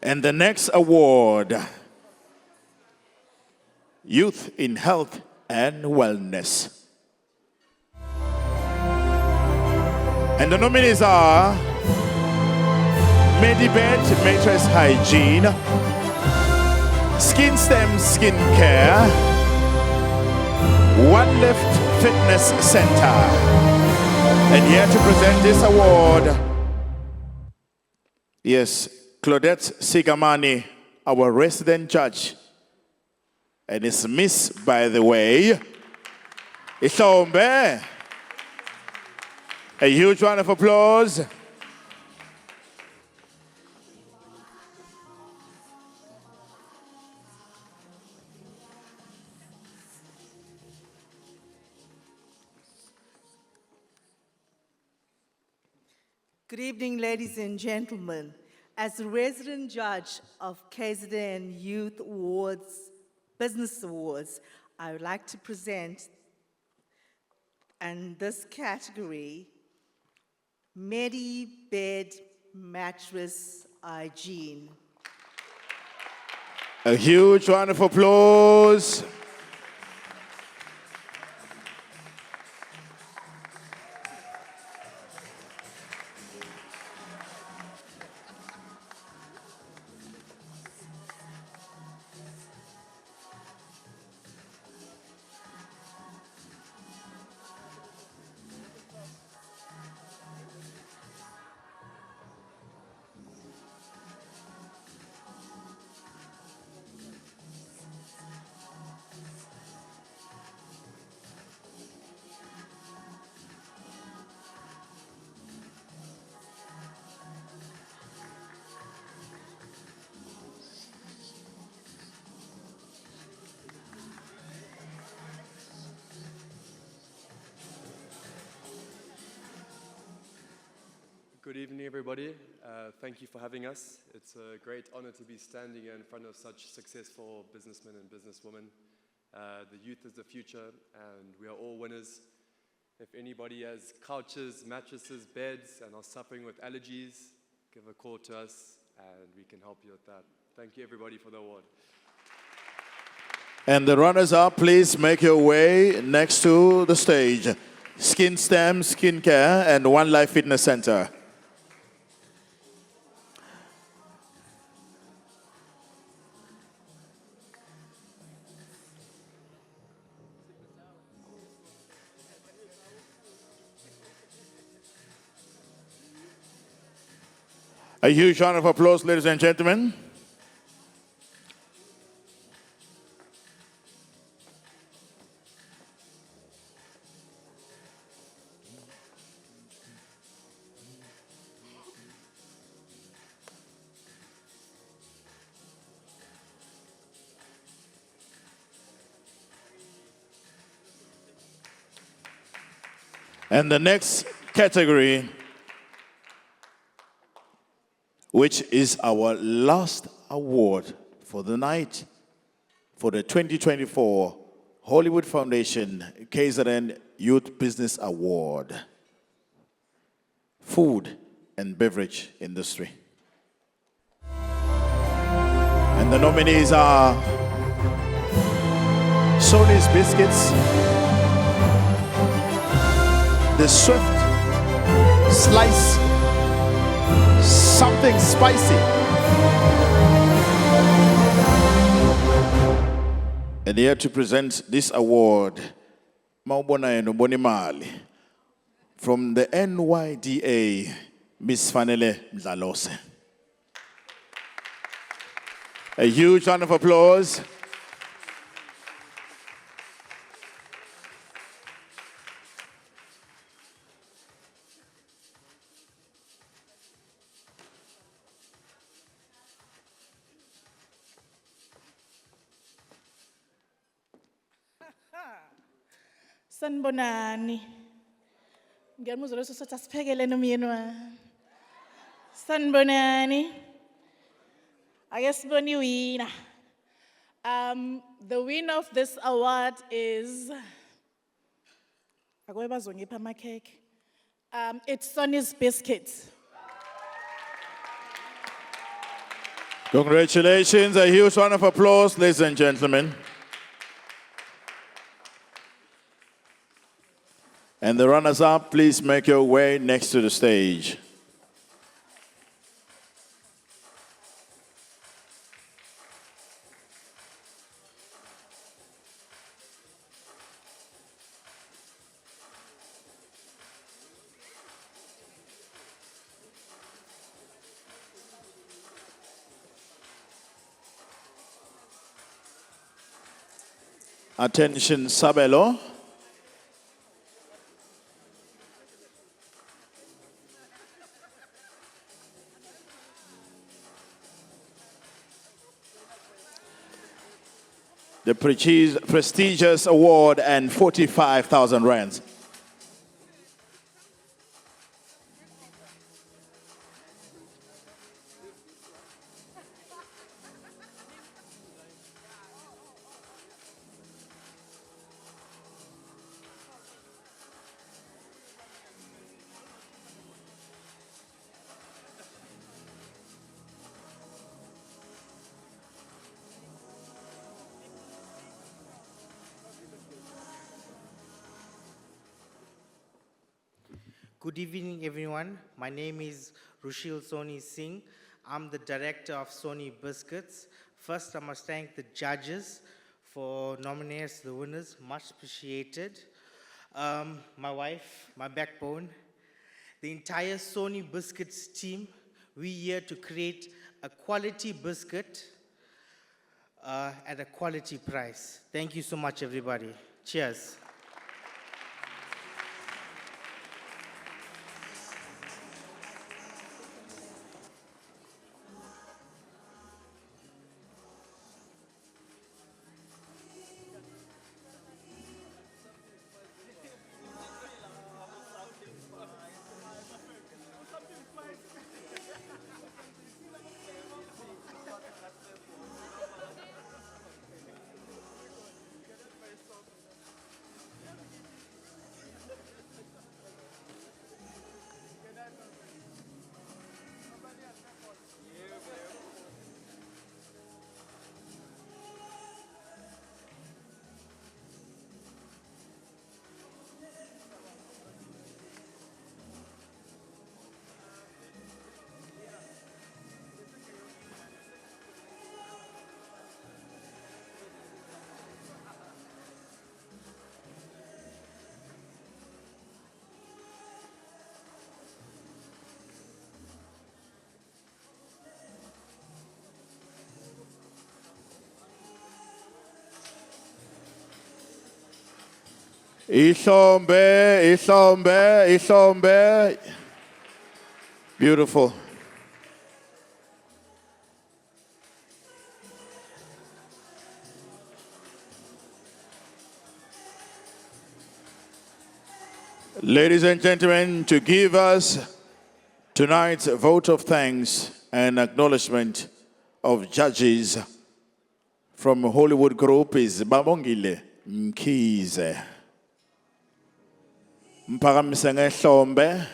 And the next award, Youth in Health and Wellness. And the nominees are Medibed Mattress Hygiene, Skin Stem Skin Care, One Lift Fitness Center. And here to present this award, yes, Claudette Sigamani, our resident judge. And it's Miss, by the way, Ihlombe. A huge round of applause. Good evening, ladies and gentlemen. As the resident judge of KZN Youth Awards, Business Awards, I would like to present in this category, Medibed Mattress Hygiene. A huge round of applause. Good evening, everybody. Thank you for having us. It's a great honor to be standing here in front of such successful businessmen and businesswomen. The youth is the future, and we are all winners. If anybody has couches, mattresses, beds, and are suffering with allergies, give a call to us, and we can help you with that. Thank you, everybody, for the award. And the runners-up, please make your way next to the stage. Skin Stem, Skin Care, and One Life Fitness Center. A huge round of applause, ladies and gentlemen. And the next category, which is our last award for the night, for the 2024 Hollywood Foundation KZN Youth Business Award. Food and beverage industry. And the nominees are Sony's Biscuits, the Swift Slice Something Spicy, and here to present this award, Maubona Bonimali, from the NYDA, Miss Fanele Mdlalose. A huge round of applause. Sanibonani. Ngiyamuzwa leso sothi asiphekele nomyeni wami. Sanibonani. Ake sibone iwina. The winner of this award is Akwe bazongipha amakhekhe. It's Sony's Biscuits. Congratulations, a huge round of applause, ladies and gentlemen. And the runners-up, please make your way next to the stage. Attention, Sabelo. The prestigious award and 45,000 rands. Good evening, everyone. My name is Rushil Soni Singh. I'm the director of Sony Biscuits. First, I must thank the judges for nominating the winners. Much appreciated. My wife, my backbone, the entire Sony Biscuits team. We're here to create a quality biscuit at a quality price. Thank you so much, everybody. Cheers. Ihlombe, Ihlombe, Ihlombe. Beautiful. Ladies and gentlemen, to give us tonight's vote of thanks and acknowledgement of judges from Hollywood Group is Babongile Mkhize. Mpakamise ngehlombe.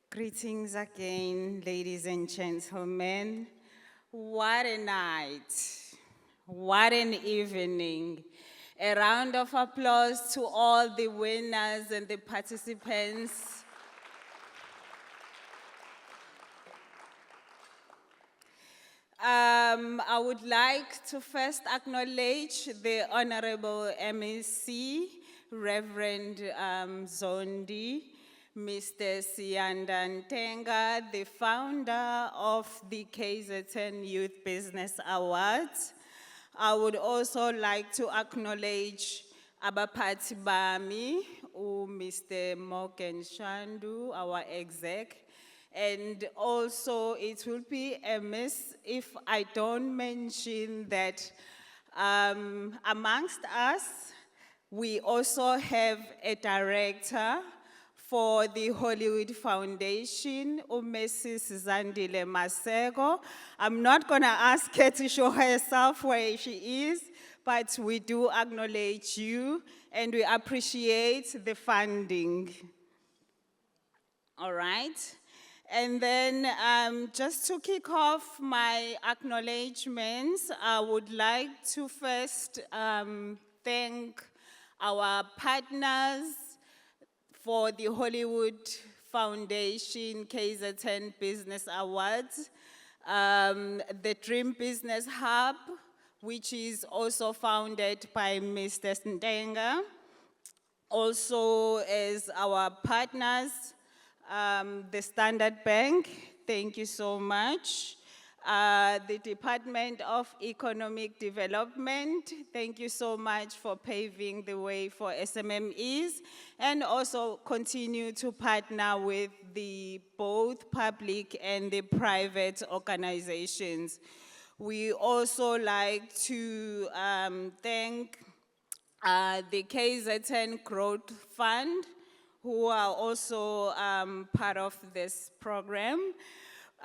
Greetings again, ladies and gentlemen. What a night. What an evening. A round of applause to all the winners and the participants. I would like to first acknowledge the Honorable MEC, Reverend Zondi, Mr. Sianda Ntenga, the founder of the KZN Youth Business Awards. I would also like to acknowledge Abapati Bami, Mr. Morgan Shandu, our exec. And also, it will be amiss if I don't mention that amongst us, we also have a director for the Hollywood Foundation, Mrs. Zandile Masego. I'm not gonna ask her to show herself where she is, but we do acknowledge you and we appreciate the funding. All right. And then just to kick off my acknowledgements, I would like to first thank our partners for the Hollywood Foundation KZN Business Awards, the Dream Business Hub, which is also founded by Mr. Ndenga, also as our partners, the Standard Bank, thank you so much. The Department of Economic Development, thank you so much for paving the way for SMMEs, and also continue to partner with the both public and the private organizations. We also like to thank the KZN Growth Fund, who are also part of this program.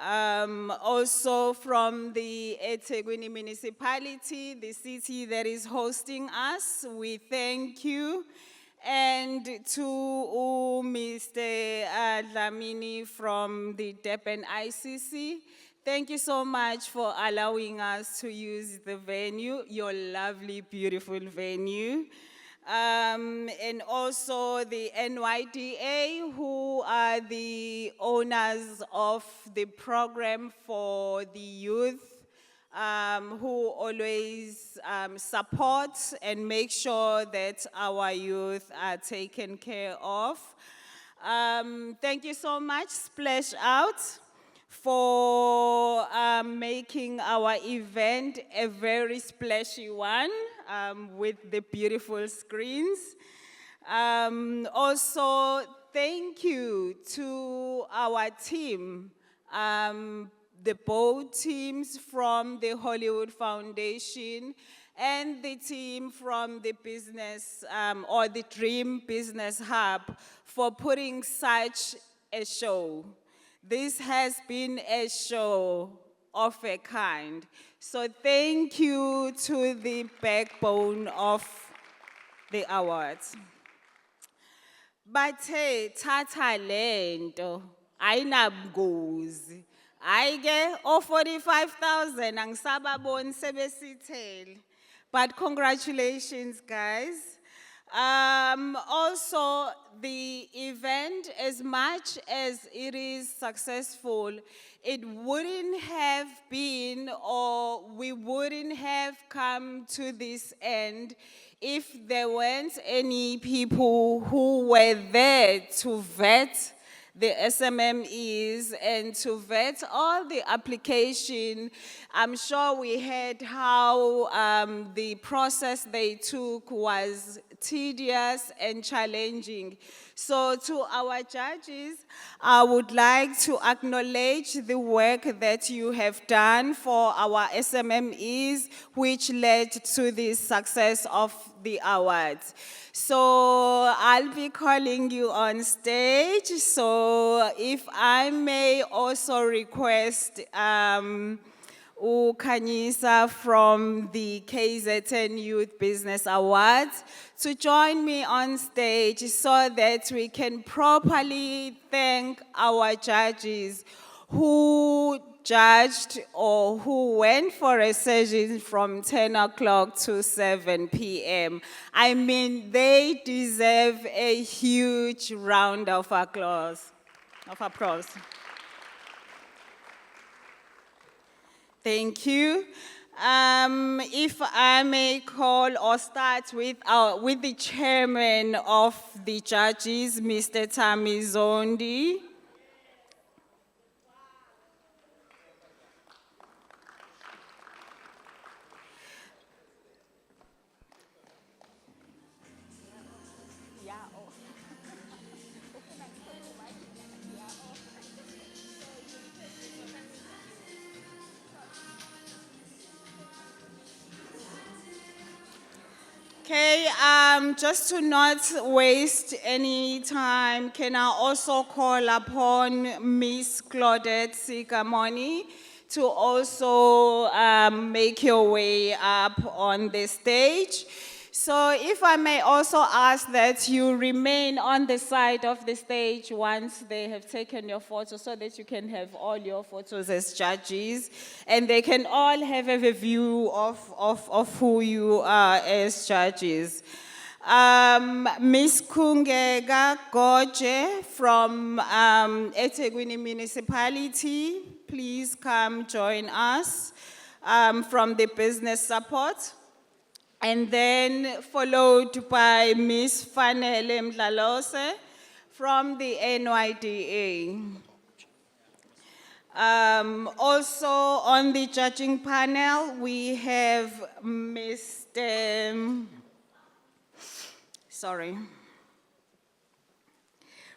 Also from the eThekwini municipality, the city that is hosting us, we thank you. And to Mr. Dlamini from the Durban ICC, thank you so much for allowing us to use the venue, your lovely, beautiful venue. And also the NYDA, who are the owners of the program for the youth, who always support and make sure that our youth are taken care of. Thank you so much, Splash Out, for making our event a very splashy one with the beautiful screens. Also, thank you to our team, the both teams from the Hollywood Foundation and the team from the business or the Dream Business Hub for putting such a show. This has been a show of a kind. So thank you to the backbone of the awards. But hey, tata lento, ayinabungozi. Ayike o 45,000 angisababoni sebesithele. But congratulations, guys. Also, the event, as much as it is successful, it wouldn't have been, or we wouldn't have come to this end if there weren't any people who were there to vet the SMMEs and to vet all the application. I'm sure we heard how the process they took was tedious and challenging. So to our judges, I would like to acknowledge the work that you have done for our SMMEs, which led to the success of the awards. So I'll be calling you on stage. So if I may also request Kanyisa from the KZN Youth Business Awards to join me on stage so that we can properly thank our judges who judged or who went for a session from 10 o'clock to 7 p.m. I mean, they deserve a huge round of applause. Thank you. If I may call or start with the chairman of the judges, Mr. Tami Zondi. Okay, just to not waste any time, can I also call upon Miss Claudette Sikamoni to also make your way up on the stage? So if I may also ask that you remain on the side of the stage once they have taken your photo so that you can have all your photos as judges and they can all have a view of who you are as judges. Miss Kungega Goje from eThekwini Municipality, please come join us from the business support. And then followed by Miss Fanele Mdlalose from the NYDA. Also on the judging panel, we have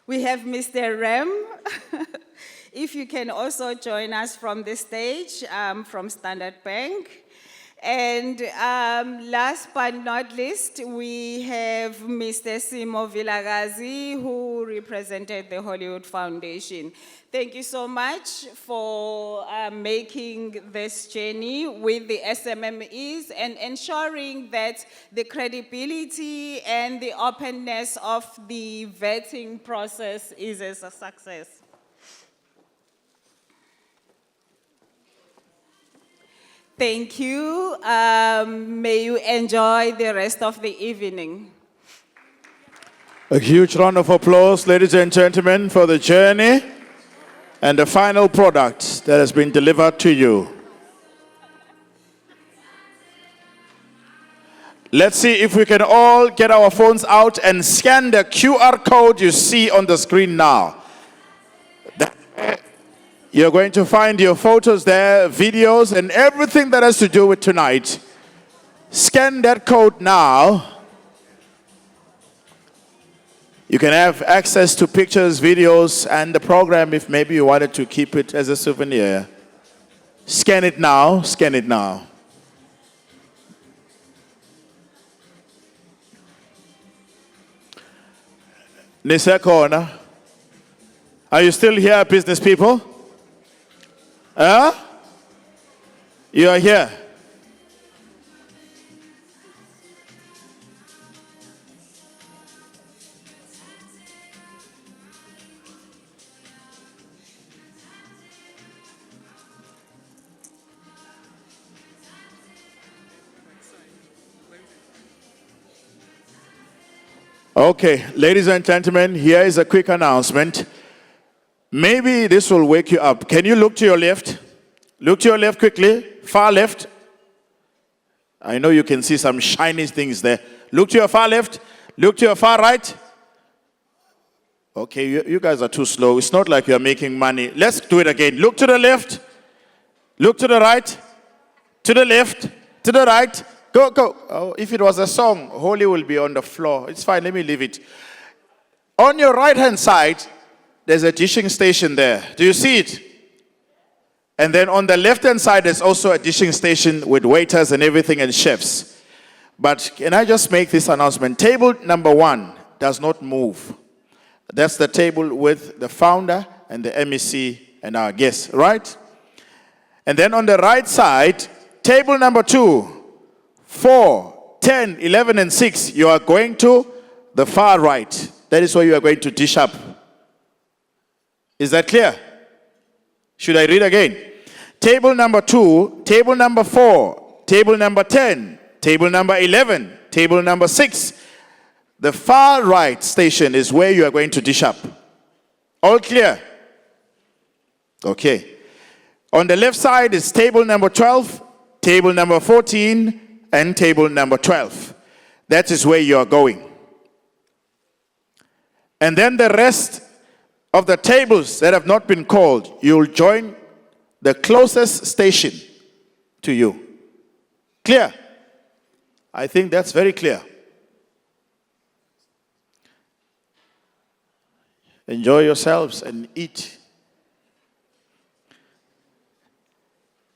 we have Mr. Rem. If you can also join us from the stage, from Standard Bank. And last but not least, we have Mr. Simo Vilagazi, who represented the Hollywood Foundation. Thank you so much for making this journey with the SMMEs and ensuring that the credibility and the openness of the vetting process is a success. Thank you. May you enjoy the rest of the evening. A huge round of applause, ladies and gentlemen, for the journey and the final product that has been delivered to you. Let's see if we can all get our phones out and scan the QR code you see on the screen now. You're going to find your photos there, videos, and everything that has to do with tonight. Scan that code now. You can have access to pictures, videos, and the program if maybe you wanted to keep it as a souvenir. Scan it now, scan it now. Nisekona, are you still here, business people? Huh? You are here. Okay, ladies and gentlemen, here is a quick announcement. Maybe this will wake you up. Can you look to your left? Look to your left quickly. Far left. I know you can see some shiny things there. Look to your far left. Look to your far right. Okay, you guys are too slow. It's not like you're making money. Let's do it again. Look to the left. Look to the right. To the left. To the right. Go, go. Oh, if it was a song, Holy will be on the floor. It's fine. Let me leave it. On your right-hand side, there's a dishing station there. Do you see it? And then on the left-hand side, there's also a dishing station with waiters and everything and chefs. But can I just make this announcement? Table number 1 does not move. That's the table with the founder and the MEC and our guests, right? And then on the right side, table number 2, 4, 10, 11, and 6, you are going to the far right. That is where you are going to dish up. Is that clear? Should I read again? Table number 2, table number 4, table number 10, table number 11, table number 6. The far right station is where you are going to dish up. All clear? Okay. On the left side is table number 12, table number 14, and table number 12. That is where you are going. And then the rest of the tables that have not been called, you'll join the closest station to you. Clear? I think that's very clear. Enjoy yourselves and eat.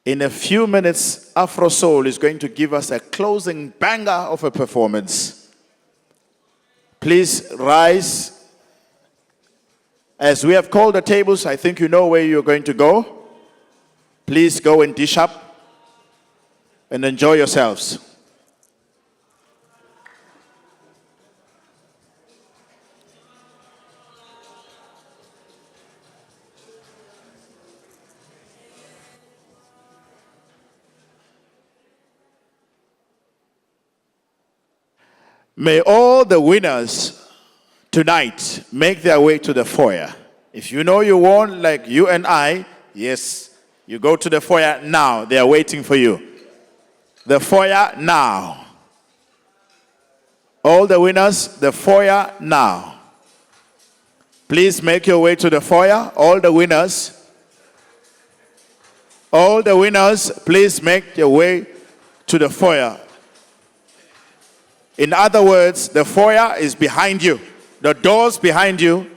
In a few minutes, Afro Soul is going to give us a closing banger of a performance. Please rise. As we have called the tables, I think you know where you're going to go. Please go and dish up and enjoy yourselves. May all the winners tonight make their way to the foyer. If you know you won, like you and I, yes, you go to the foyer now. They are waiting for you. The foyer now. All the winners, the foyer now. Please make your way to the foyer. All the winners, please make your way to the foyer. In other words, the foyer is behind you. The doors behind you.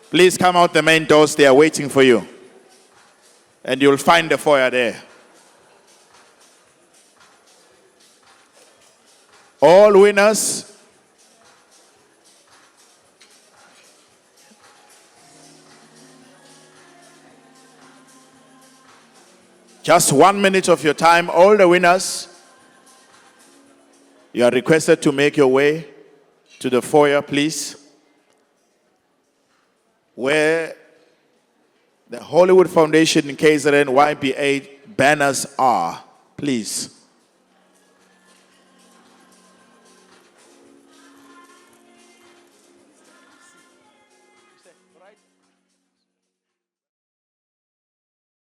Please come out the main doors. They are waiting for you. And you'll find the foyer there. All winners. Just 1 minute of your time. All the winners. You are requested to make your way to the foyer, please, where the Hollywood Foundation in KZN YBA banners are. Please.